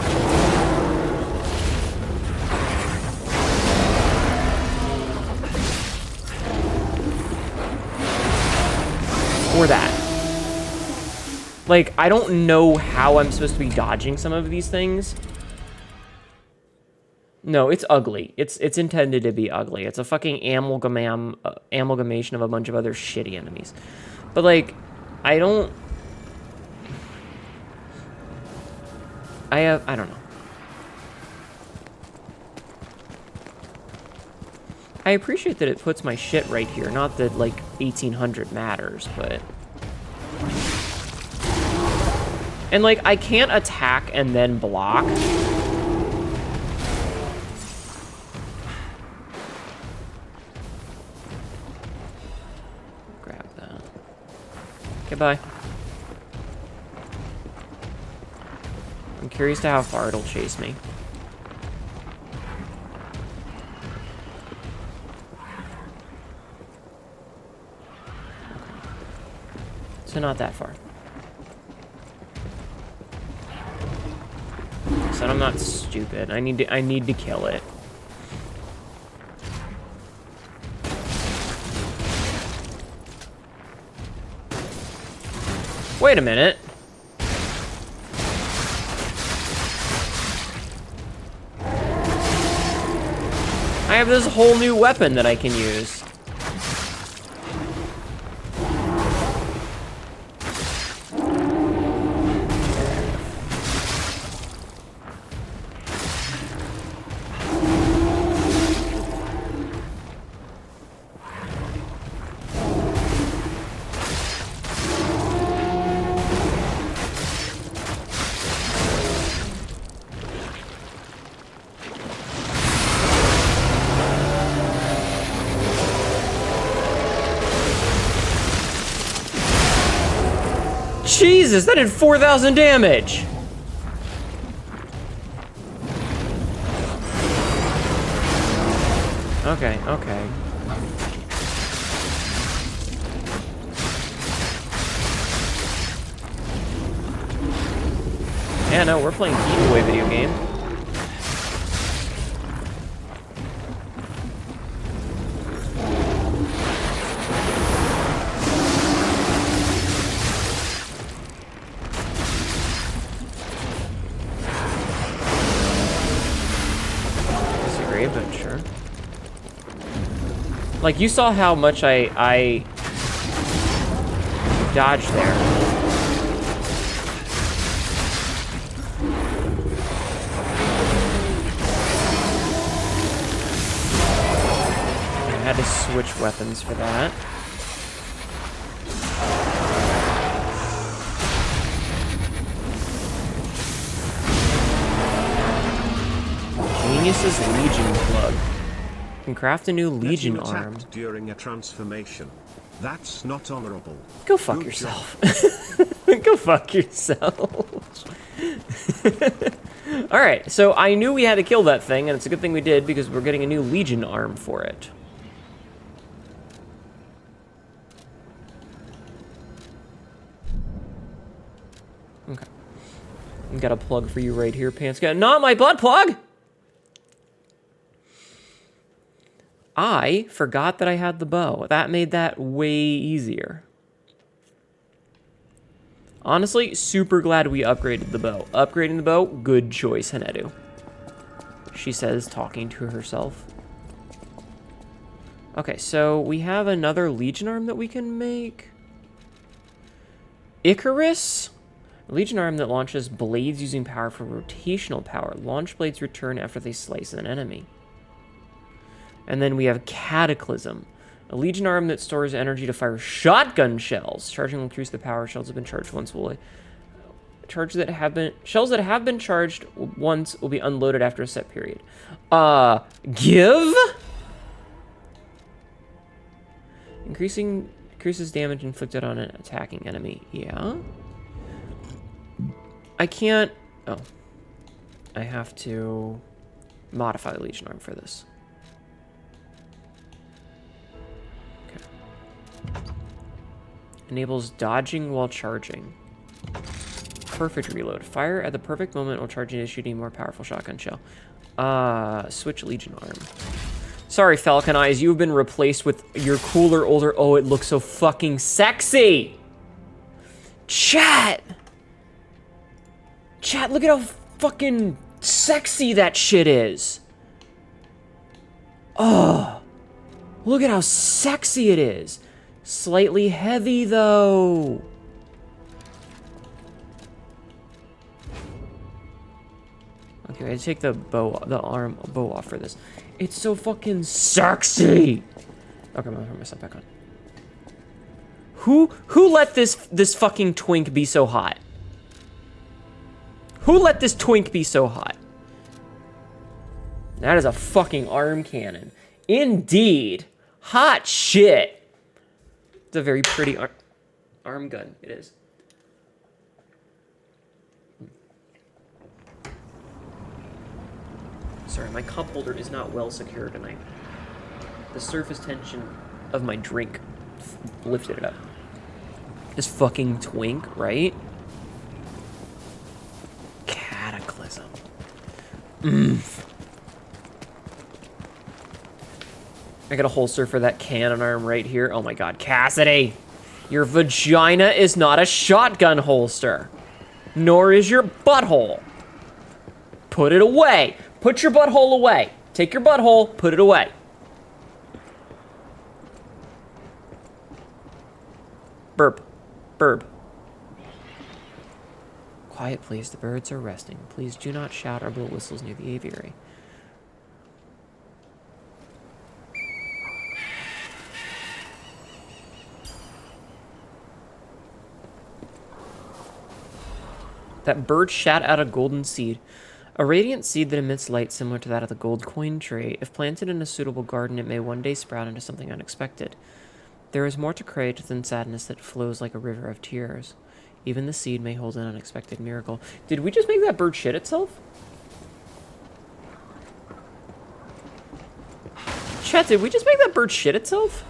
Or that. Like, I don't know how I'm supposed to be dodging some of these things. No, it's ugly. It's intended to be ugly. It's a fucking amalgamation of a bunch of other shitty enemies. But like, I don't know. I appreciate that it puts my shit right here. Not that like 1800 matters, but and like I can't attack and then block. Goodbye. I'm curious to how far it'll chase me. So not that far. So I'm not stupid. I need to kill it. Wait a minute. I have this whole new weapon that I can use. Jesus, that did 4,000 damage! Okay, okay. Yeah, no, we're playing giveaway video game. But sure. Like, you saw how much I dodged there. I had to switch weapons for that. Genius's Legion plug. You can craft a new Legion arm. During a transformation. That's not honorable. Go fuck yourself. Go fuck yourself. Alright, so I knew we had to kill that thing, and it's a good thing we did because we're getting a new Legion arm for it. Okay. Got a plug for you right here, Pants. Not my blood plug! I forgot that I had the bow. That made that way easier. Honestly, super glad we upgraded the bow. Upgrading the bow, good choice, Hnetu. She says, talking to herself. Okay, so we have another Legion arm that we can make. Icarus? A Legion arm that launches blades using power for rotational power. Launch blades return after they slice an enemy. And then we have Cataclysm, a Legion arm that stores energy to fire shotgun shells. Charging will increase the power. Shells have been charged once will shells that have been charged once will be unloaded after a set period. Give? Increases damage inflicted on an attacking enemy. Yeah. I can't. Oh. I have to modify the Legion arm for this. Enables dodging while charging. Perfect reload. Fire at the perfect moment while charging to shoot a more powerful shotgun shell. Switch Legion arm. Sorry, Falcon Eyes, you've been replaced with your cooler, older... Oh, it looks so fucking sexy! Chat! Chat, look at how fucking sexy that shit is! Oh, look at how sexy it is. Slightly heavy though. Okay, I take the bow off for this. It's so fucking sexy. Okay, I'm gonna put myself back on. Who let this fucking twink be so hot? Who let this twink be so hot? That is a fucking arm cannon. Indeed. Hot shit. It's a very pretty arm gun. It is. Sorry, my cup holder is not well secure tonight. The surface tension of my drink lifted it up. This fucking twink, right? Cataclysm. I got a holster for that cannon arm right here. Oh my god, Cassidy! Your vagina is not a shotgun holster. Nor is your butthole. Put it away. Put your butthole away. Take your butthole, put it away. Burp. Burp. Quiet, please. The birds are resting. Please do not shout or blow whistles near the aviary. That bird shat out a golden seed. A radiant seed that emits light similar to that of the gold coin tree. If planted in a suitable garden, it may one day sprout into something unexpected. There is more to create than sadness that flows like a river of tears. Even the seed may hold an unexpected miracle. Did we just make that bird shit itself? Chat, did we just make that bird shit itself?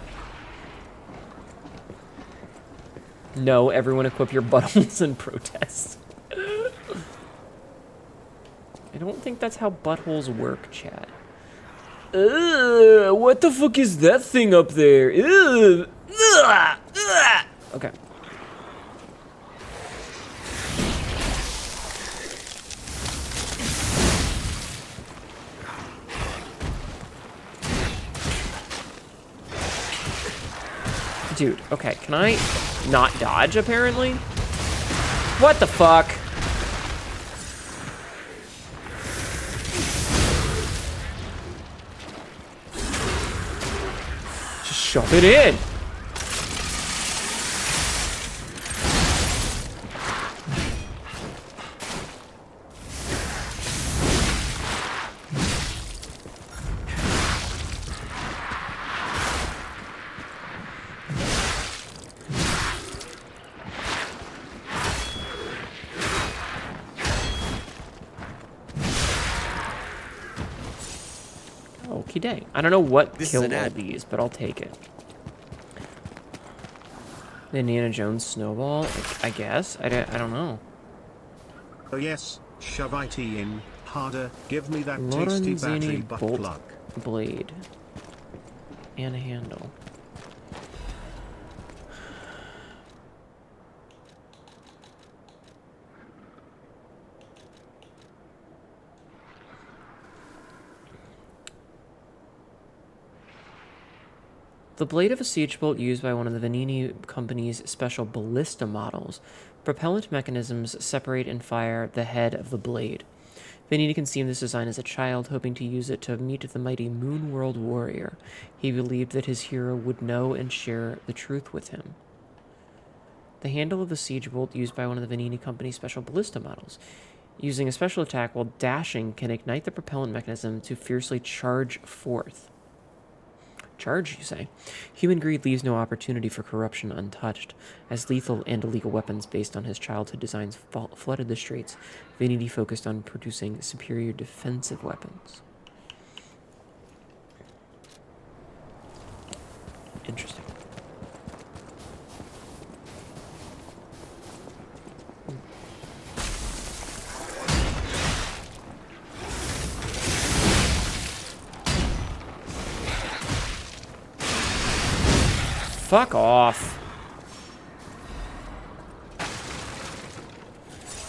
No, everyone equip your buttholes in protest. I don't think that's how buttholes work, chat. What the fuck is that thing up there? Okay. Dude, okay, can I not dodge, apparently? What the fuck? Just shove it in. Okie dang. I don't know what killed all these, but I'll take it. The Indiana Jones snowball? I guess. I don't know. Oh yes, shove it in, harder, give me that tasty battery butt bolt plug. Blade. And a handle. The blade of a siege bolt used by one of the Vanini company's special ballista models. Propellant mechanisms separate and fire the head of the blade. Vanini conceived this design as a child, hoping to use it to meet the mighty Moon World warrior. He believed that his hero would know and share the truth with him. The handle of the siege bolt used by one of the Vanini company's special ballista models. Using a special attack while dashing can ignite the propellant mechanism to fiercely charge forth. Charge, you say? Human greed leaves no opportunity for corruption untouched. As lethal and illegal weapons based on his childhood designs flooded the streets, Vanini focused on producing superior defensive weapons. Interesting. Fuck off.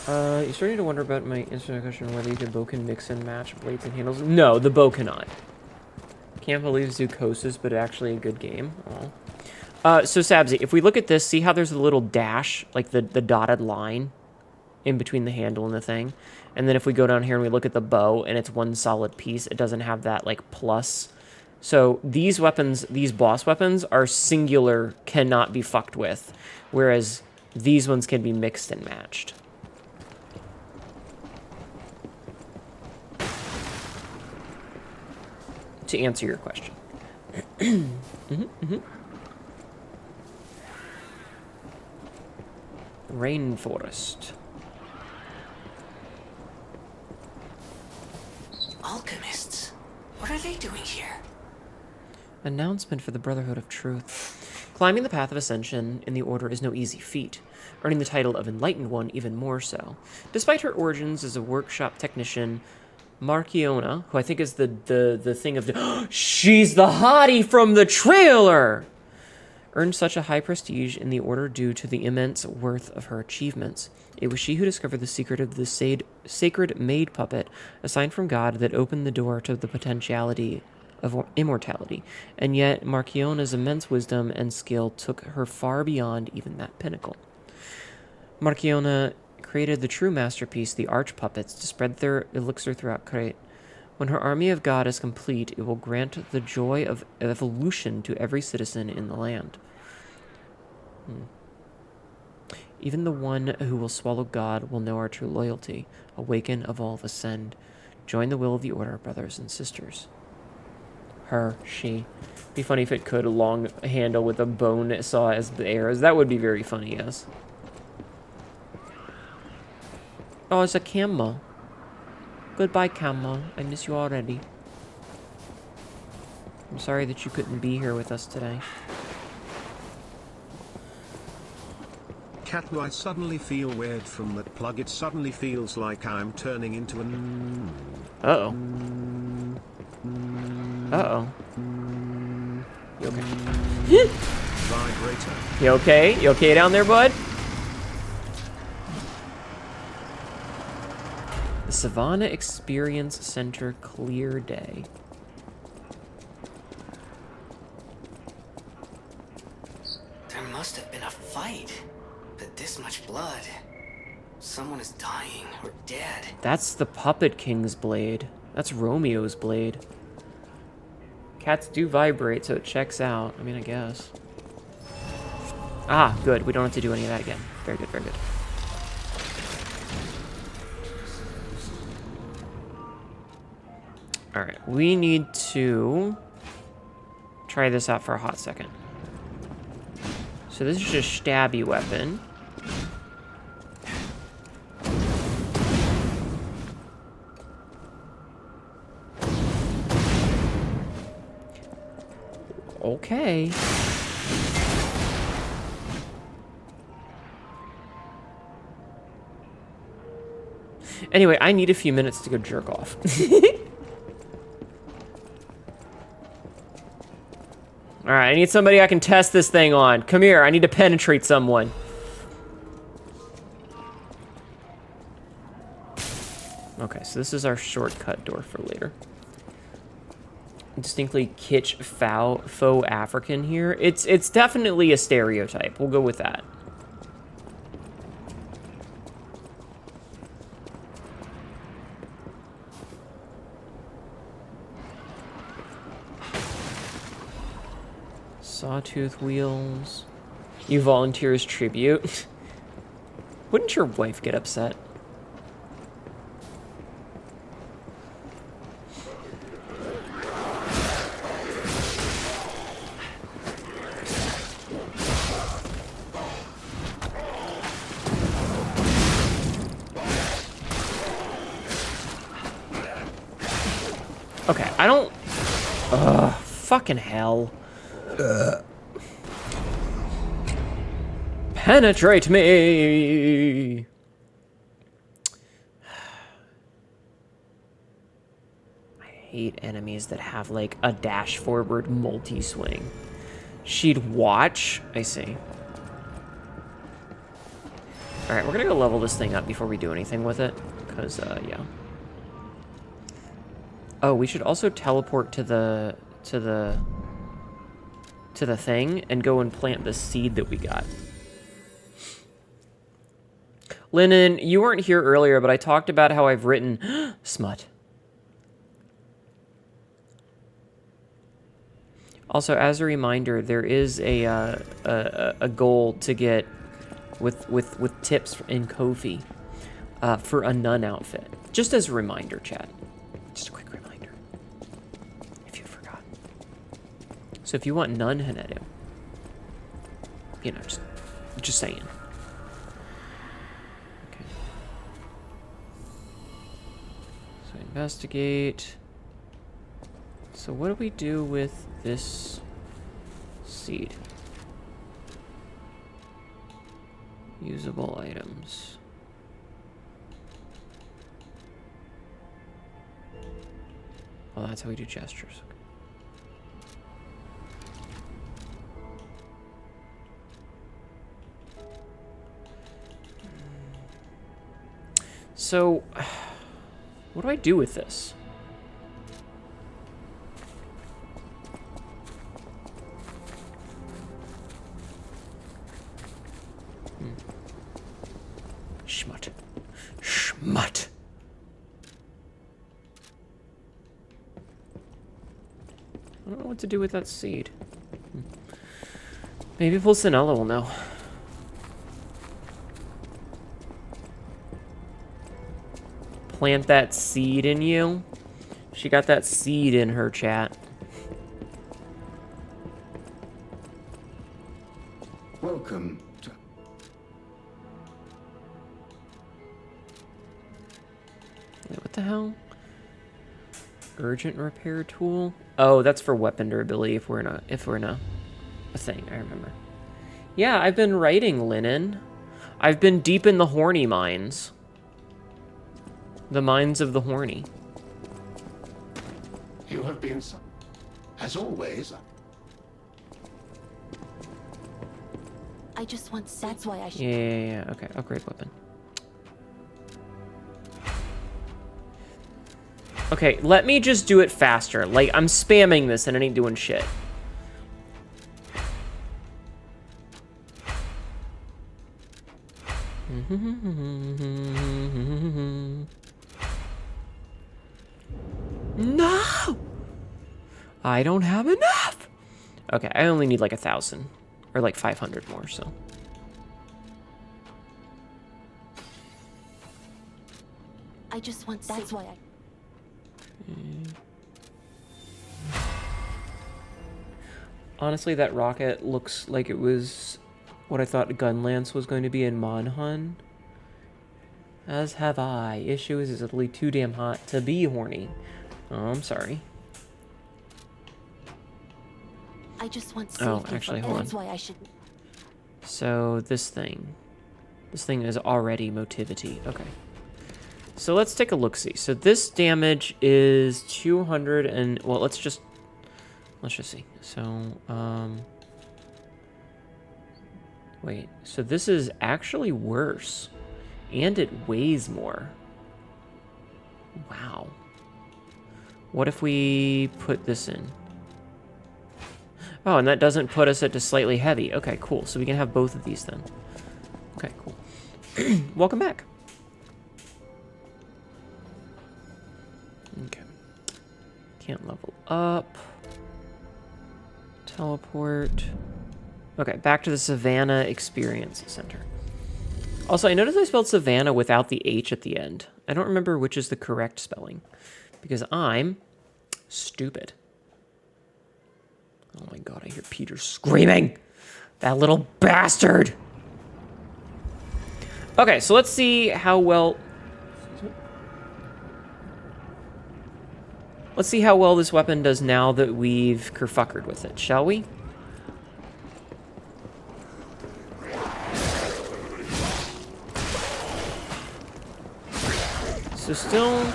You're starting to wonder about my instant question whether the bow can mix and match blades and handles. No, the bow cannot. Can't believe Zukosis, but actually a good game. So Sabzi, if we look at this, see how there's a little dash, like the dotted line in between the handle and the thing? And then if we go down here and we look at the bow and it's one solid piece, it doesn't have that like plus. So these weapons, these boss weapons are singular, cannot be fucked with. Whereas these ones can be mixed and matched. To answer your question. Rainforest. Alchemists? What are they doing here? Announcement for the Brotherhood of Truth. Climbing the path of ascension in the Order is no easy feat, earning the title of Enlightened One even more so. Despite her origins as a workshop technician, Marchiona, who I think is the thing of the... She's the hottie from the trailer! Earned such a high prestige in the Order due to the immense worth of her achievements. It was she who discovered the secret of the sacred maid puppet, a sign from God that opened the door to the potentiality of immortality. And yet, Marchiona's immense wisdom and skill took her far beyond even that pinnacle. Marchiona created the true masterpiece, the arch puppets, to spread their elixir throughout Crete. When her army of God is complete, it will grant the joy of evolution to every citizen in the land. Even the one who will swallow God will know our true loyalty. Awaken, evolve, ascend. Join the will of the Order, brothers and sisters. Her, she. Be funny if it could, a long handle with a bone saw as the arrows. That would be very funny, yes. Oh, it's a camel. Goodbye, camel. I miss you already. I'm sorry that you couldn't be here with us today. Cat, I suddenly feel weird from that plug. It suddenly feels like I'm turning into an... Uh-oh. Uh-oh. You okay? Vibrator. You okay? You okay down there, bud? The Savannah Experience Center, clear day. There must have been a fight. But this much blood. Someone is dying or dead. That's the Puppet King's blade. That's Romeo's blade. Cats do vibrate, so it checks out. I mean, I guess. Ah, good. We don't have to do any of that again. Very good, very good. Alright, we need to try this out for a hot second. So this is just stabby weapon. Okay. Anyway, I need a few minutes to go jerk off. Alright, I need somebody I can test this thing on. Come here, I need to penetrate someone. Okay, so this is our shortcut door for later. Distinctly kitsch, faux African here. It's definitely a stereotype. We'll go with that. Sawtooth wheels. You volunteer as tribute. Wouldn't your wife get upset? Okay, I don't... Ugh, fucking hell. Penetrate me! I hate enemies that have, like, a dash forward multi-swing. She'd watch? I see. Alright, we're gonna go level this thing up before we do anything with it. Because, yeah. Oh, we should also teleport to the to the thing and go and plant the seed that we got. Lennon, you weren't here earlier, but I talked about how I've written smut. Also, as a reminder, there is a goal to get with tips in Ko-fi for a nun outfit. Just as a reminder, chat. Just a quick reminder, if you forgot. So if you want nun Hnetu, you know, just saying. Okay. So investigate. So what do we do with this seed? Usable items. Oh, that's how we do gestures. So, what do I do with this? Schmut. Schmut. I don't know what to do with that seed. Maybe Pulcinella will know. Plant that seed in you. She got that seed in her, chat. Welcome to... Wait, what the hell? Urgent repair tool? Oh, that's for weapon durability if we're in a thing, I remember. Yeah, I've been writing, Linen. I've been deep in the horny mines. The mines of the horny. You have been, as always. I just want. That's why I should. Yeah. Okay, upgrade weapon. Okay, let me just do it faster. Like, I'm spamming this and it ain't doing shit. No! I don't have enough! Okay, I only need like 1,000. Or like 500 more, so. I just want. That's why I. Honestly, that rocket looks like it was what I thought Gunlance was going to be in Monhun. As have I. Issue is it's literally too damn hot to be horny. Oh, I'm sorry. I just want Oh, safety actually, for- hold on. That's why I should. So this thing is already motivity. Okay. So let's take a look-see. So this damage is 200 and, well, let's just see. So, wait, so this is actually worse and it weighs more. Wow. What if we put this in? Oh, and that doesn't put us at just slightly heavy. Okay, cool. So we can have both of these then. Okay, cool. Welcome back. Okay. Can't level up. Teleport. Okay, back to the Savannah Experience Center. Also, I noticed I spelled Savannah without the H at the end. I don't remember which is the correct spelling. Because I'm stupid. Oh my god, I hear Peter screaming! That little bastard! Okay, so let's see how well... Let's see how well this weapon does now that we've kerfuckered with it, shall we? So still...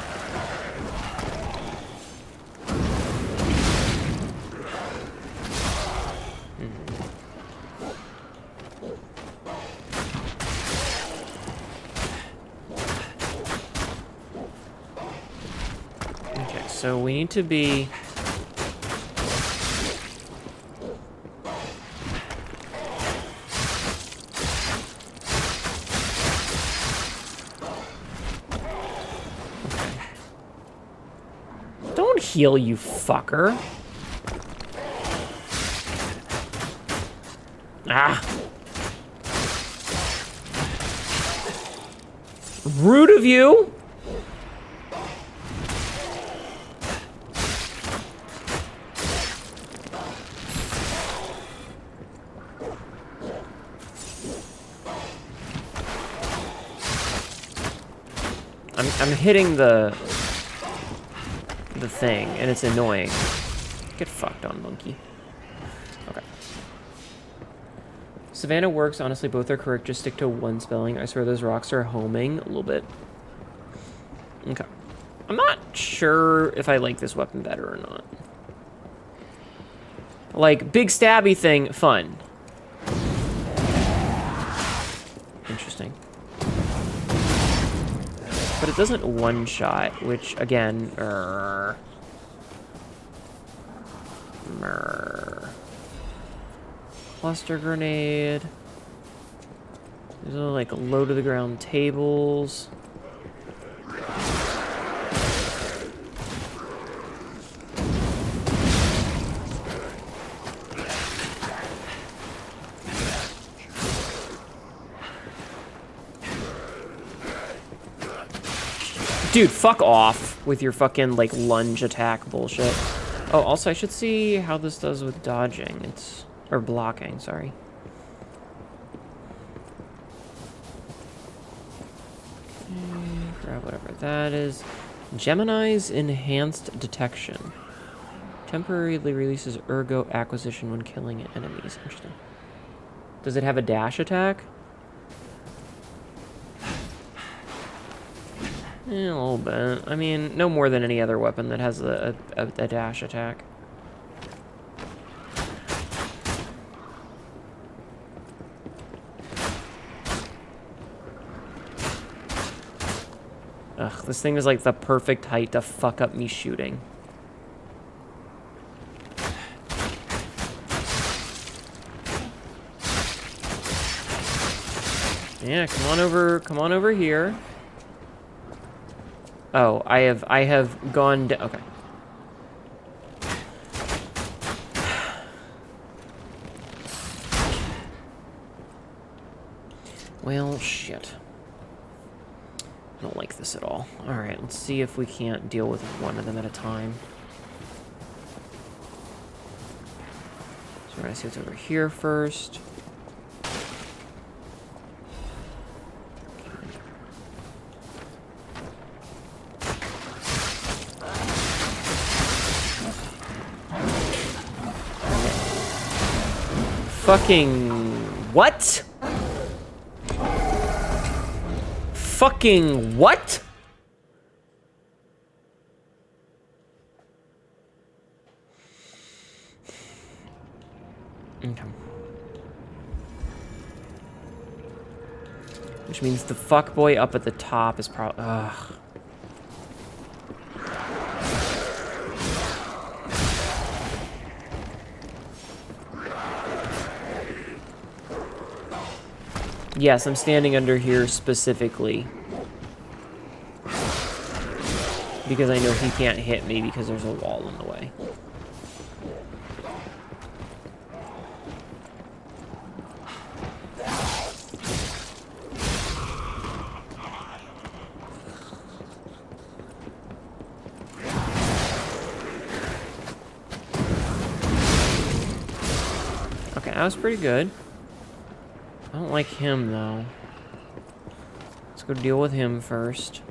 Okay, so we need to be heal, you fucker. Ah. Rude of you. I'm hitting the thing, and it's annoying. Get fucked on, monkey. Okay. Savannah works. Honestly, both are correct. Just stick to one spelling. I swear those rocks are homing a little bit. Okay. I'm not sure if I like this weapon better or not. Like, big stabby thing, fun. Interesting. But it doesn't one-shot, which, again, Cluster grenade. These are like low-to-the-ground tables. Dude, fuck off with your fucking, like, lunge attack bullshit. Oh, also, I should see how this does with dodging. It's... or blocking, sorry. Okay, grab whatever that is. Gemini's Enhanced Detection. Temporarily releases Ergo Acquisition when killing enemies. Interesting. Does it have a dash attack? A little bit. I mean, no more than any other weapon that has a dash attack. Ugh, this thing is like the perfect height to fuck up me shooting. Yeah, come on over here. Oh, I have gone down. Okay. Well, shit. I don't like this at all. Alright, let's see if we can't deal with one of them at a time. So we're gonna see what's over here first. Fucking... what? Fucking what? Okay. Which means the fuckboy up at the top is probably... ugh. Yes, I'm standing under here specifically. Because I know he can't hit me because there's a wall in the way. Okay, that was pretty good. I don't like him, though. Let's go deal with him first.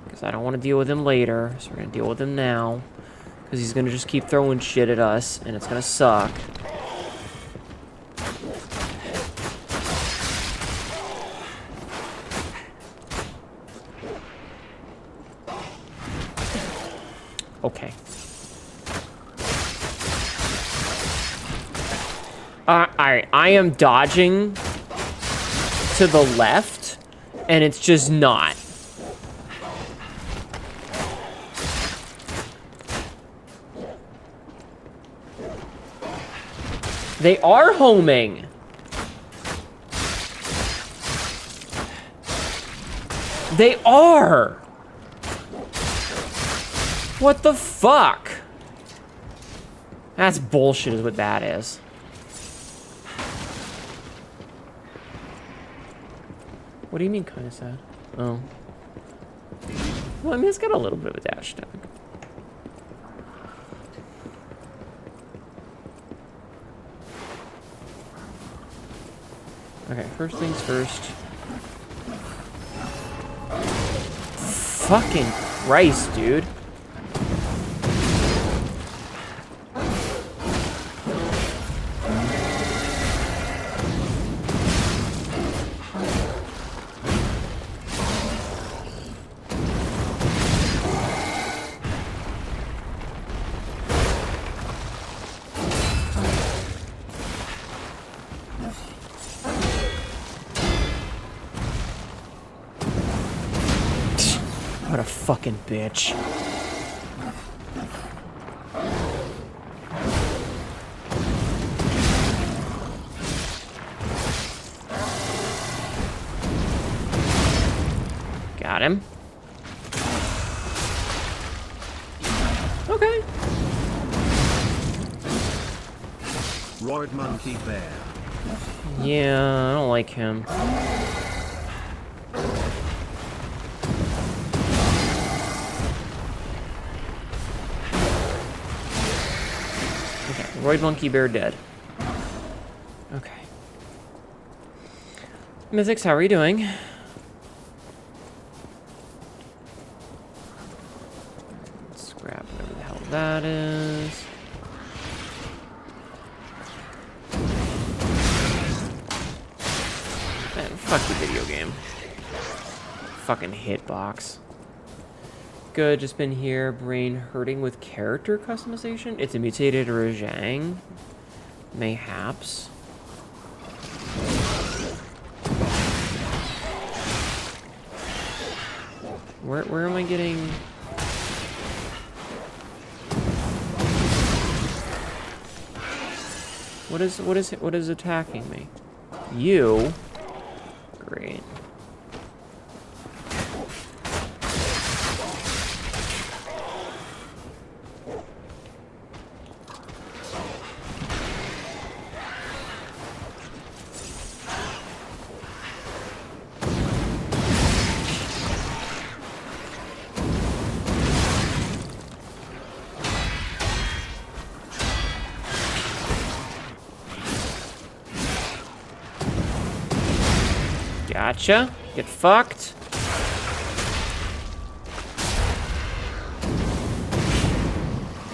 Because I don't want to deal with him later. So we're going to deal with him now. Because he's going to just keep throwing shit at us. And it's going to suck. Okay. Alright, I am dodging to the left, and it's just not. They are homing. They are. What the fuck? That's bullshit is what that is. What do you mean kind of sad? Oh. Well, I mean, it's got a little bit of a dash tag. Okay, first things first. Fucking Christ, dude. What a fucking bitch. Got him. Okay. Roid Monkey Bear. Yeah, I don't like him. Roid Monkey Bear dead. Okay. Mythics, how are you doing? Let's grab whatever the hell that is. Man, fuck you, video game. Fucking hitbox. Good, just been here. Brain hurting with character customization. It's a mutated Rajang. Mayhaps. Where am I getting? What is attacking me? You? Great. Gotcha. Get fucked.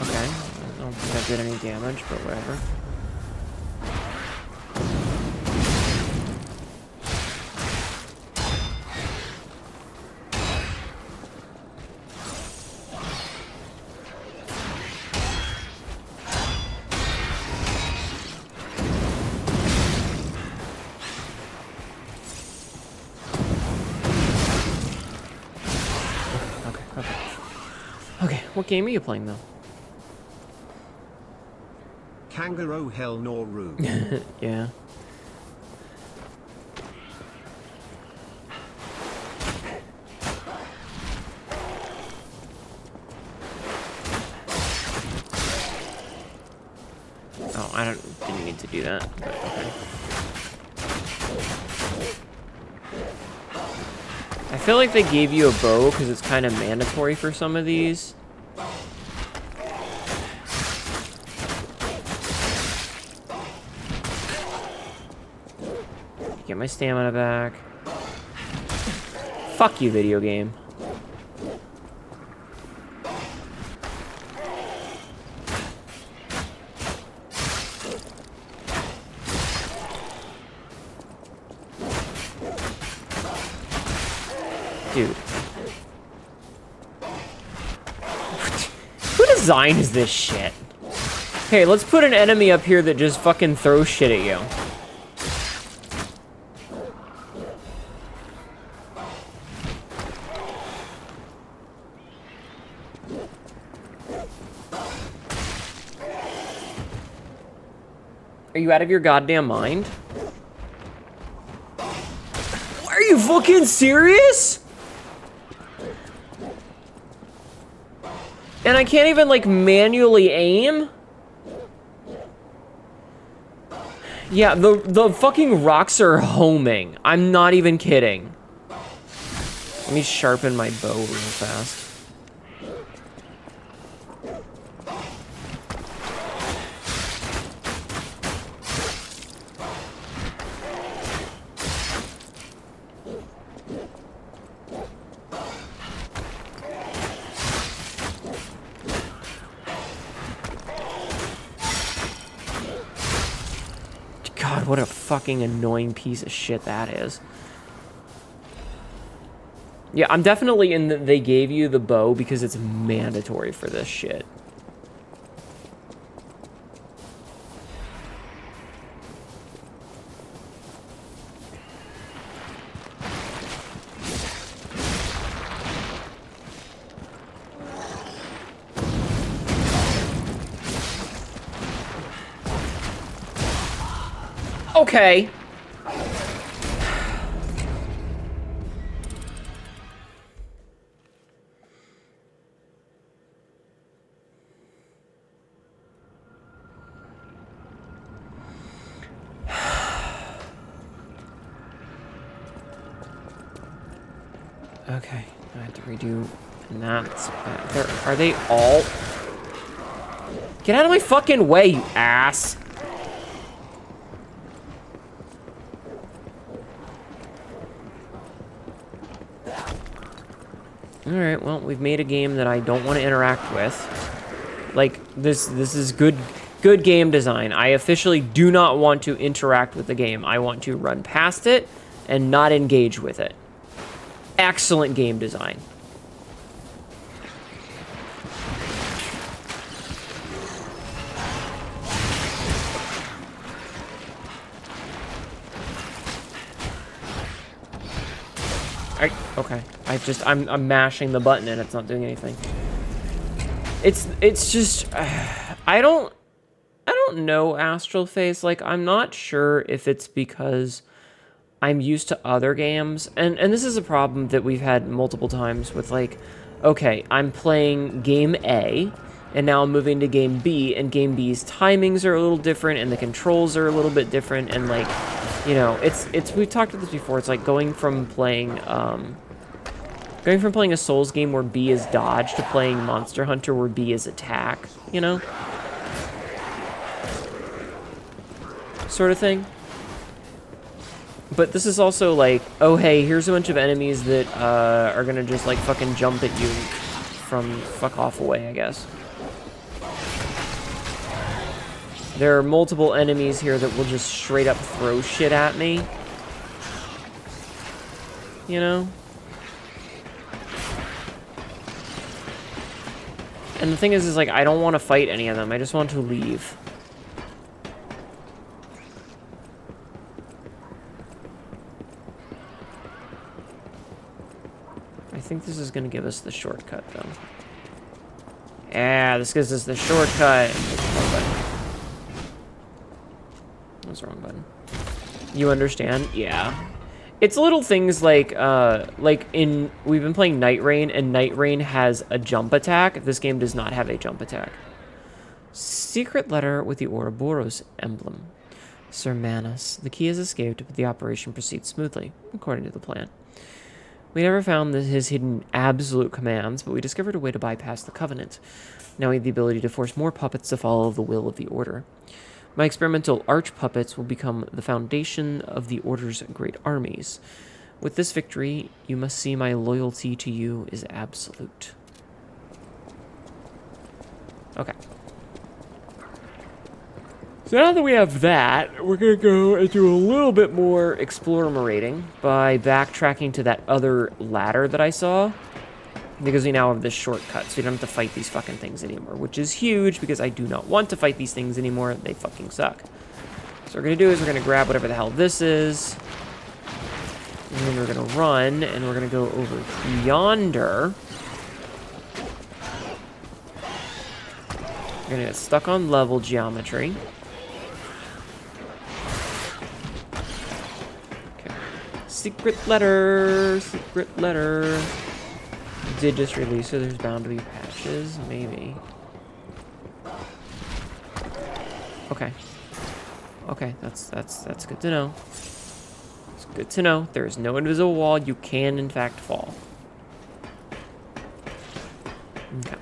Okay. I don't think that did any damage, but whatever. Okay, what game are you playing though? Kangaroo Hell Noru. Yeah. Oh, I didn't need to do that, but okay. I feel like they gave you a bow because it's kind of mandatory for some of these. Get my stamina back. Fuck you, video game. Dude. Who designed this shit? Okay, let's put an enemy up here that just fucking throws shit at you. Are you out of your goddamn mind? Are you fucking serious? And I can't even, like, manually aim? Yeah, the fucking rocks are homing. I'm not even kidding. Let me sharpen my bow real fast. God, what a fucking annoying piece of shit that is. Yeah, I'm definitely in they gave you the bow because it's mandatory for this shit. Okay. Okay, I have to redo that. Are they all? Get out of my fucking way, you ass! Alright, well, we've made a game that I don't want to interact with. Like, this is good game design. I officially do not want to interact with the game. I want to run past it and not engage with it. Excellent game design. Okay. I'm mashing the button and it's not doing anything. It's just I don't know, Astral Face. Like, I'm not sure if it's because I'm used to other games, and this is a problem that we've had multiple times with, like, okay, I'm playing game A, and now I'm moving to game B, and game B's timings are a little different, and the controls are a little bit different, and, like, you know, it's we've talked about this before. It's like going from playing a Souls game where B is dodge to playing Monster Hunter where B is attack, you know? Sort of thing. But this is also like, oh hey, here's a bunch of enemies that are gonna just like fucking jump at you from fuck off away, I guess. There are multiple enemies here that will just straight up throw shit at me. You know? And the thing is like, I don't want to fight any of them. I just want to leave. I think this is going to give us the shortcut, though. Yeah, this gives us the shortcut. That's the wrong button. You understand? Yeah. It's little things like we've been playing Night Rain, and Night Rain has a jump attack. This game does not have a jump attack. Secret letter with the Ouroboros emblem. Sir Manus, the key has escaped, but the operation proceeds smoothly, according to the plan. We never found his hidden absolute commands, but we discovered a way to bypass the Covenant. Now we have the ability to force more puppets to follow the will of the Order. My experimental arch puppets will become the foundation of the Order's great armies. With this victory, you must see my loyalty to you is absolute. Okay. So now that we have that, we're going to go and do a little bit more explorating by backtracking to that other ladder that I saw. Because we now have this shortcut, so we don't have to fight these fucking things anymore. Which is huge, because I do not want to fight these things anymore. They fucking suck. So what we're going to do is we're going to grab whatever the hell this is. And then we're going to run, and we're going to go over yonder. We're going to get stuck on level geometry. Okay. Secret letter. Secret letter. Did just release, so there's bound to be a patch. torches? Maybe. Okay. Okay, that's good to know. It's good to know. There is no invisible wall. You can, in fact, fall. Okay.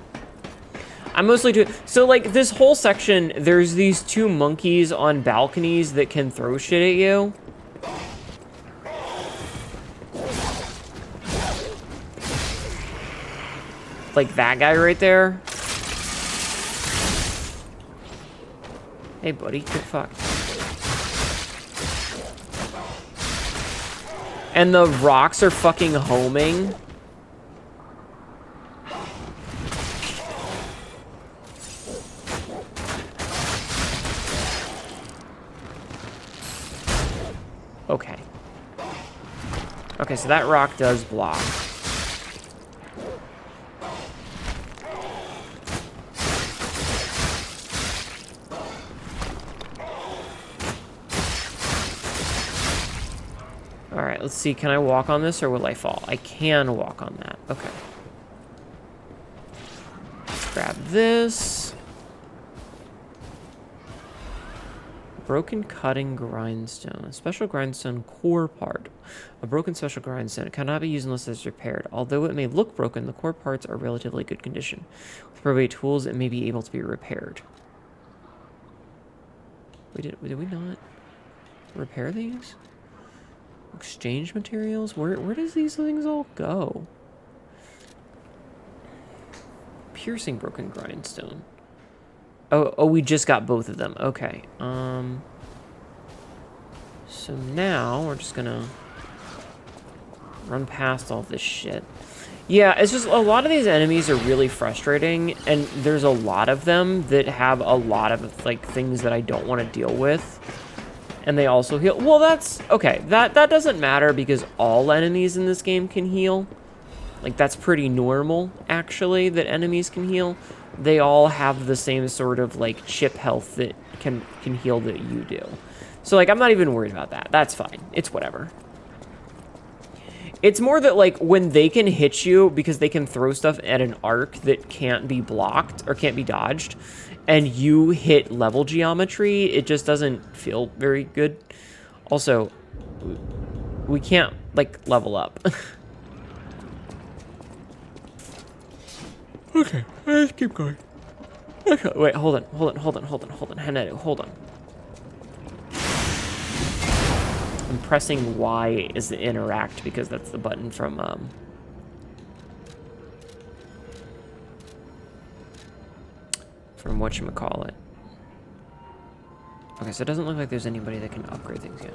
I'm mostly doing... So, like, this whole section, there's these two monkeys on balconies that can throw shit at you. Like that guy right there. Hey, buddy, get fucked. And the rocks are fucking homing. Okay. Okay, so that rock does block. Alright, let's see. Can I walk on this or will I fall? I can walk on that. Okay. Let's grab this. Broken cutting grindstone. A special grindstone core part. A broken special grindstone. It cannot be used unless it's repaired. Although it may look broken, the core parts are relatively good condition. With appropriate tools, it may be able to be repaired. Did we not repair these? Exchange materials? Where does these things all go? Piercing broken grindstone. Oh, we just got both of them. Okay. So now we're just gonna run past all this shit. Yeah, it's just a lot of these enemies are really frustrating, and there's a lot of them that have a lot of like things that I don't want to deal with. And they also heal. Well, that's okay. That doesn't matter because all enemies in this game can heal. Like that's pretty normal actually that enemies can heal. They all have the same sort of like chip health that can heal that you do. So like I'm not even worried about that. That's fine. It's whatever. It's more that like when they can hit you because they can throw stuff at an arc that can't be blocked or can't be dodged, and you hit level geometry, it just doesn't feel very good. Also, we can't like level up. Okay, let's keep going. Okay, wait, hold on. Hnetu, hold on. I'm pressing Y as the interact because that's the button from whatchamacallit. Okay, so it doesn't look like there's anybody that can upgrade things yet.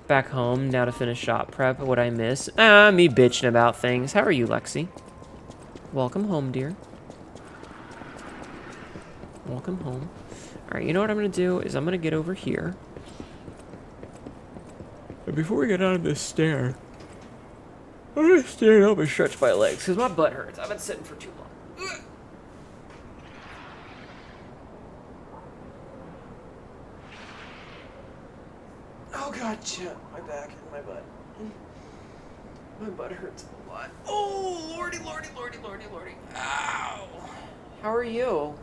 Back home, now to finish shop prep. What'd I miss? Me bitching about things. How are you, Lexi? Welcome home, dear. Welcome home. Alright, you know what I'm going to do is I'm going to get over here. And before we get out of this stair, I'm going to stand up and stretch my legs because my butt hurts. I've been sitting for too long. Oh god, shit. My back and my butt. My butt hurts a lot. Oh, lordy. Ow. How are you?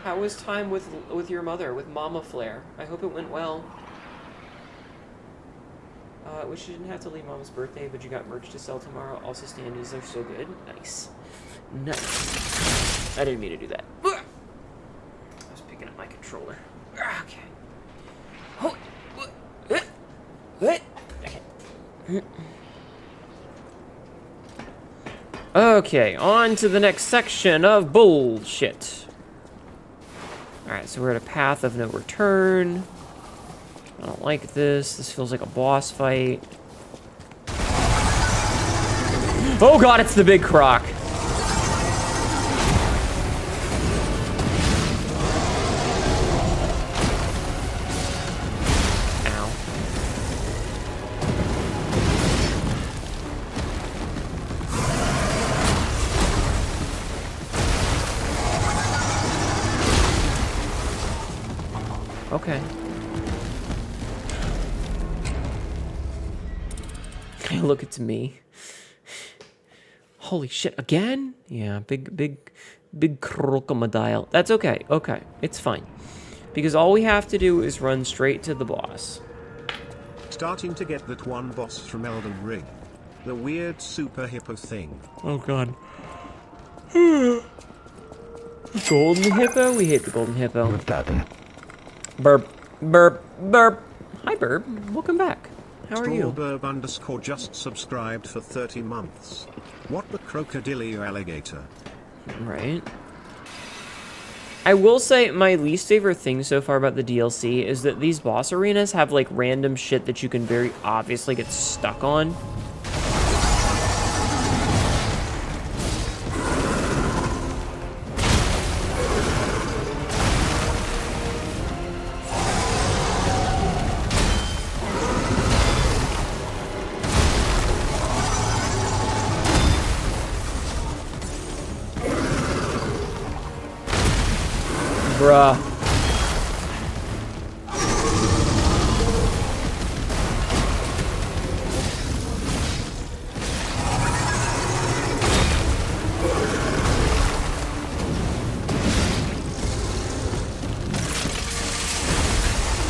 How was time with your mother, with Mama Flair? I hope it went well. Wish you didn't have to leave Mama's birthday, but you got merch to sell tomorrow. Also, standees are so good. Nice. I didn't mean to do that. I was picking up my controller. Okay. Okay, on to the next section of bullshit. Alright, so we're at a path of no return. I don't like this. This feels like a boss fight. Oh god, it's the big croc. Ow. Okay. Look, it's me. Holy shit, again? Yeah, big crocodile. That's okay, okay, it's fine. Because all we have to do is run straight to the boss. Starting to get that one boss from Elden Ring. The weird super hippo thing. Oh god. Golden hippo? We hate the golden hippo. Burp, burp, burp. Hi Burp, welcome back. How are you? Strawburb_ just subscribed for 30 months. What the crocodilio alligator? Right. I will say my least favorite thing so far about the DLC is that these boss arenas have like random shit that you can very obviously get stuck on. Bruh.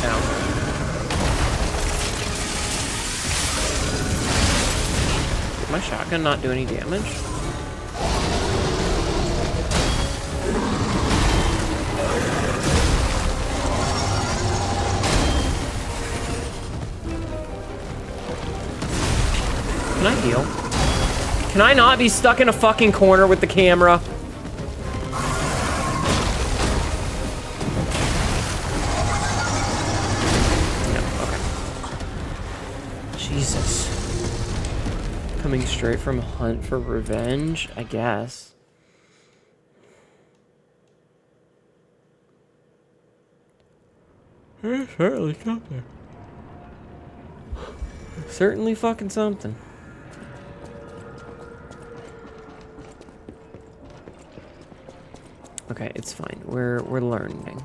Ow. Did my shotgun not do any damage? Can I heal? Can I not be stuck in a fucking corner with the camera? No, okay. Jesus. Coming straight from Hunt for Revenge, I guess. Certainly something. Certainly fucking something. Okay, it's fine. We're learning.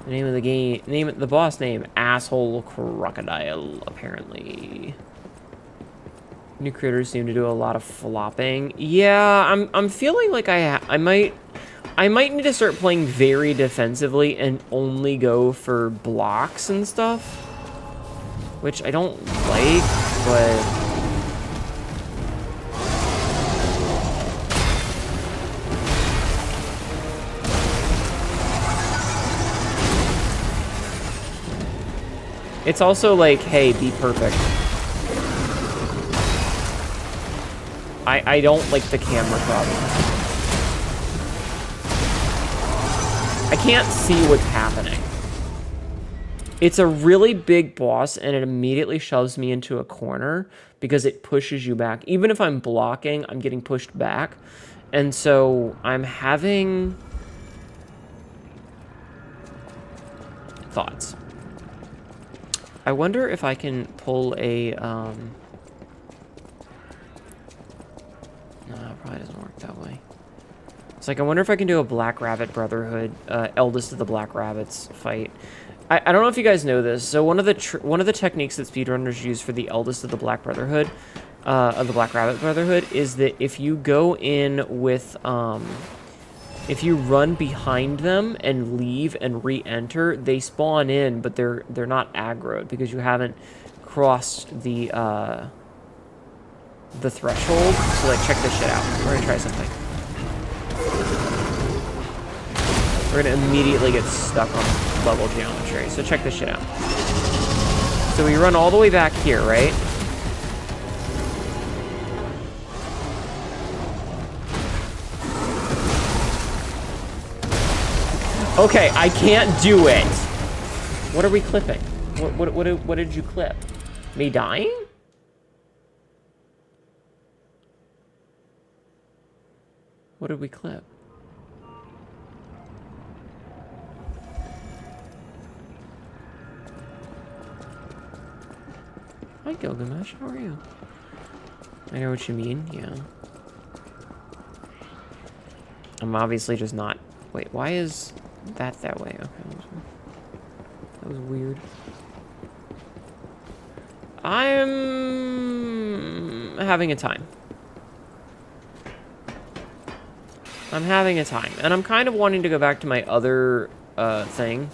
The name of the game, the boss name, Asshole Crocodile, apparently. New creators seem to do a lot of flopping. Yeah, I'm feeling like I might need to start playing very defensively and only go for blocks and stuff, which I don't like, but it's also like, hey, be perfect. I don't like the camera problem. I can't see what's happening. It's a really big boss, and it immediately shoves me into a corner because it pushes you back. Even if I'm blocking, I'm getting pushed back. And so I'm having thoughts. I wonder if I can pull a, no, it probably doesn't work that way. It's like, I wonder if I can do a Black Rabbit Brotherhood, Eldest of the Black Rabbits fight. I don't know if you guys know this. So one of the techniques that speedrunners use for the Eldest of the Black Brotherhood, of the Black Rabbit Brotherhood, is that if you go in with, if you run behind them and leave and re-enter, they spawn in, but they're not aggroed because you haven't crossed the threshold. So like, check this shit out. We're gonna try something. We're gonna immediately get stuck on level geometry. So check this shit out. So we run all the way back here, right? Okay, I can't do it. What are we clipping? What did you clip? Me dying? What did we clip? Hi, Gilgamesh. How are you? I know what you mean. Yeah. I'm obviously just not. Wait, why is that way? Okay. That was weird. I'm having a time. I'm having a time. And I'm kind of wanting to go back to my other thing.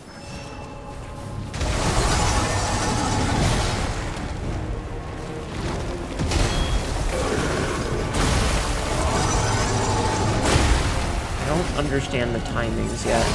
I don't understand the timings yet.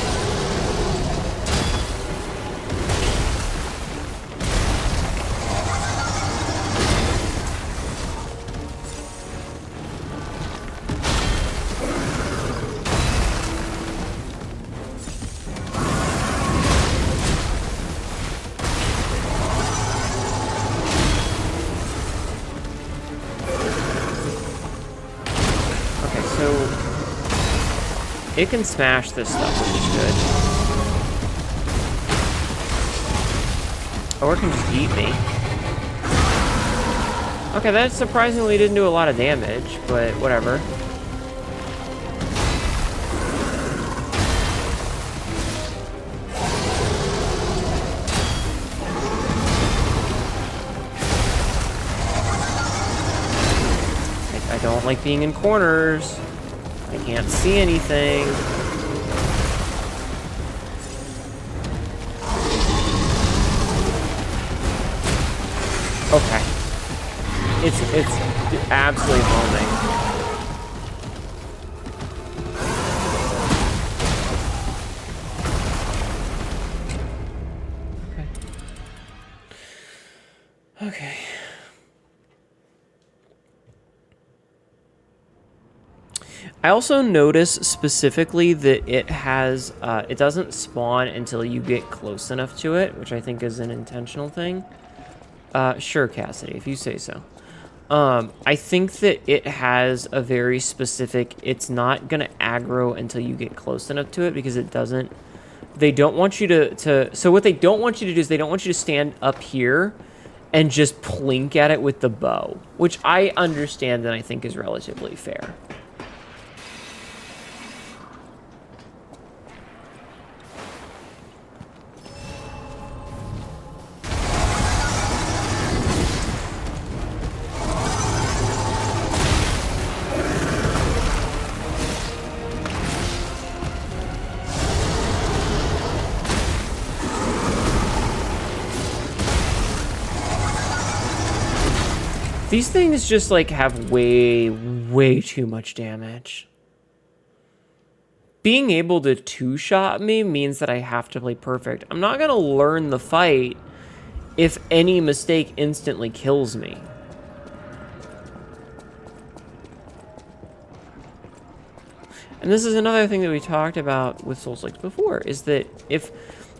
It can smash this stuff, which is good. Or it can just eat me. Okay, that surprisingly didn't do a lot of damage, but whatever. I don't like being in corners. I can't see anything. Okay. It's absolutely homing. Okay. Okay. I also notice specifically that it has, it doesn't spawn until you get close enough to it, which I think is an intentional thing. Sure, Cassidy, if you say so. I think that it has a very specific, it's not going to aggro until you get close enough to it because it doesn't, they don't want you so what they don't want you to do is they don't want you to stand up here and just plink at it with the bow, which I understand and I think is relatively fair. These things just, like, have way too much damage. Being able to two-shot me means that I have to play perfect. I'm not gonna learn the fight if any mistake instantly kills me. And this is another thing that we talked about with Souls-like before, is that if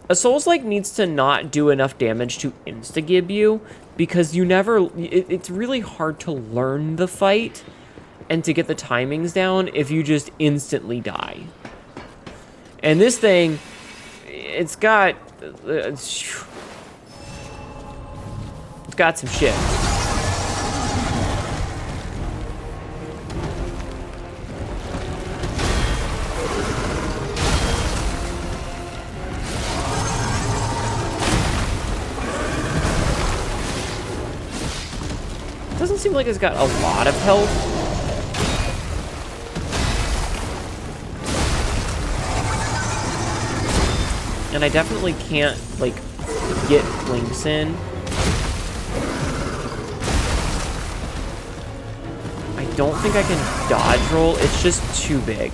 a Souls-like needs to not do enough damage to insta-gib you, because you never, it's really hard to learn the fight and to get the timings down if you just instantly die. And this thing, it's got some shit. Doesn't seem like it's got a lot of health. And I definitely can't, like, get links in. I don't think I can dodge roll. It's just too big.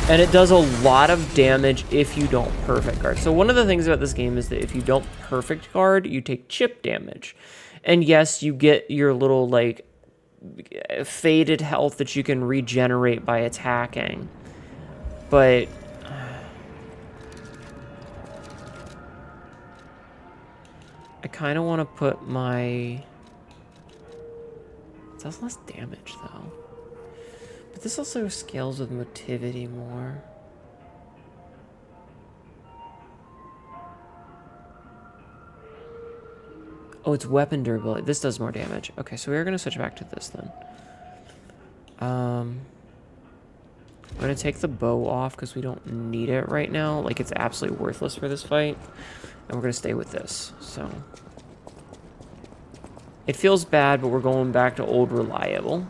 And it does a lot of damage if you don't perfect guard. So one of the things about this game is that if you don't perfect guard, you take chip damage. And yes, you get your little, like, faded health that you can regenerate by attacking. But I kind of want to put my... It does less damage, though. But this also scales with motivity more. Oh, it's weapon durability. This does more damage. Okay, so we're going to switch back to this then. I'm going to take the bow off because we don't need it right now. Like, it's absolutely worthless for this fight. And we're going to stay with this, so... It feels bad, but we're going back to old reliable.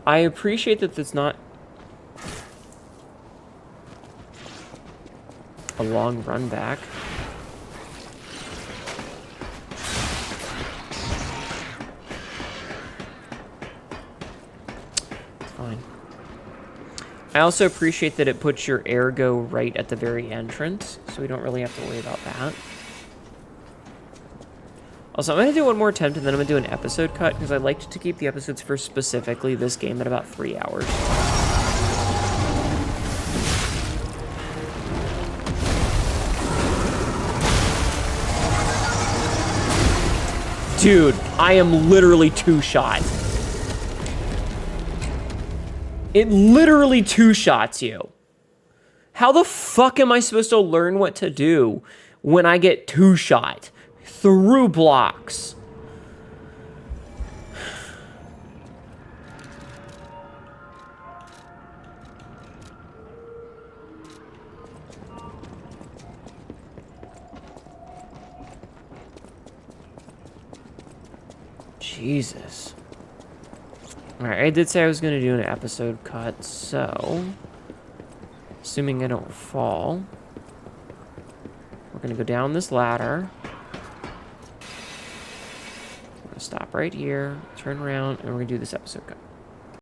I appreciate that it's not a long run back. It's fine. I also appreciate that it puts your ergo right at the very entrance, so we don't really have to worry about that. Also, I'm going to do one more attempt, and then I'm going to do an episode cut, because I like to keep the episodes for specifically this game at about 3 hours. Dude, I am literally 2-shot. It literally 2-shots you. How the fuck am I supposed to learn what to do when I get 2-shot through blocks? Jesus. Alright, I did say I was going to do an episode cut, so... assuming I don't fall... we're going to go down this ladder. We're going to stop right here, turn around, and we're going to do this episode cut.